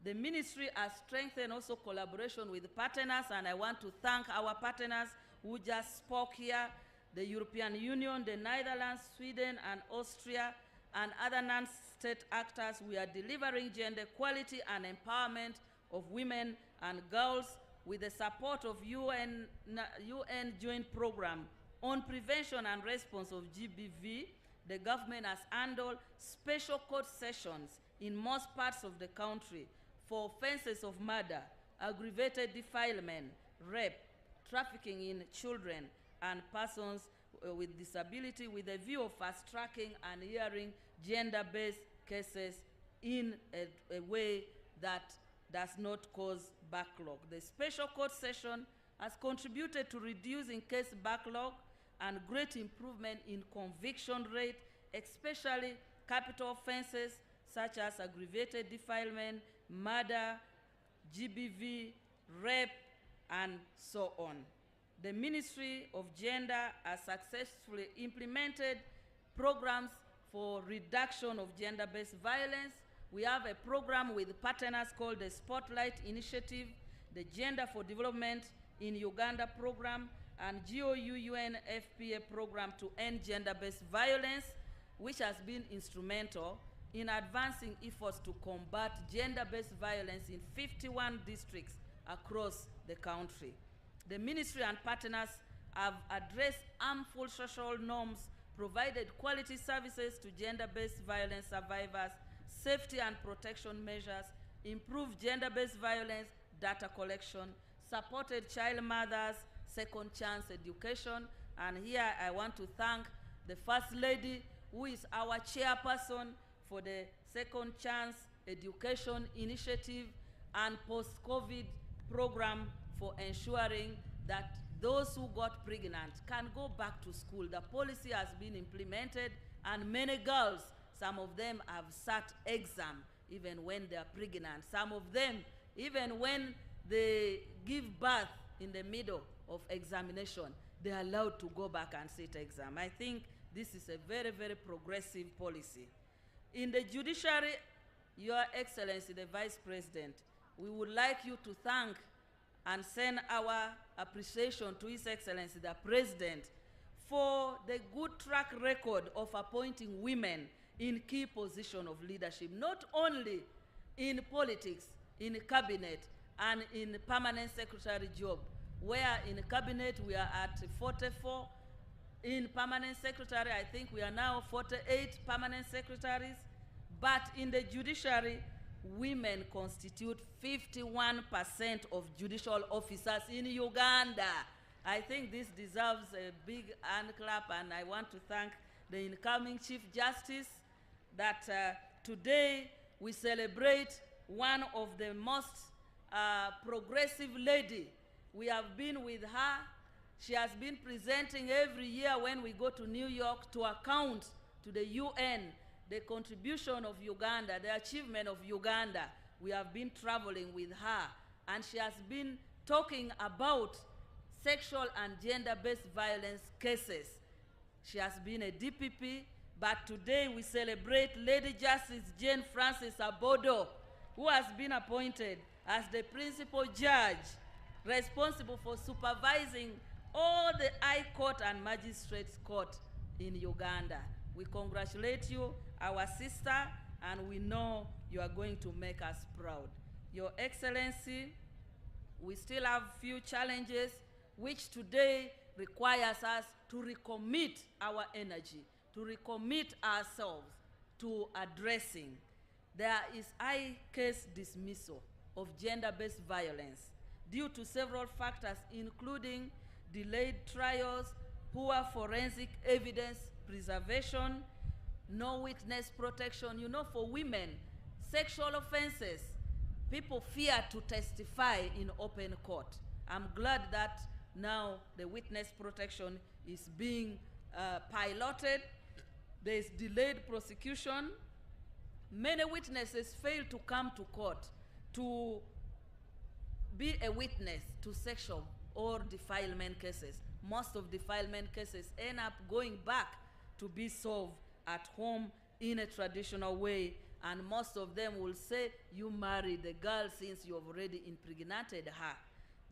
The ministry has strengthened also collaboration with partners, and I want to thank our partners who just spoke here, the European Union, the Netherlands, Sweden, and Austria, and other non-state actors. We are delivering gender equality and empowerment of women and girls with the support of UN Joint Program on Prevention and Response of GBV. The government has handled special court sessions in most parts of the country for offenses of murder, aggravated defilement, rape, trafficking in children and persons with disability, with a view of fast-tracking and hearing gender-based cases in a way that does not cause backlog. The special court session has contributed to reducing case backlog and great improvement in conviction rate, especially capital offenses such as aggravated defilement, murder, GBV, rape, and so on. The Ministry of Gender has successfully implemented programs for reduction of gender-based violence. We have a program with partners called the Spotlight Initiative, the Gender for Development in Uganda program, and GOU-UNFPA program to end gender-based violence, which has been instrumental in advancing efforts to combat gender-based violence in 51 districts across the country. The ministry and partners have addressed harmful social norms, provided quality services to gender-based violence survivors, safety and protection measures, improved gender-based violence data collection, supported child mothers, second chance education, and here I want to thank the First Lady, who is our chairperson for the Second Chance Education Initiative and post-COVID program for ensuring that those who got pregnant can go back to school. The policy has been implemented, and many girls, some of them have sat exam even when they are pregnant. Some of them, even when they give birth in the middle of examination, they are allowed to go back and sit exam. I think this is a very, very progressive policy. In the judiciary, Your Excellency, the Vice President, we would like you to thank and send our appreciation to His Excellency, the President, for the good track record of appointing women in key positions of leadership, not only in politics, in cabinet, and in permanent secretary job, where in cabinet we are at 44, in permanent secretary I think we are now 48 permanent secretaries, but in the judiciary, women constitute 51% of judicial officers in Uganda. I think this deserves a big hand clap, and I want to thank the incoming Chief Justice that today we celebrate one of the most progressive lady. We have been with her. She has been presenting every year when we go to New York to account to the UN the contribution of Uganda, the achievement of Uganda. We have been traveling with her, and she has been talking about sexual and gender-based violence cases. She has been a DPP, but today we celebrate Lady Justice Jane Francis Abodo, who has been appointed as the principal judge responsible for supervising all the High Court and Magistrates Court in Uganda. We congratulate you, our sister, and we know you are going to make us proud. Your Excellency, we still have few challenges which today requires us to recommit our energy, to recommit ourselves to addressing. There is high case dismissal of gender-based violence due to several factors, including delayed trials, poor forensic evidence preservation, no witness protection. You know, for women, sexual offenses, people fear to testify in open court. I'm glad that now the witness protection is being piloted. there is delayed prosecution. Many witnesses fail to come to court to be a witness to sexual or defilement cases. Most of defilement cases end up going back to be solved at home in a traditional way, and most of them will say, you married the girl since you have already impregnated her.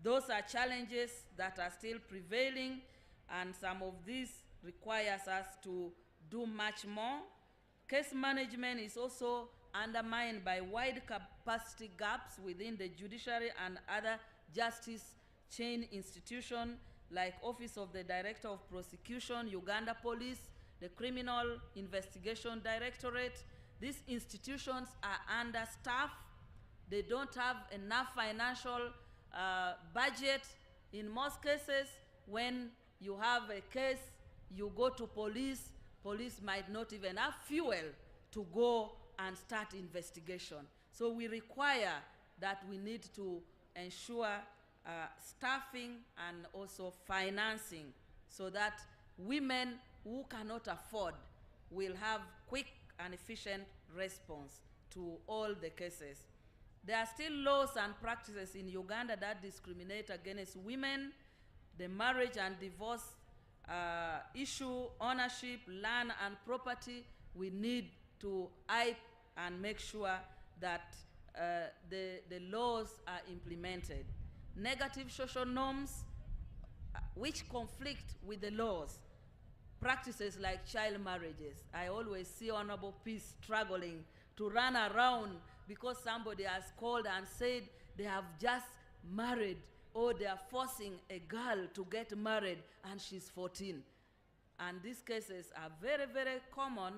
Those are challenges that are still prevailing, and some of these requires us to do much more. Case management is also undermined by wide capacity gaps within the judiciary and other justice chain institutions like Office of the Director of Prosecution, Uganda Police, the Criminal Investigation Directorate. These institutions are understaffed. They don't have enough financial budget. In most cases, when you have a case, you go to police, police might not even have fuel to go and start investigation. So we require that we need to ensure staffing and also financing so that women who cannot afford will have quick and efficient response to all the cases. There are still laws and practices in Uganda that discriminate against women. The marriage and divorce issue, ownership, land and property, we need to hype and make sure that the laws are implemented. Negative social norms which conflict with the laws. Practices like child marriages. I always see Honorable Peace struggling to run around because somebody has called and said they have just married, or they are forcing a girl to get married and she's 14. And these cases are very, very common,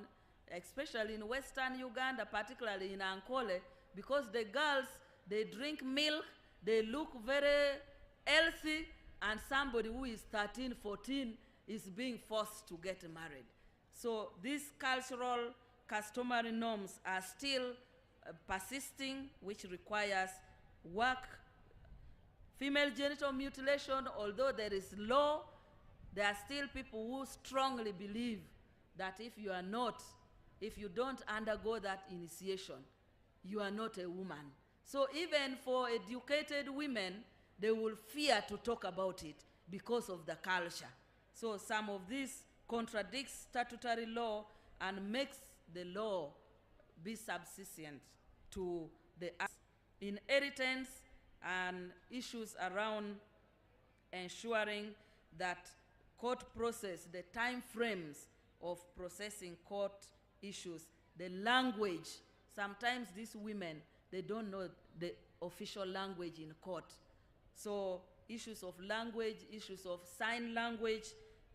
especially in Western Uganda, particularly in Ankole, because the girls, they drink milk, they look very healthy, and somebody who is 13, 14 is being forced to get married. So these cultural, customary norms are still persisting, which requires work. Female genital mutilation, although there is law, there are still people who strongly believe that if you don't undergo that initiation, you are not a woman. So even for educated women, they will fear to talk about it because of the culture. So some of this contradicts statutory law and makes the law be subservient to the inheritance and issues around ensuring that court process, the time frames of processing court issues, the language. Sometimes these women, they don't know the official language in court. So issues of language, issues of sign language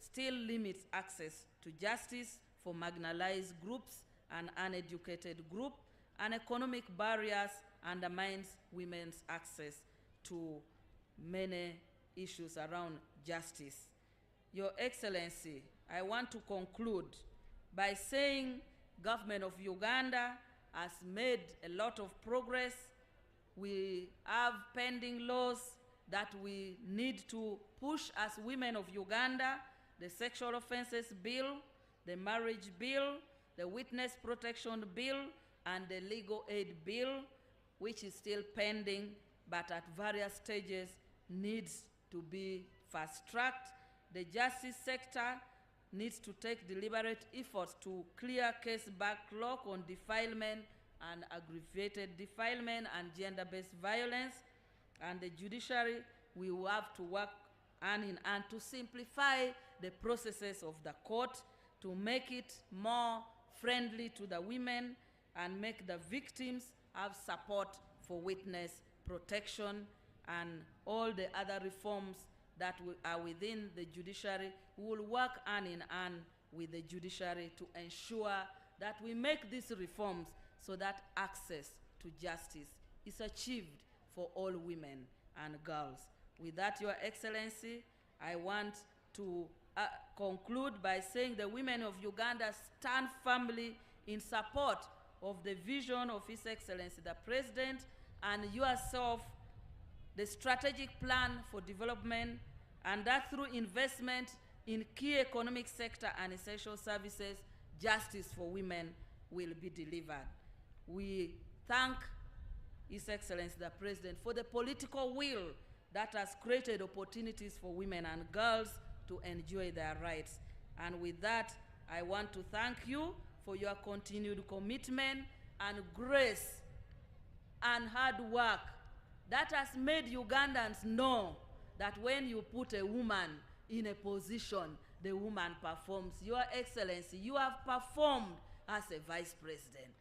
still limits access to justice for marginalized groups and uneducated groups, and economic barriers undermines women's access to many issues around justice. Your Excellency, I want to conclude by saying government of Uganda has made a lot of progress. We have pending laws that we need to push as women of Uganda: the Sexual Offences Bill, the Marriage Bill, the Witness Protection Bill, and the Legal Aid Bill, which is still pending, but at various stages needs to be fast-tracked. The justice sector needs to take deliberate efforts to clear case backlog on defilement and aggravated defilement and gender-based violence. And the judiciary will have to work hand in hand to simplify the processes of the court, to make it more friendly to the women and make the victims have support for witness protection, and all the other reforms that are within the judiciary. We will work hand in hand with the judiciary to ensure that we make these reforms so that access to justice is achieved for all women and girls. With that, Your Excellency, I want to conclude by saying the women of Uganda stand firmly in support of the vision of His Excellency the President and yourself, the strategic plan for development, and that through investment in key economic sector and essential services, justice for women will be delivered. We thank His Excellency the President for the political will that has created opportunities for women and girls to enjoy their rights. And with that, I want to thank you for your continued commitment and grace and hard work that has made Ugandans know that when you put a woman in a position, the woman performs. Your Excellency, you have performed as a Vice President.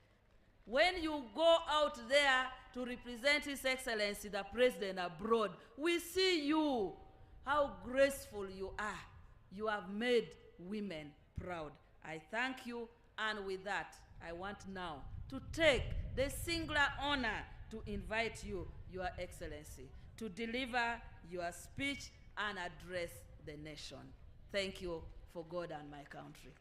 When you go out there to represent His Excellency the President abroad, we see you, how graceful you are. You have made women proud. I thank you, and with that, I want now to take the singular honor to invite you, Your Excellency, to deliver your speech and address the nation. Thank you for God and my country.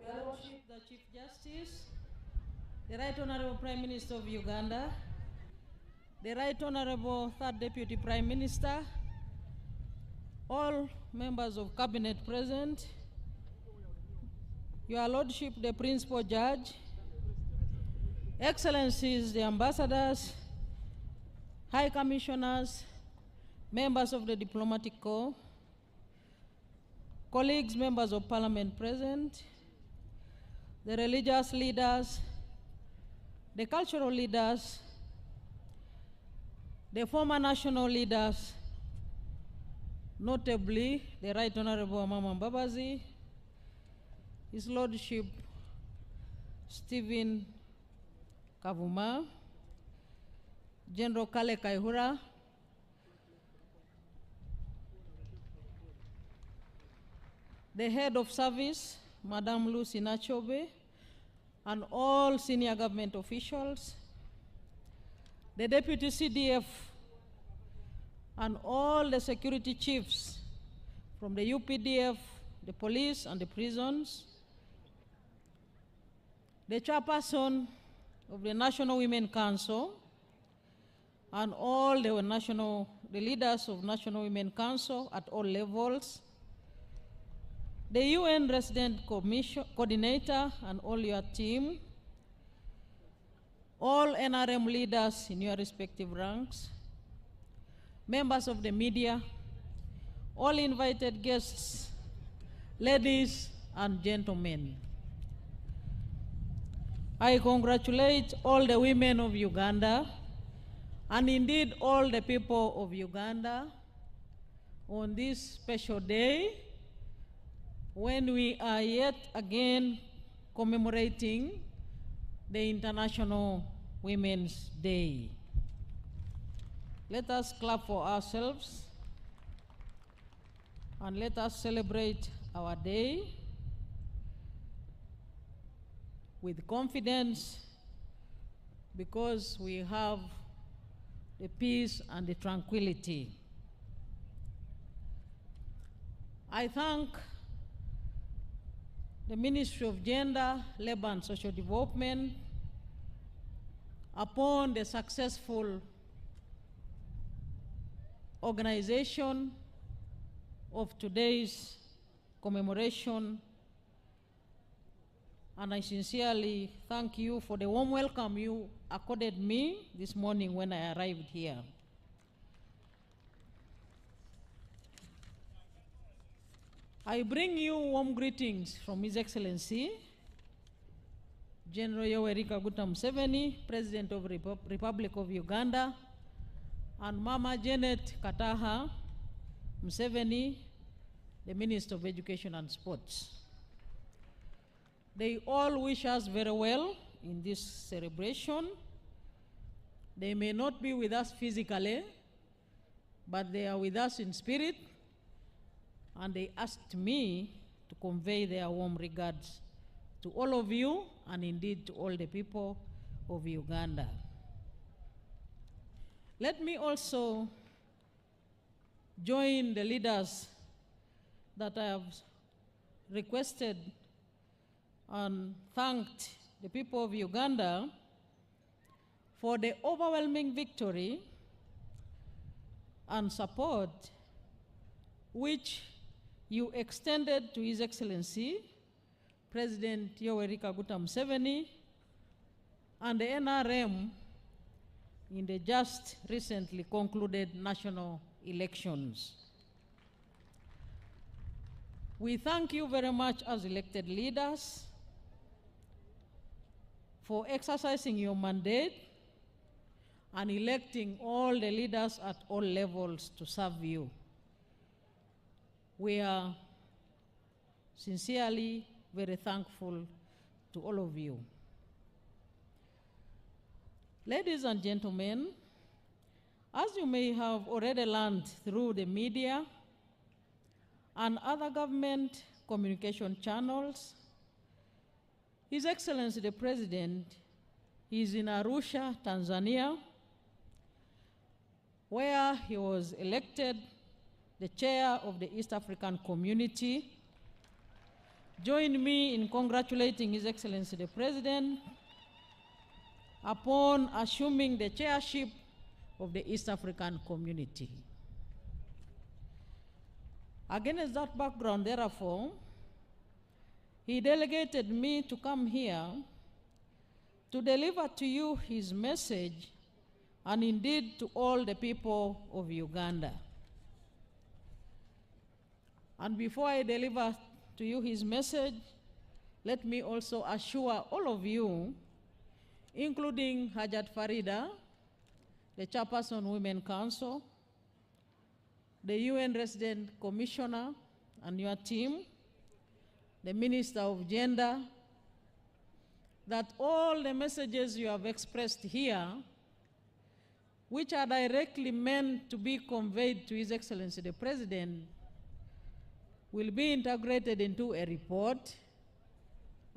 Your Lordship, the Chief Justice, the Right Honorable Prime Minister of Uganda, the Right Honorable Third Deputy Prime Minister, all members of Cabinet present, Your Lordship, the Principal Judge, Excellencies, the Ambassadors, High Commissioners, members of the Diplomatic Corps, colleagues, members of Parliament present, the religious leaders, the cultural leaders, the former national leaders, notably the Right Honorable Mama Mbabazi, His Lordship Stephen Kavuma, General Kale Kaihura, the Head of Service, Madam Lucy Nachobe, and all senior government officials, the Deputy CDF, and all the security chiefs from the UPDF, the police, and the prisons, the chairperson of the National Women Council, and all the leaders of National Women Council at all levels, the UN Resident Coordinator and all your team, all NRM leaders in your respective ranks, members of the media, all invited guests, ladies and gentlemen. I congratulate all the women of Uganda, and indeed all the people of Uganda, on this special day when we are yet again commemorating the International Women's Day. Let us clap for ourselves and let us celebrate our day with confidence, because we have the peace and the tranquility. I thank the Ministry of Gender, Labor and Social Development upon the successful organization of today's commemoration, and I sincerely thank you for the warm welcome you accorded me this morning when I arrived here. I bring you warm greetings from His Excellency General Yoweri Kaguta Museveni, President of the Republic of Uganda, and Mama Janet Kataha Museveni, the Minister of Education and Sports. They all wish us very well in this celebration. They may not be with us physically, but they are with us in spirit, and they asked me to convey their warm regards to all of you, and indeed to all the people of Uganda. Let me also join the leaders that I have requested and thanked the people of Uganda for the overwhelming victory and support which you extended to His Excellency President Yoweri Kaguta Museveni and the NRM in the just recently concluded national elections. We thank you very much as elected leaders for exercising your mandate and electing all the leaders at all levels to serve you. We are sincerely very thankful to all of you. Ladies and gentlemen, as you may have already learned through the media and other government communication channels, His Excellency the President is in Arusha, Tanzania, where he was elected the chair of the East African Community. Join me in congratulating His Excellency the President upon assuming the chairship of the East African Community. Against that background, therefore, he delegated me to come here to deliver to you his message and indeed to all the people of Uganda. And before I deliver to you his message, let me also assure all of you, including Hajat Farida, the Chairperson Women Council, the UN Resident Commissioner and your team, the Minister of Gender, that all the messages you have expressed here, which are directly meant to be conveyed to His Excellency the President, will be integrated into a report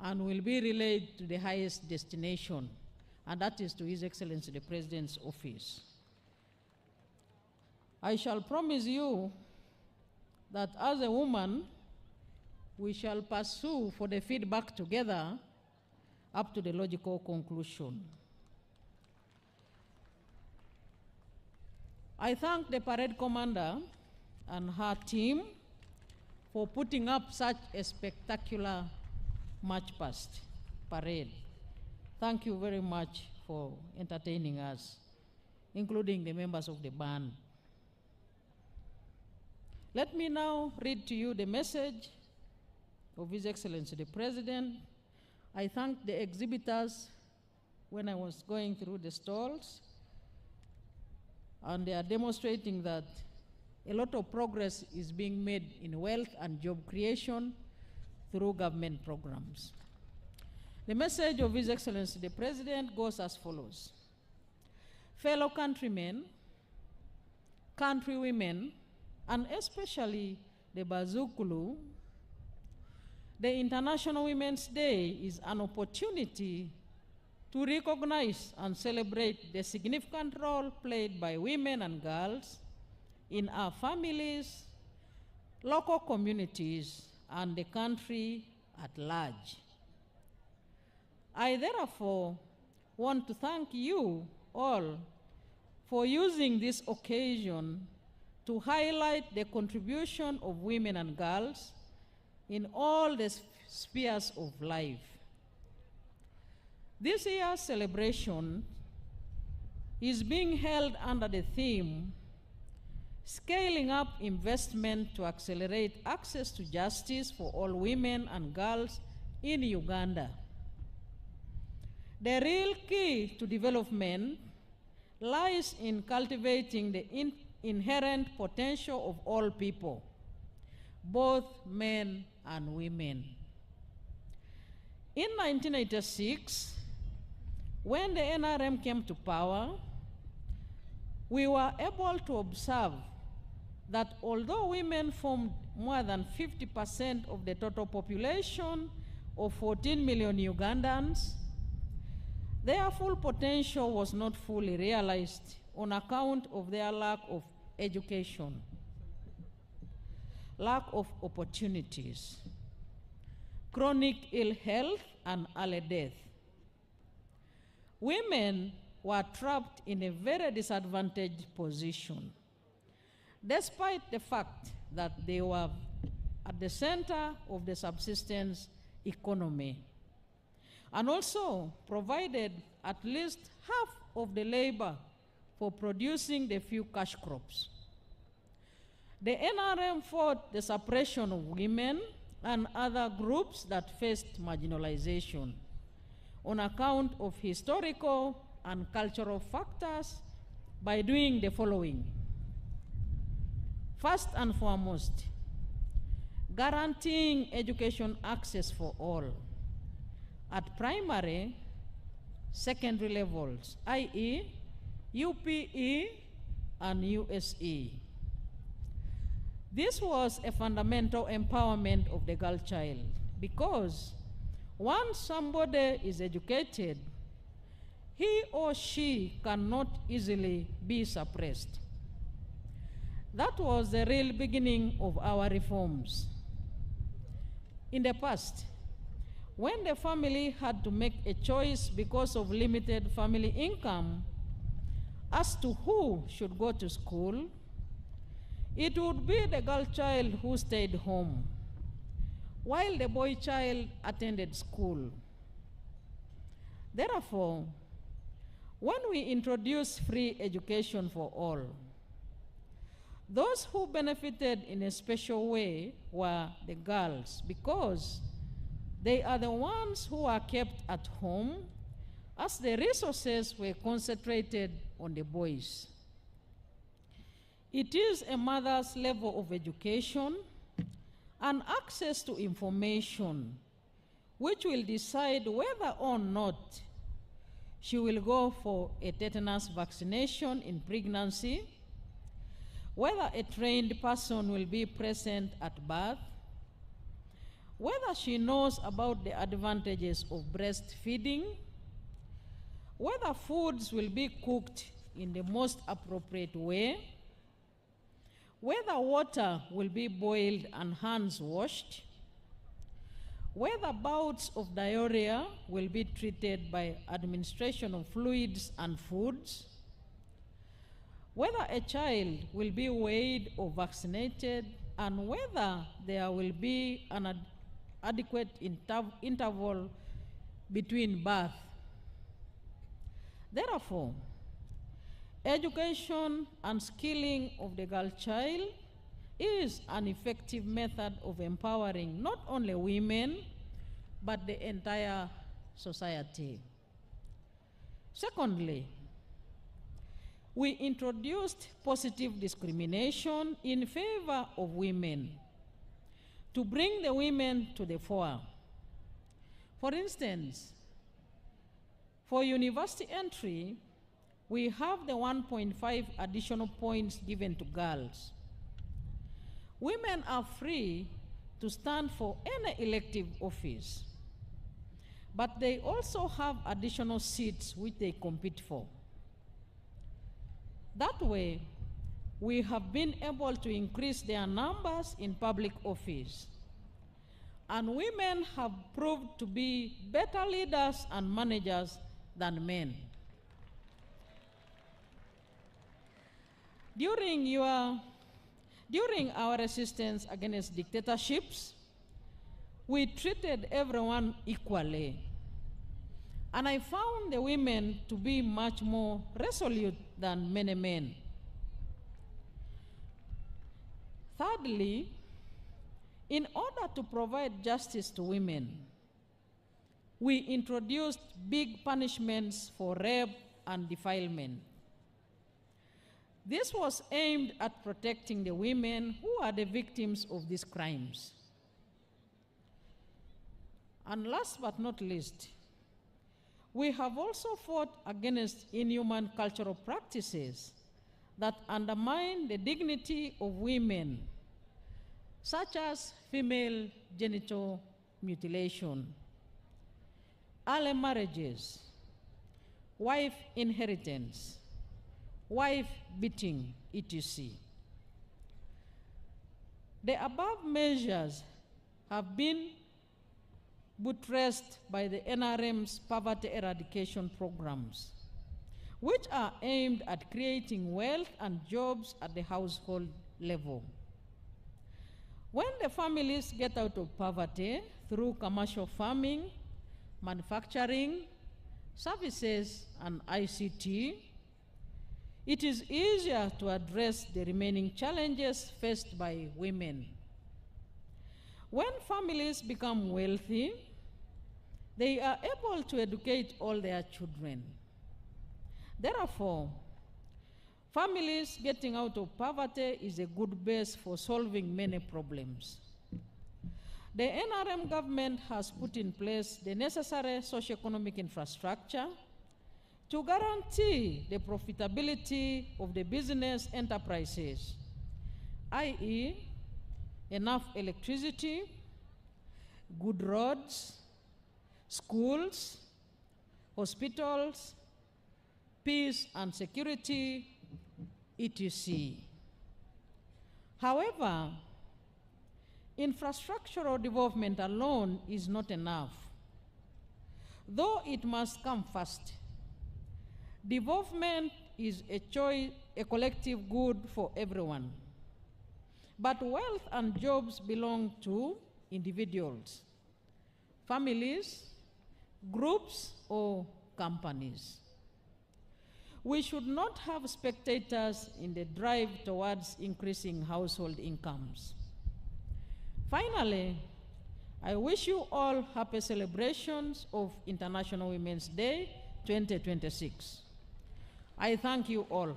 and will be relayed to the highest destination, and that is to His Excellency the President's office. I shall promise you that as a woman, we shall pursue for the feedback together up to the logical conclusion. I thank the parade commander and her team for putting up such a spectacular march past parade. Thank you very much for entertaining us, including the members of the band. Let me now read to you the message of His Excellency the President. I thank the exhibitors when I was going through the stalls, and they are demonstrating that a lot of progress is being made in wealth and job creation through government programs. The message of His Excellency the President goes as follows. Fellow countrymen, countrywomen, and especially the Bazukulu, the International Women's Day is an opportunity to recognize and celebrate the significant role played by women and girls in our families, local communities, and the country at large. I therefore want to thank you all for using this occasion to highlight the contribution of women and girls in all the spheres of life. This year's celebration is being held under the theme, Scaling Up Investment to Accelerate Access to Justice for All Women and Girls in Uganda. The real key to development lies in cultivating the inherent potential of all people, both men and women. In 1986, when the NRM came to power, we were able to observe that although women formed more than 50% of the total population of 14 million Ugandans, their full potential was not fully realized on account of their lack of education, lack of opportunities, chronic ill health, and early death. Women were trapped in a very disadvantaged position, despite the fact that they were at the center of the subsistence economy, and also provided at least half of the labor for producing the few cash crops. The NRM fought the suppression of women and other groups that faced marginalization on account of historical and cultural factors by doing the following. First and foremost, guaranteeing education access for all at primary, secondary levels, i.e., UPE and USE. This was a fundamental empowerment of the girl child because once somebody is educated, he or she cannot easily be suppressed. That was the real beginning of our reforms. In the past, when the family had to make a choice because of limited family income as to who should go to school, it would be the girl child who stayed home, while the boy child attended school. Therefore, when we introduced free education for all, those who benefited in a special way were the girls because they are the ones who are kept at home as the resources were concentrated on the boys. It is a mother's level of education and access to information which will decide whether or not she will go for a tetanus vaccination in pregnancy, whether a trained person will be present at birth, whether she knows about the advantages of breastfeeding, whether foods will be cooked in the most appropriate way, whether water will be boiled and hands washed, whether bouts of diarrhea will be treated by administration of fluids and foods, whether a child will be weighed or vaccinated, and whether there will be an adequate interval between birth. Therefore, education and skilling of the girl child is an effective method of empowering not only women, but the entire society. Secondly, we introduced positive discrimination in favor of women to bring the women to the fore. For instance, for university entry, we have the 1.5 additional points given to girls. Women are free to stand for any elective office, but they also have additional seats which they compete for. That way, we have been able to increase their numbers in public office, and women have proved to be better leaders and managers than men. During our resistance against dictatorships, we treated everyone equally. And I found the women to be much more resolute than many men. Thirdly, in order to provide justice to women, we introduced big punishments for rape and defilement. This was aimed at protecting the women who are the victims of these crimes. And last but not least, we have also fought against inhuman cultural practices that undermine the dignity of women, such as female genital mutilation, early marriages, wife inheritance, wife beating, etc. The above measures have been buttressed by the NRM's poverty eradication programs, which are aimed at creating wealth and jobs at the household level. When the families get out of poverty through commercial farming, manufacturing, services, and ICT, it is easier to address the remaining challenges faced by women. When families become wealthy, they are able to educate all their children. Therefore, families getting out of poverty is a good base for solving many problems. The NRM government has put in place the necessary socio-economic infrastructure to guarantee the profitability of the business enterprises, i.e., enough electricity, good roads, schools, hospitals, peace and security, etc. However, infrastructural development alone is not enough, though it must come first. Development is a collective good for everyone, but wealth and jobs belong to individuals, families, groups, or companies. We should not have spectators in the drive towards increasing household incomes. Finally, I wish you all happy celebrations of International Women's Day 2026. I thank you all.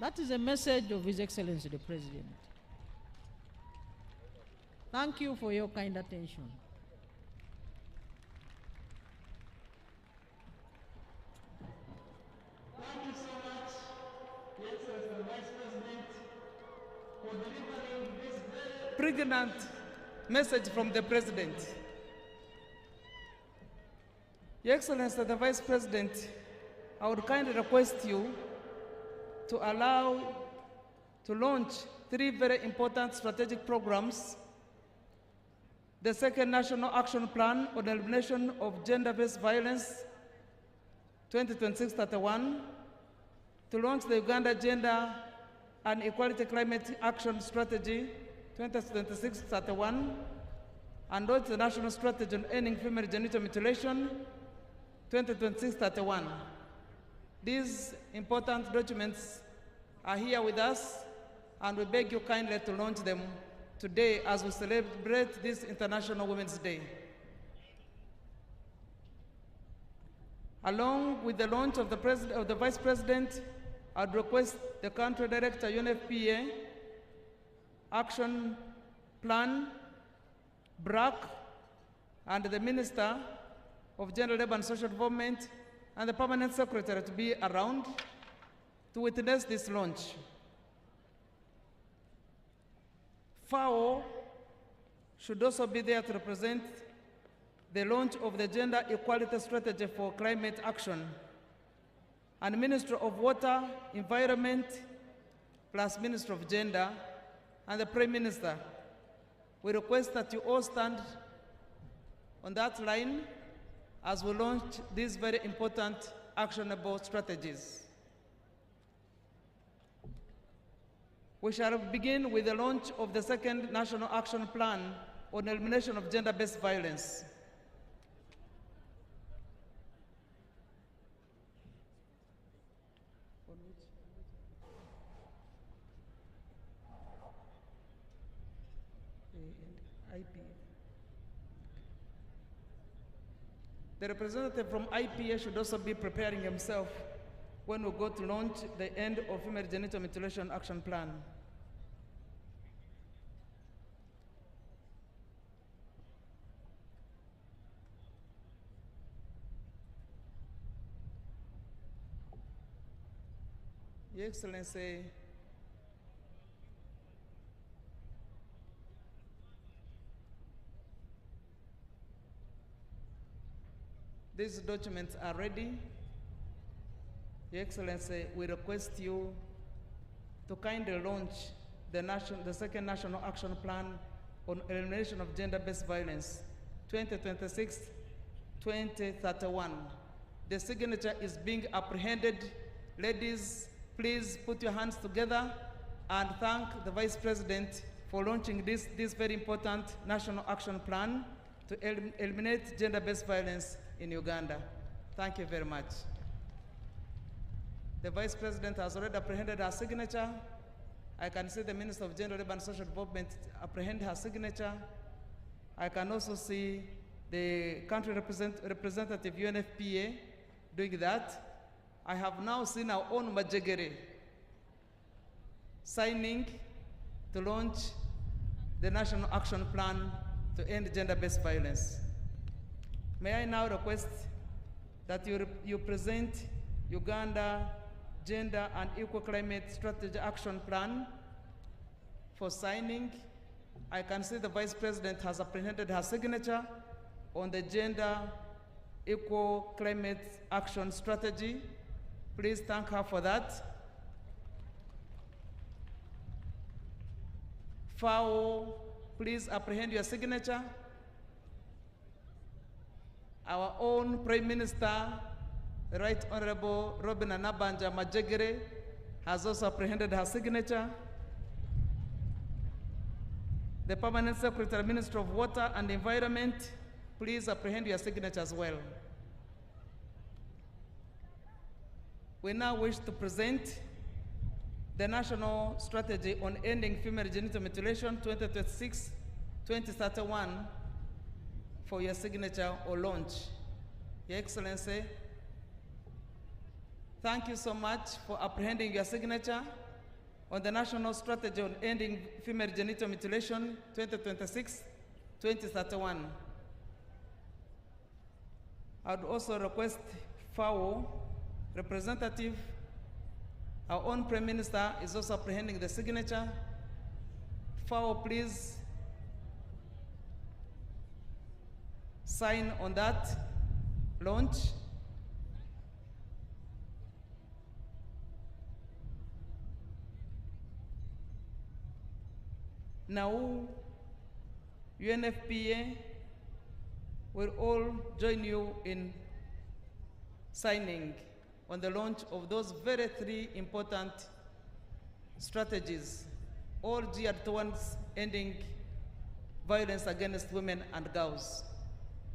That is a message of His Excellency the President. Thank you for your kind attention. Thank you so much, Your Excellency the Vice President, for delivering this very pregnant message from the President. Your Excellency the Vice President, I would kindly request you to allow to launch 3 very important strategic programs: the second National Action Plan on the Elimination of Gender-Based Violence 2026-31, to launch the Uganda Gender and Equality Climate Action Strategy 2026-31, and launch the National Strategy on Ending Female Genital Mutilation 2026-31. These important documents are here with us, and we beg you kindly to launch them today as we celebrate this International Women's Day. Along with the launch of the Vice President, I'd request the Country Director, UNFPA, Action Plan, BRAC, and the Minister of Gender, Labour and Social Development, and the Permanent Secretary to be around to witness this launch. FAO should also be there to represent the launch of the Gender Equality Strategy for Climate Action, and Ministry of Water, Environment, plus Ministry of Gender, and the Prime Minister. We request that you all stand on that line as we launch these very important actionable strategies. We shall begin with the launch of the second National Action Plan on elimination of gender-based violence. The representative from IPA should also be preparing himself when we go to launch the End of Female Genital Mutilation Action Plan. Your Excellency, these documents are ready. Your Excellency, we request you to kindly launch the second National Action Plan on Elimination of Gender-Based Violence, 2026-2031. The signature is being apprehended. Ladies, please put your hands together and thank the Vice President for launching this very important National Action Plan to eliminate gender-based violence in Uganda. Thank you very much. The Vice President has already apprehended her signature. I can see the Minister of Gender, Labour and Social Development apprehend her signature. I can also see the country representative UNFPA doing that. I have now seen our own Majegere signing to launch the National Action Plan to end gender-based violence. May I now request that you present Uganda Gender and Equal Climate Strategy Action Plan for signing. I can see the Vice President has apprehended her signature on the Gender Equal Climate Action Strategy. Please thank her for that. FAO, please apprehend your signature. Our own Prime Minister, the Right Honorable Robin Anabanja Majegere, has also apprehended her signature. The Permanent Secretary, Minister of Water and Environment, please apprehend your signature as well. We now wish to present the National Strategy on Ending Female Genital Mutilation 2026-2031 for your signature or launch. Your Excellency, thank you so much for apprehending your signature on the National Strategy on Ending Female Genital Mutilation 2026-2031. I would also request FAO representative, our own Prime Minister is also apprehending the signature. FAO, please sign on that launch. Now, UNFPA will all join you in signing on the launch of those very three important strategies, all geared towards ending violence against women and girls.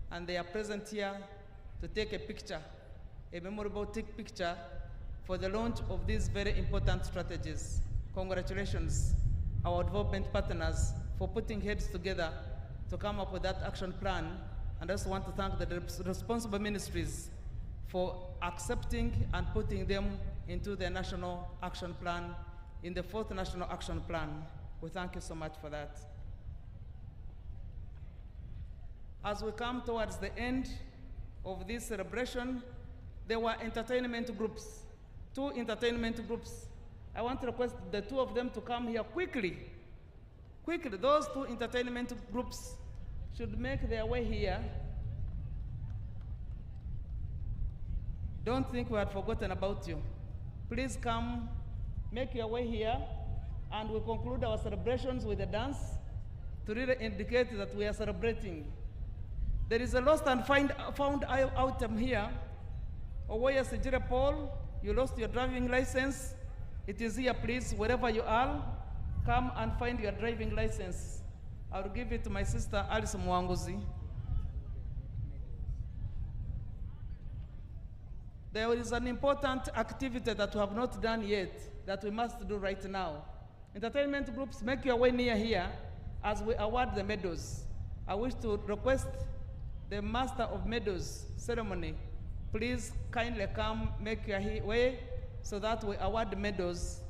And they are present here to take a picture, a memorable picture for the launch of these very important strategies. Congratulations, our development partners, for putting heads together to come up with that action plan. And I also want to thank the responsible ministries for accepting and putting them into the National Action Plan, in the 4th National Action Plan. We thank you so much for that. As we come towards the end of this celebration, there were entertainment groups, 2 entertainment groups. I want to request the 2 of them to come here quickly. Quickly, those 2 entertainment groups should make their way here. Don't think we had forgotten about you. Please come, make your way here, and we'll conclude our celebrations with a dance to really indicate that we are celebrating. There is a lost and found item here. Owoya Sejire Paul, you lost your driving license. It is here, please, wherever you are, come and find your driving license. I'll give it to my sister, Alice Mwanguzi. There is an important activity that we have not done yet that we must do right now. Entertainment groups, make your way near here as we award the medals. I wish to request the Master of Medals ceremony, please kindly come, make your way so that we award the medals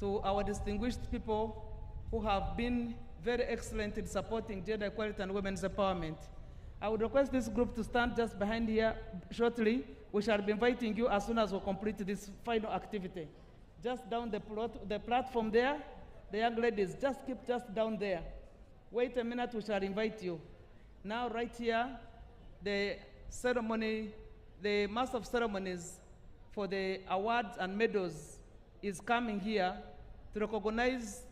to our distinguished people who have been very excellent in supporting gender equality and women's empowerment. I would request this group to stand just behind here shortly. We shall be inviting you as soon as we complete this final activity. just down the platform there. The young ladies, just keep just down there. Wait a minute, we shall invite you. Now, right here, the ceremony, the Master of Ceremonies for the awards and medals is coming here to recognize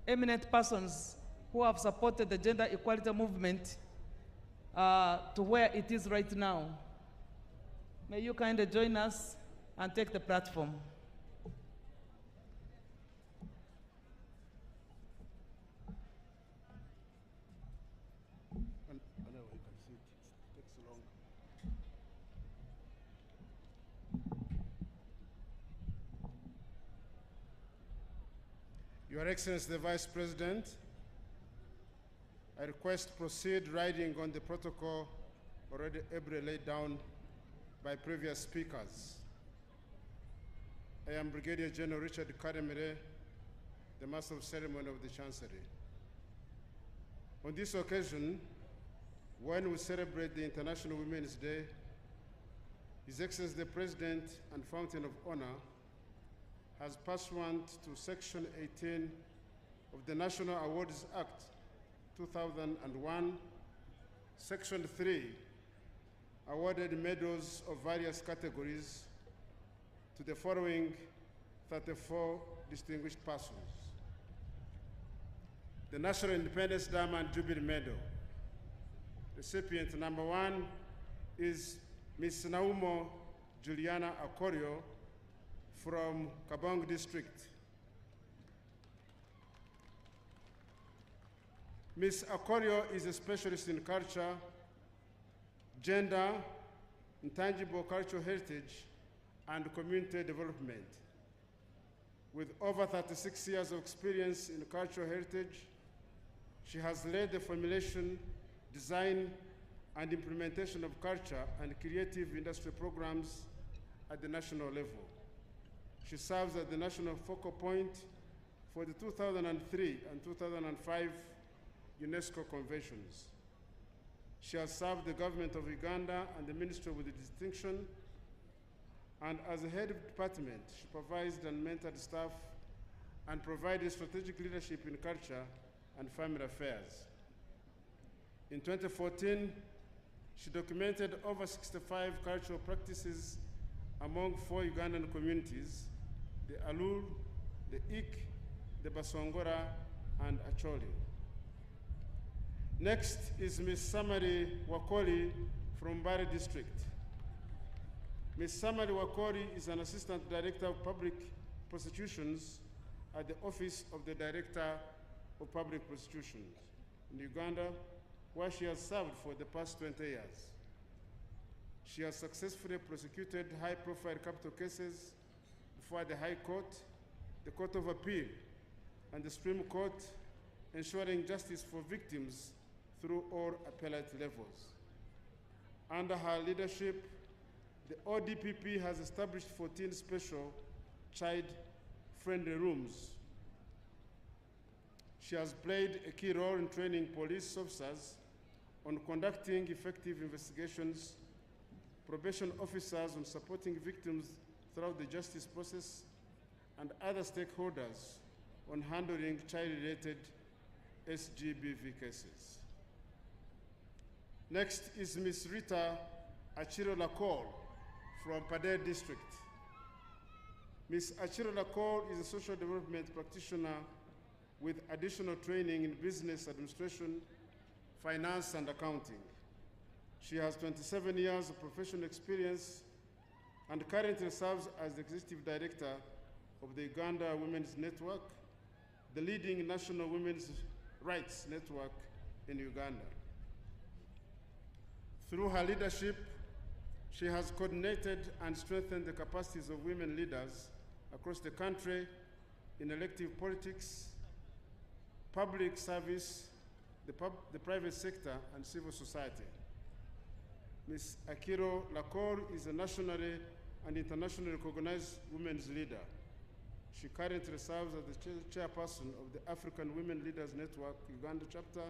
eminent persons who have supported the gender equality movement to where it is right now. May you kindly join us and take the platform. Your Excellency the Vice President, I request to proceed riding on the protocol already ably laid down by previous speakers. I am Brigadier General Richard Karemire, the Master of Ceremony of the Chancery. On this occasion, when we celebrate the International Women's Day, His Excellency the President and Fountain of Honor has pursuant to Section 18 of the National Awards Act 2001, Section 3, awarded medals of various categories to the following 34 distinguished persons. The National Independence Diamond Jubilee Medal. Recipient number 1 is Ms. Naumo Juliana Akorio from Kabong District. Ms. Akorio is a specialist in culture, gender, intangible cultural heritage, and community development. With over 36 years of experience in cultural heritage, she has led the formulation, design, and implementation of culture and creative industry programs at the national level. She serves as the national focal point for the 2003 and 2005 UNESCO conventions. She has served the government of Uganda and the ministry with distinction, and as a head of department, she supervised and mentored staff and provided strategic leadership in culture and family affairs. In 2014, she documented over 65 cultural practices among 4 Ugandan communities: the Alur, the Ik, the Basongora, and Acholi. Next is Ms. Samari Wakoli from Bari District. Ms. Samari Wakoli is an Assistant Director of Public Prosecutions at the Office of the Director of Public Prosecutions in Uganda, where she has served for the past 20 years. She has successfully prosecuted high-profile capital cases before the High Court, the Court of Appeal, and the Supreme Court, ensuring justice for victims through all appellate levels. Under her leadership, the ODPP has established 14 special child-friendly rooms. She has played a key role in training police officers on conducting effective investigations, probation officers on supporting victims throughout the justice process, and other stakeholders on handling child-related SGBV cases. Next is Ms. Rita Achiro Lakol from Padre District. Ms. Achiro Lakol is a social development practitioner with additional training in business administration, finance, and accounting. She has 27 years of professional experience and currently serves as the Executive Director of the Uganda Women's Network, the leading national women's rights network in Uganda. Through her leadership, she has coordinated and strengthened the capacities of women leaders across the country in elective politics, public service, the private sector, and civil society. Ms. Akiro Lakor is a nationally and internationally recognized women's leader. She currently serves as the chairperson of the African Women Leaders Network Uganda chapter,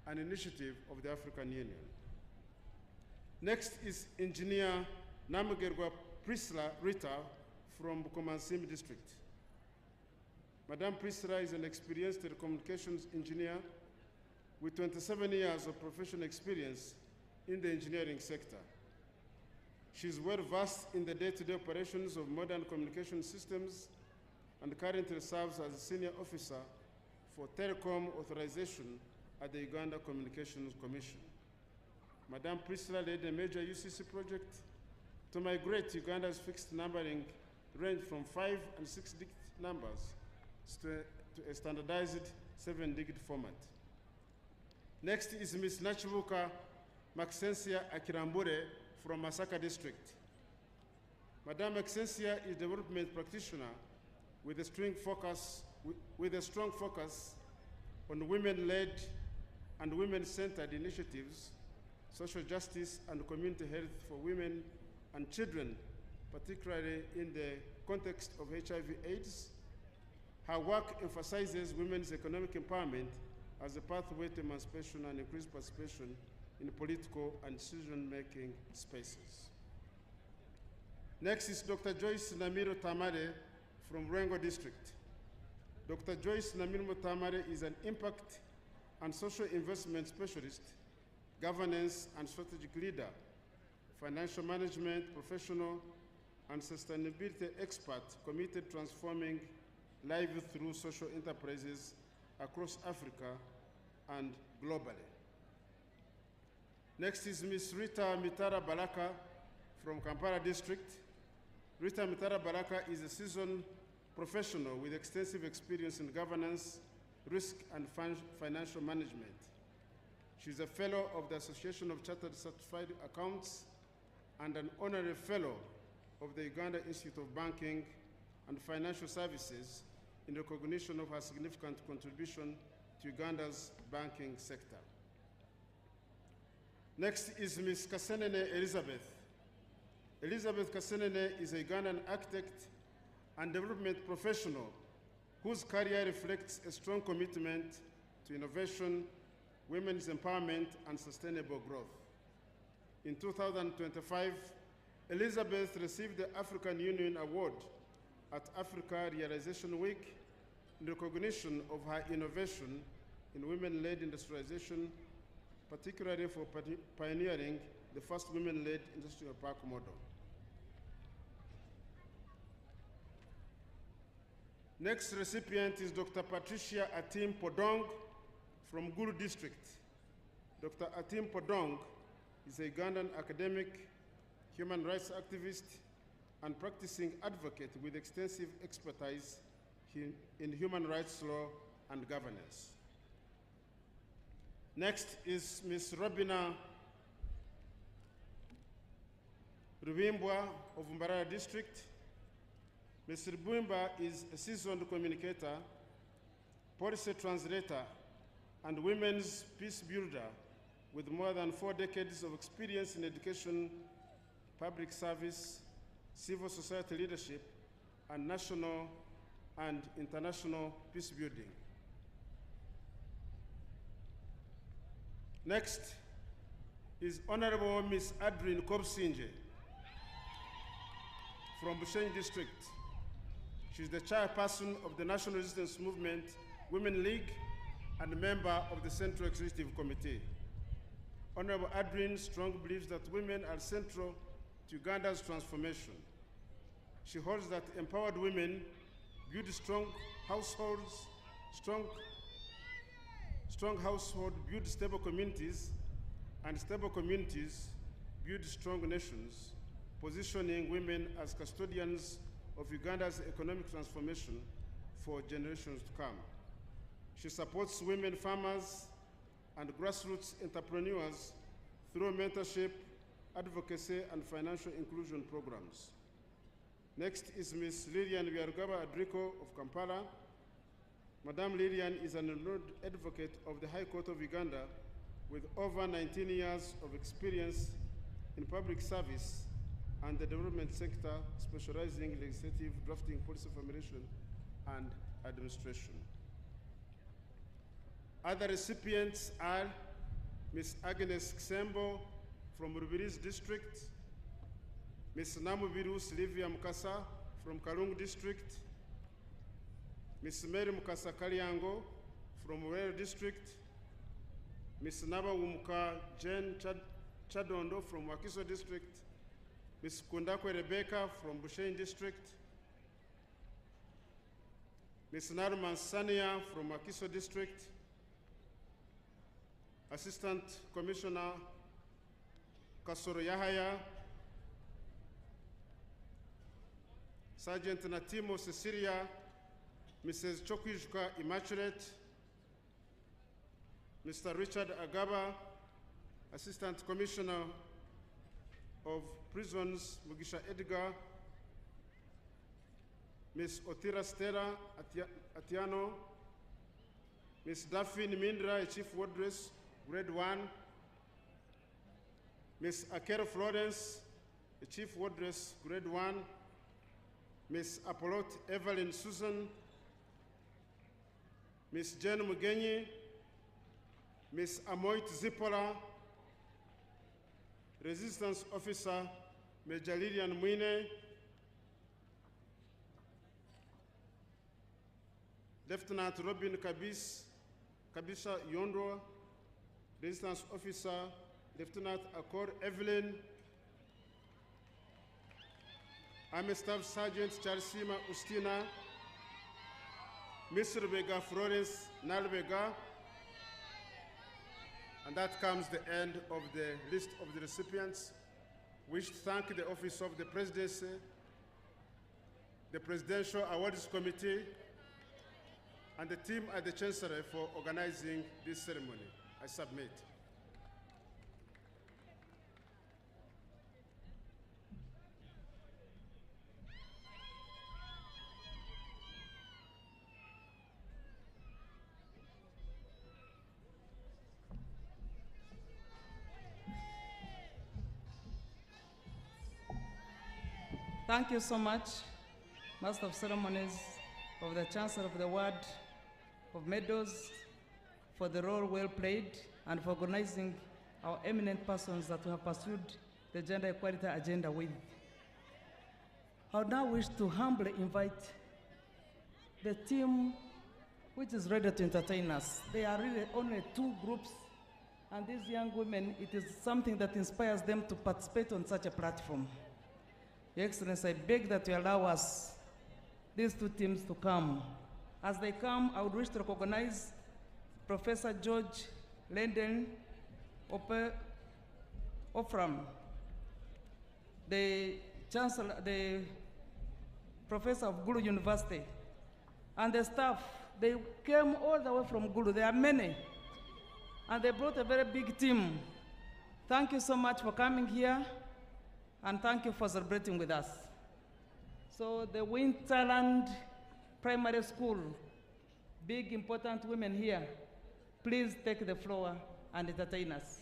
an initiative of the African Union. Next is Engineer Namagerwa Prisla Rita from Bukomansim District. Madame Priscilla is an experienced telecommunications engineer with 27 years of professional experience in the engineering sector. She is well versed in the day-to-day operations of modern communication systems and currently serves as a senior officer for telecom authorization at the Uganda Communications Commission. Madame Priscilla led a major UCC project to migrate Uganda's fixed numbering range from 5 and 6-digit numbers to a standardized 7-digit format. Next is Ms. Nachibuka Maxensia Akirambure from Masaka District. Madame Maxensia is a development practitioner with a strong focus on women-led and women-centered initiatives, social justice, and community health for women and children, particularly in the context of HIV/AIDS. Her work emphasizes women's economic empowerment as a pathway to emancipation and increased participation in political and decision-making spaces. Next is Dr. Joyce Namiro Tamare from Rengo District. Dr. Joyce Namiro Tamare is an impact and social investment specialist, governance and strategic leader, financial management professional, and sustainability expert committed to transforming lives through social enterprises across Africa and globally. Next is Ms. Rita Mitara Baraka from Kampala District. Rita Mitara Baraka is a seasoned professional with extensive experience in governance, risk, and financial management. She's a fellow of the Association of Chartered Certified Accountants and an honorary fellow of the Uganda Institute of Banking and Financial Services in recognition of her significant contribution to Uganda's banking sector. Next is Ms. Kasenene Elizabeth. Elizabeth Kasenene is a Ugandan architect and development professional whose career reflects a strong commitment to innovation, women's empowerment, and sustainable growth. In 2025, Elizabeth received the African Union Award at Africa Realization Week in recognition of her innovation in women-led industrialization, particularly for pioneering the first women-led industrial park model. Next recipient is Dr. Patricia Atim Podong from Gulu District. Dr. Atim Podong is a Ugandan academic, human rights activist, and practicing advocate with extensive expertise in human rights law and governance. Next is Ms. Robina Rubimbwa of Mbarara District. Ms. Rubimbwa is a seasoned communicator, policy translator, and women's peace builder with more than 4 decades of experience in education, public service, civil society leadership, and national and international peace building. Next is Honorable Ms. Adrien Kobsinje from Bushenyi District. She's the chairperson of the National Resistance Movement Women League and a member of the Central Executive Committee. Honorable Adrien strongly believes that women are central to Uganda's transformation. She holds that empowered women build strong households, strong households build stable communities, and stable communities build strong nations, positioning women as custodians of Uganda's economic transformation for generations to come. She supports women farmers and grassroots entrepreneurs through mentorship, advocacy, and financial inclusion programs. Next is Ms. Lilian Byarugaba Adriko of Kampala. Madame Lilian is an enrolled advocate of the High Court of Uganda with over 19 years of experience in public service and the development sector, specializing in legislative drafting, policy formulation, and administration. Other recipients are Ms. Agnes Ksembo from Rubirizi District, Ms. Namubiru Sylvia Mukasa from Kalungu District, Ms. Mary Mukasa Kalyango from Rural District, Ms. Naba Wumuka Jen Chadondo from Wakiso District, Ms. Kundakwe Rebecca from Bushain District, Ms. Narman Sania from Wakiso District, Assistant Commissioner Kasoro Yahaya, Sergeant Natimo Cecilia, Mrs. Chokwijka Immaculate, Mr. Richard Agaba, Assistant Commissioner of Prisons, Mugisha Edgar, Ms. Otira Stella Atiano, Ms. Daphne Mindra, a Chief Wardress, Grade 1, Ms. Akero Florence, a Chief Wardress, Grade 1, Ms. Apollote Evelyn Susan, Ms. Jen Mugenyi, Ms. Amoit Zipola, Resistance Officer Major Lilian Mwine, Lieutenant Robin Kabisa Yondro, Resistance Officer Lieutenant Akor Evelyn, Army Staff Sergeant Charsima Ustina, Ms. Rebecca Florence Nalbega, and that comes the end of the list of the recipients. We wish to thank the Office of the Presidency, the Presidential Awards Committee, and the team at the Chancellery for organizing this ceremony. I submit. Thank you so much, Master of Ceremonies of the Chancellor of the Ward of Meadows, for the role well played and for organizing our eminent persons that we have pursued the gender equality agenda with. I would now wish to humbly invite the team which is ready to entertain us. There are really only 2 groups, and these young women, it is something that inspires them to participate on such a platform. Your Excellency, I beg that you allow us, these 2 teams, to come. As they come, I would wish to recognize Professor George Lenden Ofram, the Chancellor, the Professor of Gulu University, and the staff. They came all the way from Gulu. There are many, and they brought a very big team. Thank you so much for coming here, and thank you for celebrating with us. So the Winterland Primary School, big important women here, please take the floor and entertain us.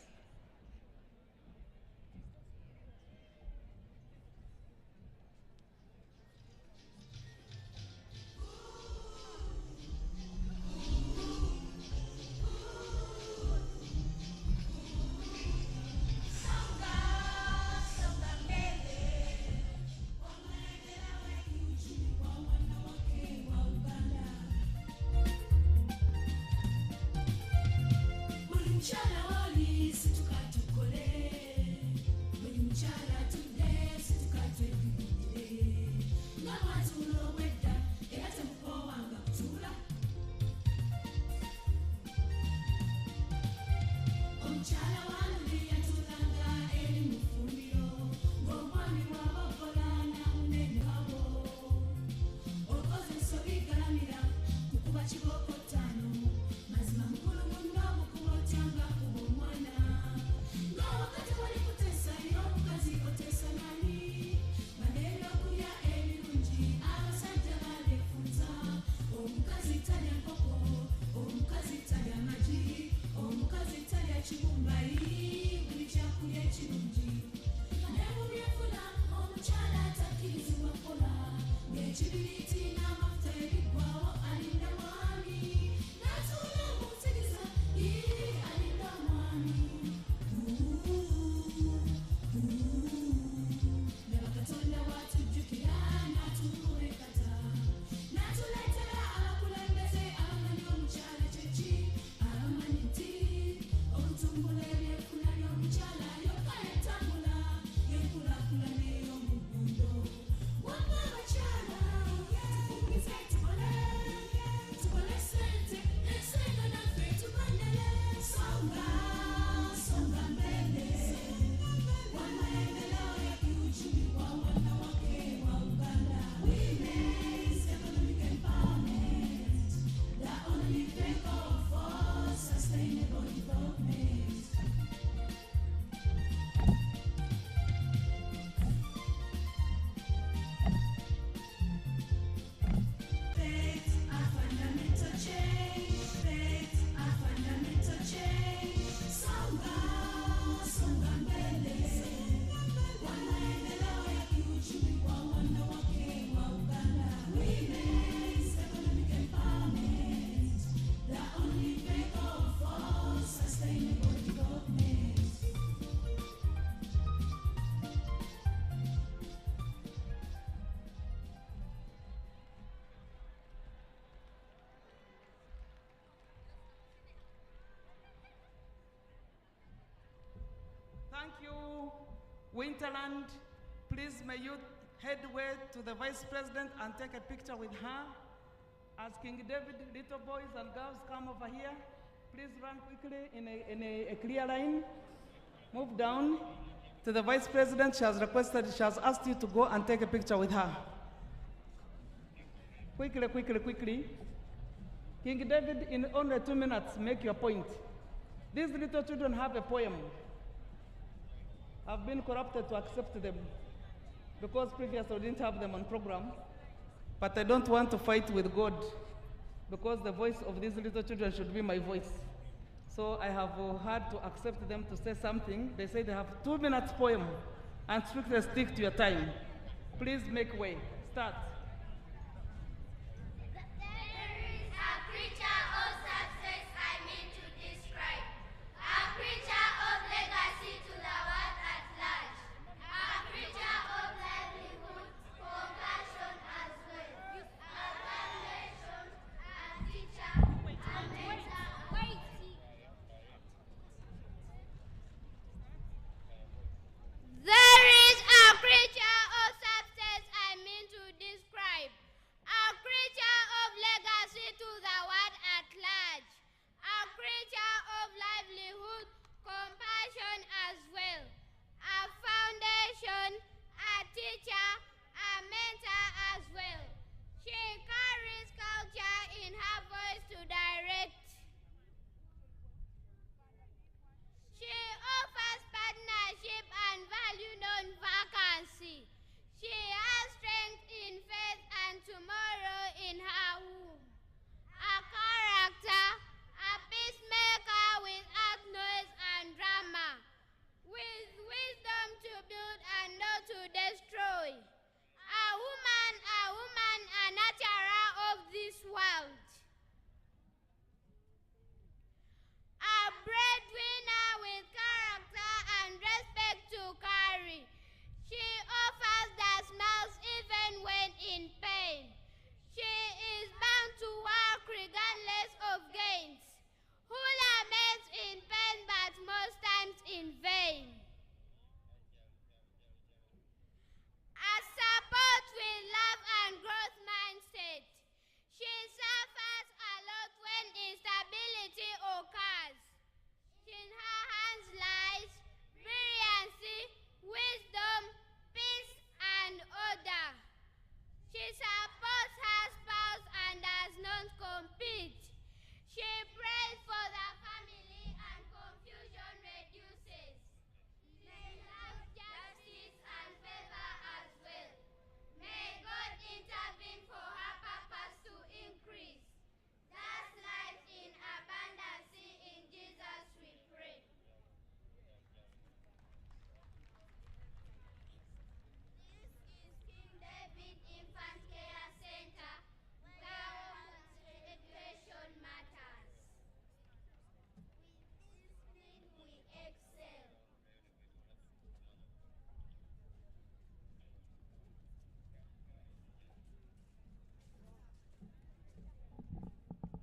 Mchana wali Winterland, please may you head way to the Vice President and take a picture with her. As King David, little boys and girls come over here, please run quickly in a clear line. Move down to the Vice President. She has requested, she has asked you to go and take a picture with her. Quickly, quickly, quickly. King David, in only 2 minutes, make your point. These little children have a poem. I've been corrupted to accept them because previously I didn't have them on program. But I don't want to fight with God because the voice of these little children should be my voice. So I have had to accept them to say something. They say they have 2 minutes poem and strictly stick to your time. Please make way. Start.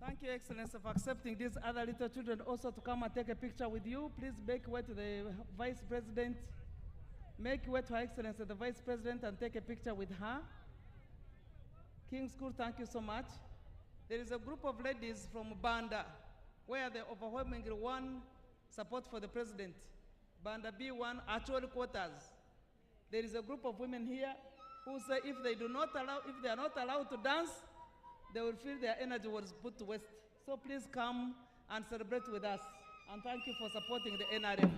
Thank you, Excellency, for accepting these other little children also to come and take a picture with you. Please make way to the Vice President. Make way to Her Excellency, the Vice President, and take a picture with her. King School, thank you so much. There is a group of ladies from Banda, where the overwhelmingly won support for the President. Banda B1, actual quarters. There is a group of women here who say if they are not allowed to dance, they will feel their energy was put to waste. So please come and celebrate with us. And thank you for supporting the NRM.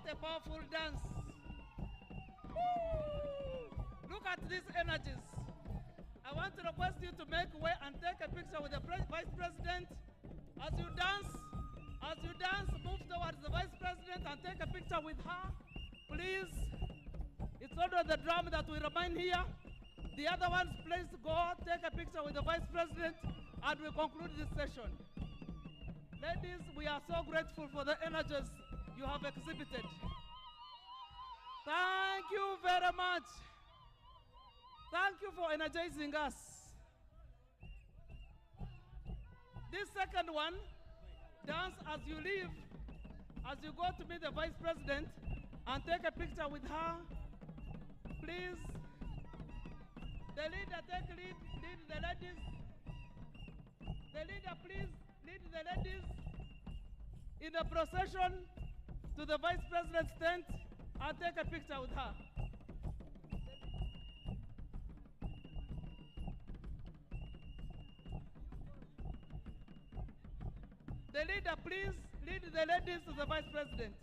a powerful dance. Woo! Look at these energies. I want to request you to make way and take a picture with the Vice President. As you dance, move towards the Vice President and take a picture with her. Please. It's only the drum that will remain here. The other ones, please go take a picture with the Vice President and we conclude this session. Ladies, we are so grateful for the energies you have exhibited. Thank you very much. Thank you for energizing us. This second one, dance as you leave, as you go to meet the Vice President and take a picture with her. Please, the leader take lead the ladies. The leader, please, lead the ladies in the procession to the Vice President's tent and take a picture with her. The leader, please, lead the ladies to the Vice President.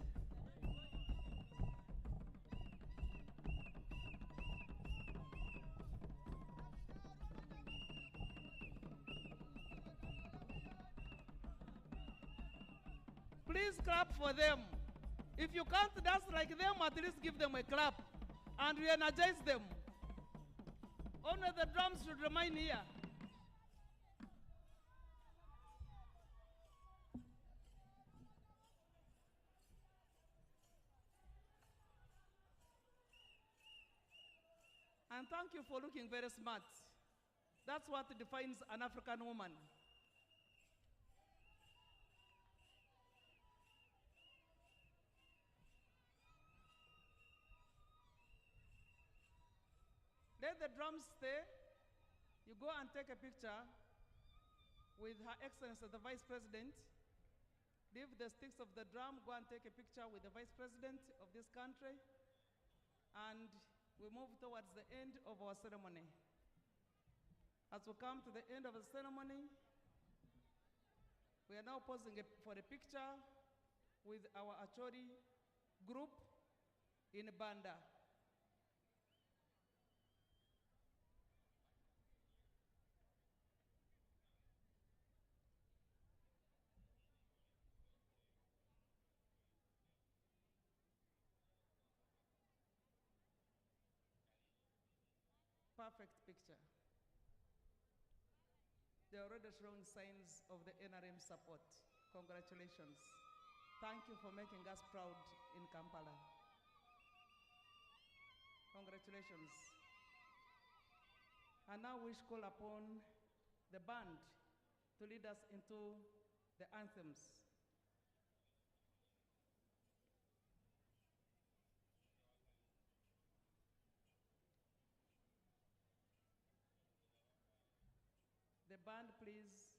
Please clap for them. If you can't dance like them, at least give them a clap and re-energize them. Only the drums should remain here. And thank you for looking very smart. That's what defines an African woman. Let the drums stay. You go and take a picture with Her Excellency the Vice President. Leave the sticks of the drum, go and take a picture with the Vice President of this country. And we move towards the end of our ceremony. As we come to the end of the ceremony, we are now posing for a picture with our Acholi group in Banda. Perfect picture. They're already showing signs of the NRM support. Congratulations. Thank you for making us proud in Kampala. Congratulations. And now we call upon the band to lead us into the anthems. The band, please.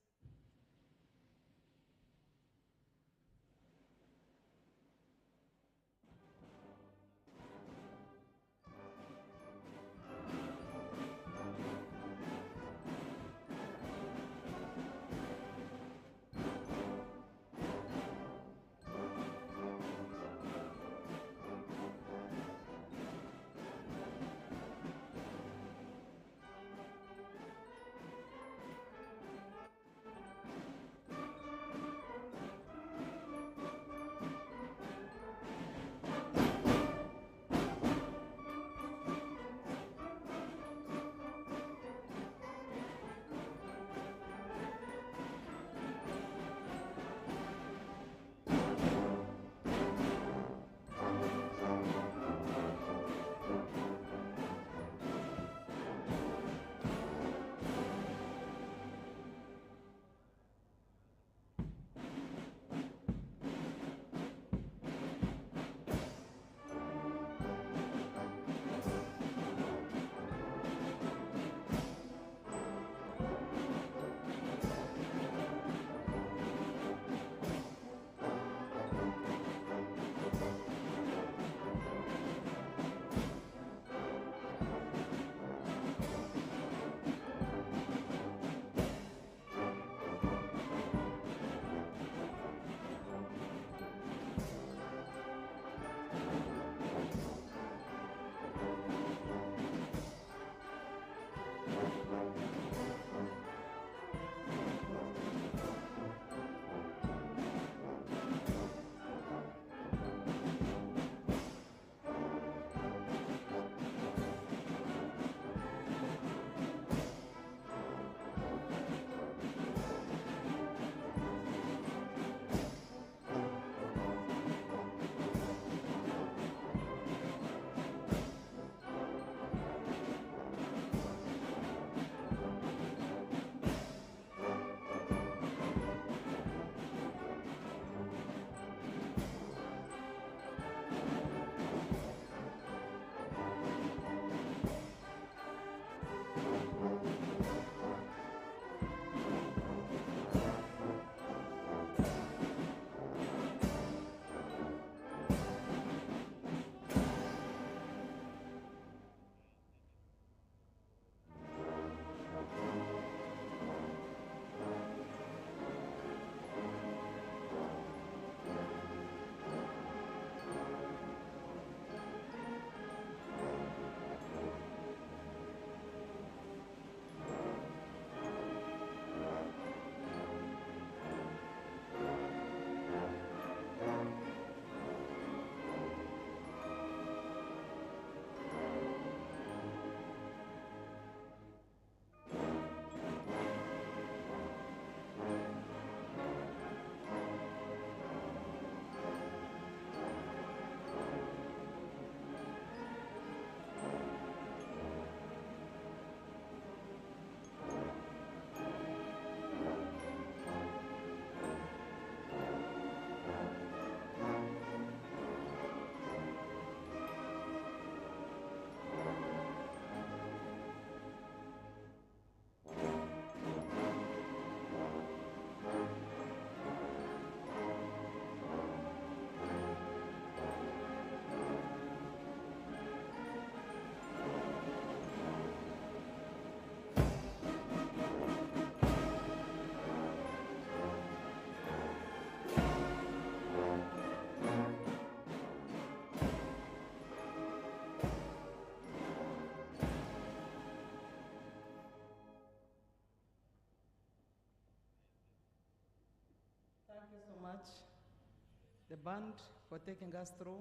the band for taking us through.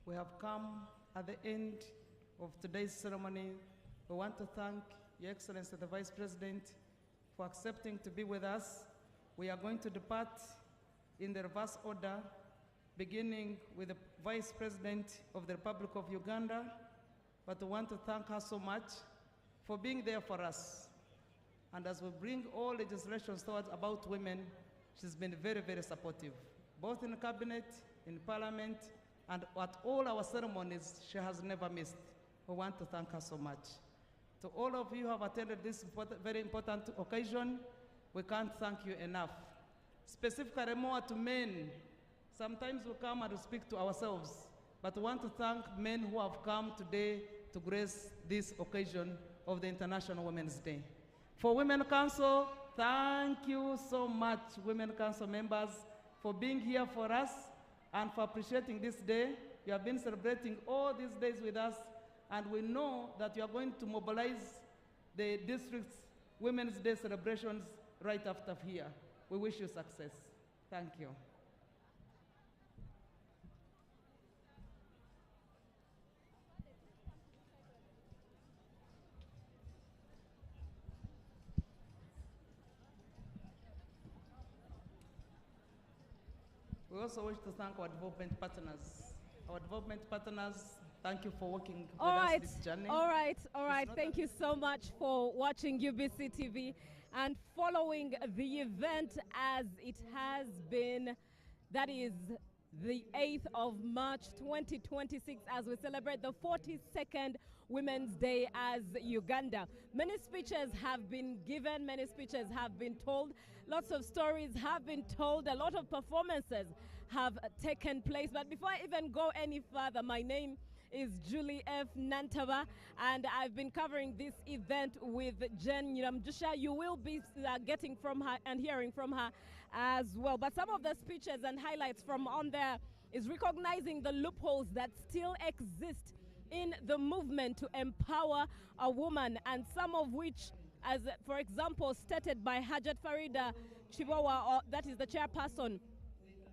We have come at the end of today's ceremony. We want to thank Your Excellency the Vice President for accepting to be with us. We are going to depart in the reverse order, beginning with the Vice President of the Republic of Uganda. But we want to thank her so much for being there for us. And as we bring all legislations forward about women, she's been very, very supportive, both in cabinet, in parliament, and at all our ceremonies, she has never missed. We want to thank her so much. To all of you who have attended this very important occasion, we can't thank you enough. Specifically more to men. Sometimes we come and speak to ourselves, but we want to thank men who have come today to grace this occasion of the International Women's Day. For Women Council, thank you so much, Women Council members, for being here for us and for appreciating this day. You have been celebrating all these days with us, and we know that you are going to mobilize the district's Women's Day celebrations right after here. We wish you success. Thank you. We also wish to thank our development partners. Our development partners, thank you for working with us this journey. All right. Thank you so much for watching UBC TV and following the event as it has been. That is the 8th of March 2026 as we celebrate the 42nd Women's Day as Uganda. Many speeches have been given, many speeches have been told, lots of stories have been told, a lot of performances have taken place. But before I even go any further, my name is Julie F. Nantaba, and I've been covering this event with Jen Nyiramjusha. You will be getting from her and hearing from her as well. But some of the speeches and highlights from on there is recognizing the loopholes that still exist in the movement to empower a woman, and some of which, as for example, stated by Hajat Farida Chibawa, that is the chairperson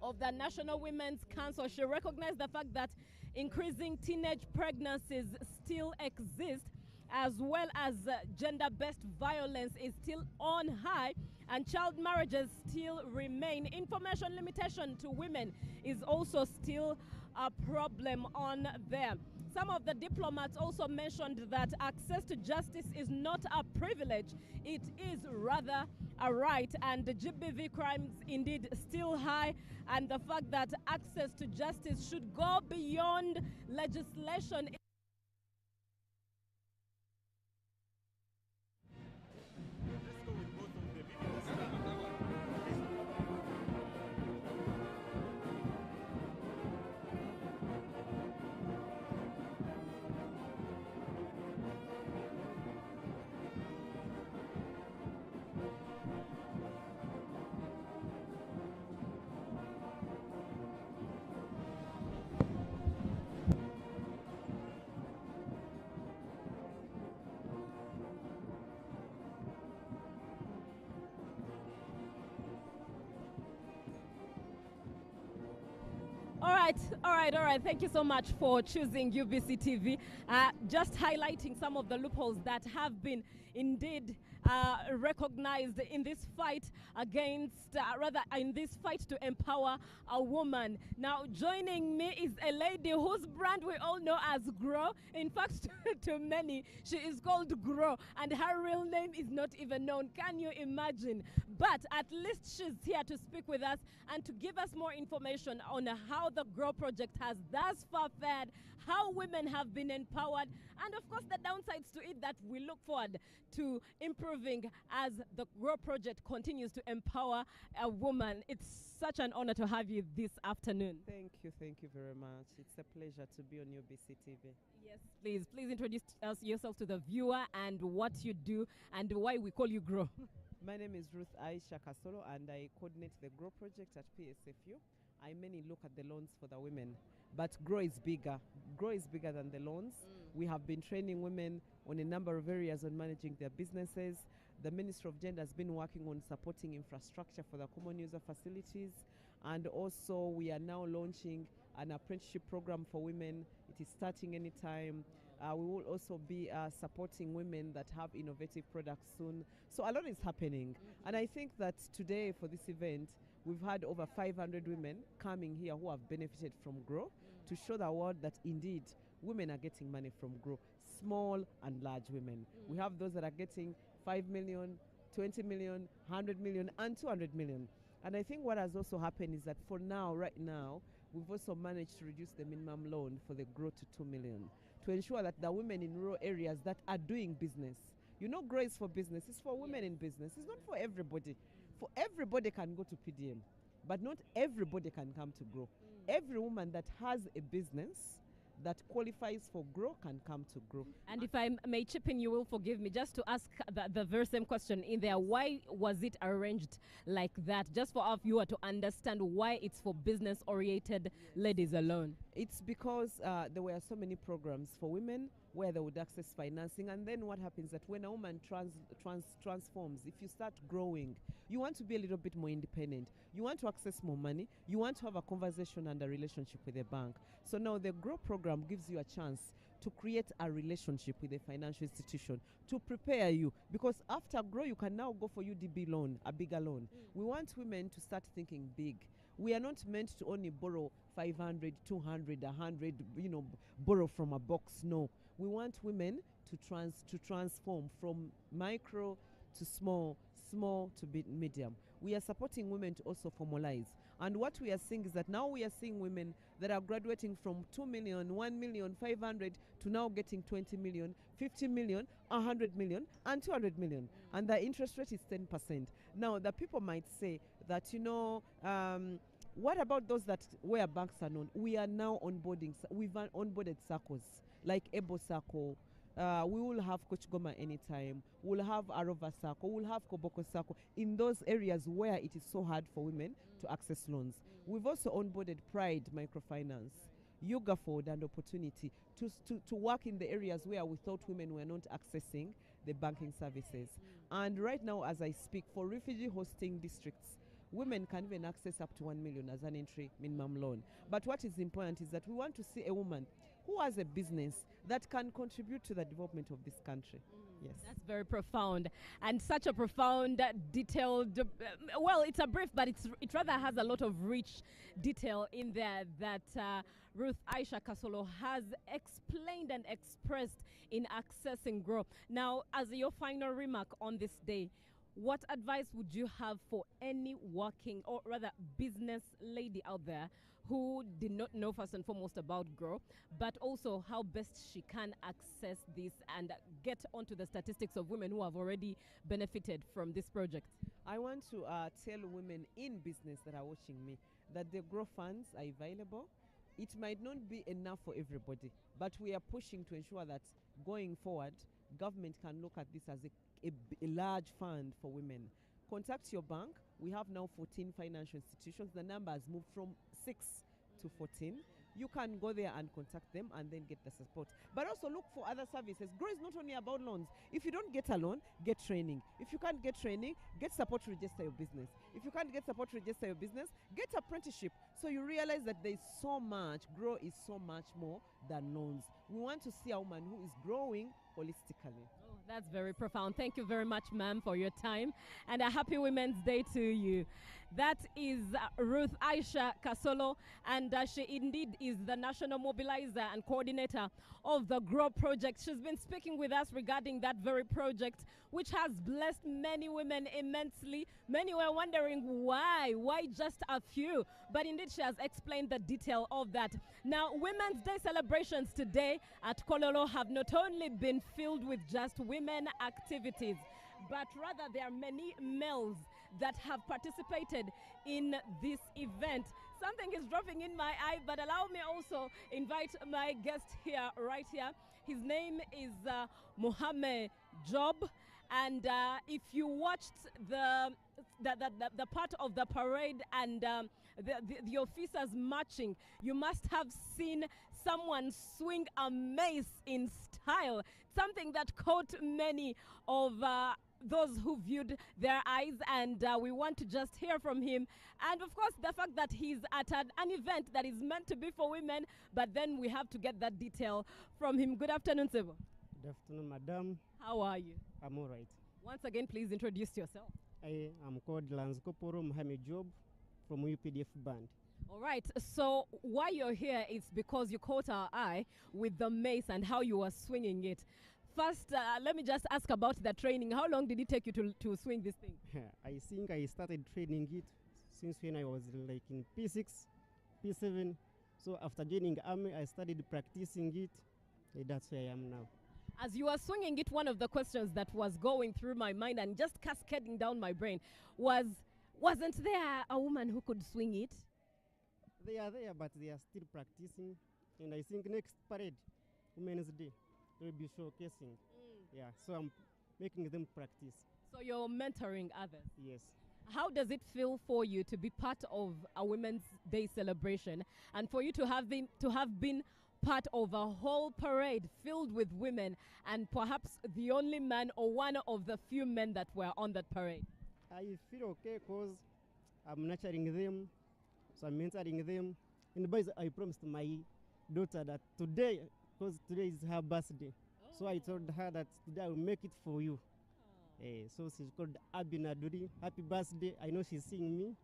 of the National Women's Council. She recognized the fact that increasing teenage pregnancies still exist, as well as gender-based violence is still on high, and child marriages still remain. Information limitation to women is also still a problem on there. Some of the diplomats also mentioned that access to justice is not a privilege, it is rather a right, and the GBV crimes indeed still high, and the fact that access to justice should go beyond legislation. All right. Thank you so much for choosing UBC TV. Just highlighting some of the loopholes that have been indeed recognized in this fight against, in this fight to empower a woman. Now, joining me is a lady whose brand we all know as Grow. In fact, to many, she is called Grow, and her real name is not even known. Can you imagine? But at least she's here to speak with us and to give us more information on how the Grow project has thus far fared, how women have been empowered, and of course the downsides to it that we look forward to improving as the Grow project continues to empower a woman. It's such an honor to have you this afternoon. Thank you very much. It's a pleasure to be on UBC TV. Yes, please introduce yourself to the viewer and what you do and why we call you Grow. My name is Ruth Aisha Kasolo, and I coordinate the Grow project at PSFU. I mainly look at the loans for the women, but Grow is bigger. Grow is bigger than the loans. We have been training women on a number of areas on managing their businesses. The Ministry of Gender has been working on supporting infrastructure for the common user facilities, And also we are now launching an apprenticeship program for women. It is starting anytime. We will also be supporting women that have innovative products soon. So a lot is happening. And I think that today for this event, we've had over 500 women coming here who have benefited from GROW to show the world that indeed women are getting money from GROW, small and large women. We have those that are getting 5 million, 20 million, 100 million, and 200 million. And I think what has also happened is that for now, right now, we've also managed to reduce the minimum loan for the GROW to 2 million to ensure that the women in rural areas that are doing business, you know, GROW is for business, it's for women in business, it's not for everybody. For everybody can go to PDM, but not everybody can come to GROW. Every woman that has a business that qualifies for GROW can come to GROW. And if I may chip in, you will forgive me, just to ask the very same question in there. Why was it arranged like that? Just for our viewer to understand why it's for business-oriented ladies alone. It's because there were so many programs for women where they would access financing, and then what happens that when a woman transforms, if you start growing, you want to be a little bit more independent. You want to access more money. You want to have a conversation and a relationship with a bank. So now the GROW program gives you a chance to create a relationship with a financial institution to prepare you, because after GROW you can now go for UDB loan, a bigger loan. We want women to start thinking big. We are not meant to only borrow 500, 200, 100, you know, borrow from a box. No. We want women to transform from micro to small, small to medium. We are supporting women to also formalize. And what we are seeing is that now we are seeing women that are graduating from 2 million, 1 million, 500 to now getting 20 million, 50 million, 100 million, and 200 million. And the interest rate is 10%. Now, the people might say that, you know, what about those that where banks are known? We are now onboarding. We've onboarded circles like Ebo Circle. We will have Coach Goma anytime. We'll have Arova Circle. We'll have Koboko Circle in those areas where it is so hard for women to access loans. We've also onboarded Pride Microfinance, Yoga Ford and Opportunity to work in the areas where we thought women were not accessing the banking services. And right now, as I speak, for refugee hosting districts, women can even access up to 1 million as an entry minimum loan. But what is important is that we want to see a woman who has a business that can contribute to the development of this country. Yes. That's very profound, and such a profound, detailed, well, it's a brief, but it rather has a lot of rich detail in there that Ruth Aisha Kasolo has explained and expressed in accessing GROW. Now, as your final remark on this day, what advice would you have for any working, or rather business lady out there who did not know first and foremost about GROW, but also how best she can access this and get onto the statistics of women who have already benefited from this project? I want to tell women in business that are watching me that the GROW funds are available. It might not be enough for everybody, but we are pushing to ensure that going forward, government can look at this as a large fund for women. Contact your bank. We have now 14 financial institutions. The number has moved from 6 to 14. You can go there and contact them and then get the support. But also look for other services. GROW is not only about loans. If you don't get a loan, get training. If you can't get training, get support to register your business. If you can't get support to register your business, get apprenticeship. So you realize that there is so much. GROW is so much more than loans. We want to see a woman who is growing holistically. That's very profound. Thank you very much, ma'am, for your time. And a happy Women's Day to you. That is Ruth Aisha Kasolo, and she indeed is the national mobilizer and coordinator of the GROW project. She's been speaking with us regarding that very project, which has blessed many women immensely. Many were wondering why just a few, but indeed she has explained the detail of that. Now, Women's Day celebrations today at Kololo have not only been filled with just women activities, but rather there are many males that have participated in this event. Something is dropping in my eye, but allow me also invite my guest here, right here. His name is Mohammed Job, and if you watched the part of the parade and the officers marching, you must have seen someone swing a mace in style, something that caught many of those who viewed their eyes, and we want to just hear from him. And of course, the fact that he's at an event that is meant to be for women, but then we have to get that detail from him. Good afternoon, Sebo. Good afternoon, madam. How are you? I'm all right. Once again, please introduce yourself. I am called Lance Koporo Mohamed Job from UPDF band. All right, so why you're here is because you caught our eye with the mace and how you were swinging it. First, let me just ask about the training. How long did it take you to swing this thing? I think I started training it since when I was like in P6, P7. So after joining army, I started practicing it. That's where I am now. As you were swinging it, one of the questions that was going through my mind and just cascading down my brain was, wasn't there a woman who could swing it? They are there, but they are still practicing. And I think next parade, Women's Day, they'll be showcasing. Yeah, so I'm making them practice. So you're mentoring others? Yes. How does it feel for you to be part of a Women's Day celebration and for you to have been part of a whole parade filled with women and perhaps the only man or one of the few men that were on that parade? I feel okay because I'm nurturing them, so I'm mentoring them. And boys, I promised my daughter that today, because today is her birthday, so I told her that today I will make it for you. So she's called Abinaduri. Happy birthday. I know she's seeing me.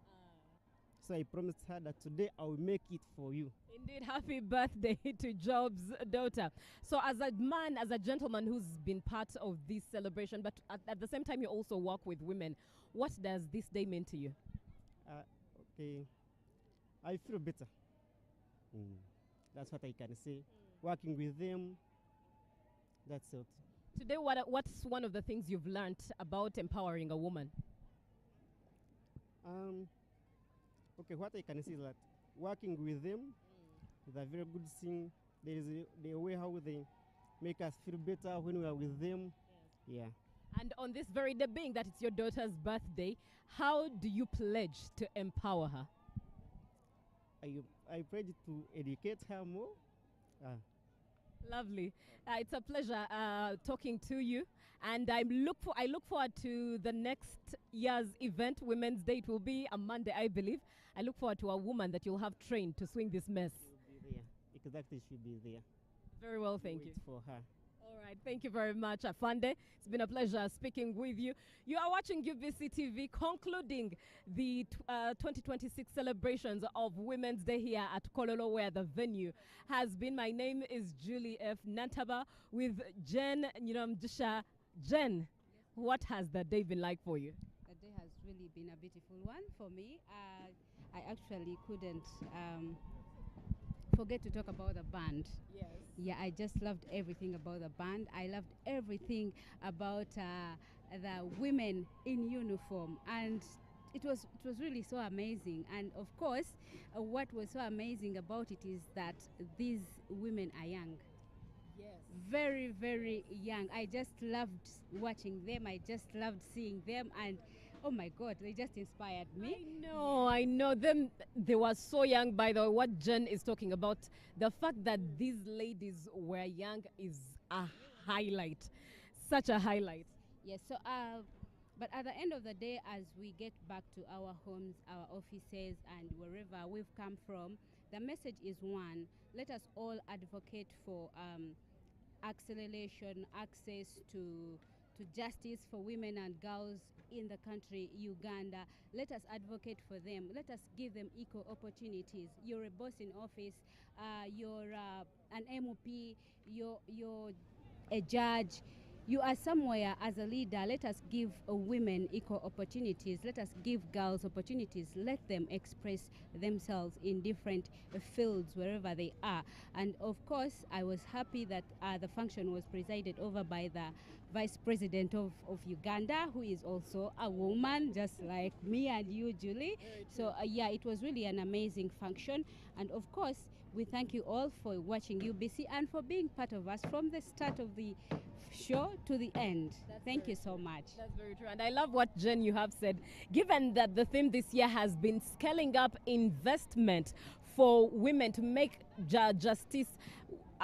So I promised her that today I will make it for you. Indeed, happy birthday to Job's daughter. So as a man, as a gentleman who's been part of this celebration, but at the same time you also work with women, what does this day mean to you? Okay, I feel better. That's what I can say. Working with them, that's it. Today, what's one of the things you've learned about empowering a woman? Okay, what I can say is that working with them is a very good thing. There is the way how they make us feel better when we are with them. Yeah. And on this very day, being that it's your daughter's birthday, how do you pledge to empower her? I pledge to educate her more. Lovely. It's a pleasure talking to you, and I look forward to the next year's event, Women's Day. It will be a Monday, I believe. I look forward to a woman that you'll have trained to swing this mess. She'll be there. Exactly, she'll be there. Very well, thank you. For her. All right, thank you very much, Afande. It's been a pleasure speaking with you. You are watching UBC TV, concluding the 2026 celebrations of Women's Day here at Kololo, where the venue has been. My name is Julie F. Nantaba with Jen Nyiromjisha. Jen, what has the day been like for you? The day has really been a beautiful one for me. I actually couldn't forget to talk about the band. Yes. Yeah, I just loved everything about the band. I loved everything about the women in uniform, and it was really so amazing. And of course, what was so amazing about it is that these women are young. Yes. Very, very young. I just loved watching them. I just loved seeing them, and oh my God, they just inspired me. I know them. They were so young, by the way. What Jen is talking about, the fact that these ladies were young is a highlight. Such a highlight. Yes, so, but at the end of the day, as we get back to our homes, our offices, and wherever we've come from, the message is one. Let us all advocate for acceleration, access to justice for women and girls in the country, Uganda. Let us advocate for them. Let us give them equal opportunities. You're a boss in office, you're an MOP, you're a judge, you are somewhere as a leader. Let us give women equal opportunities. Let us give girls opportunities. Let them express themselves in different fields wherever they are. And of course, I was happy that the function was presided over by the Vice President of Uganda, who is also a woman, just like me and you, Julie. So yeah, it was really an amazing function. And of course, we thank you all for watching UBC and for being part of us from the start of the show to the end. Thank you so much. That's very true. And I love what, Jen, you have said. Given that the theme this year has been scaling up investment for women to make justice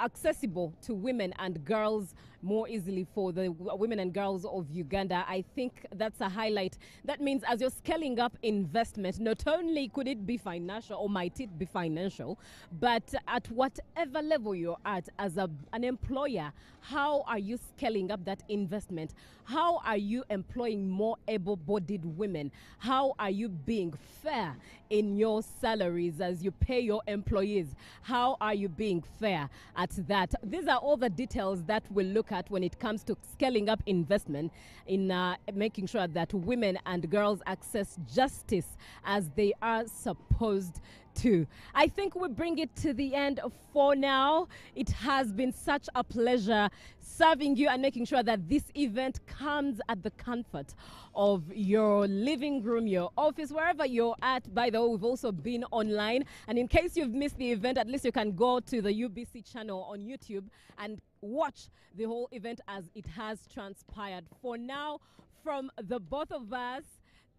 accessible to women and girls more easily for the women and girls of Uganda. I think that's a highlight. That means as you're scaling up investment, not only could it be financial or might it be financial, but at whatever level you're at as an employer, how are you scaling up that investment? How are you employing more able-bodied women? How are you being fair in your salaries as you pay your employees? How are you being fair at that? These are all the details that we'll look at when it comes to scaling up investment in making sure that women and girls access justice as they are supposed to. I think we bring it to the end for now. It has been such a pleasure serving you and making sure that this event comes at the comfort of your living room, your office, wherever you're at. By the way, we've also been online, and in case you've missed the event, at least you can go to the UBC channel on YouTube and watch the whole event as it has transpired. For now, from the both of us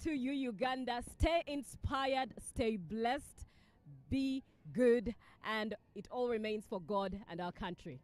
to you, Uganda, stay inspired, stay blessed, be good, and it all remains for God and our country.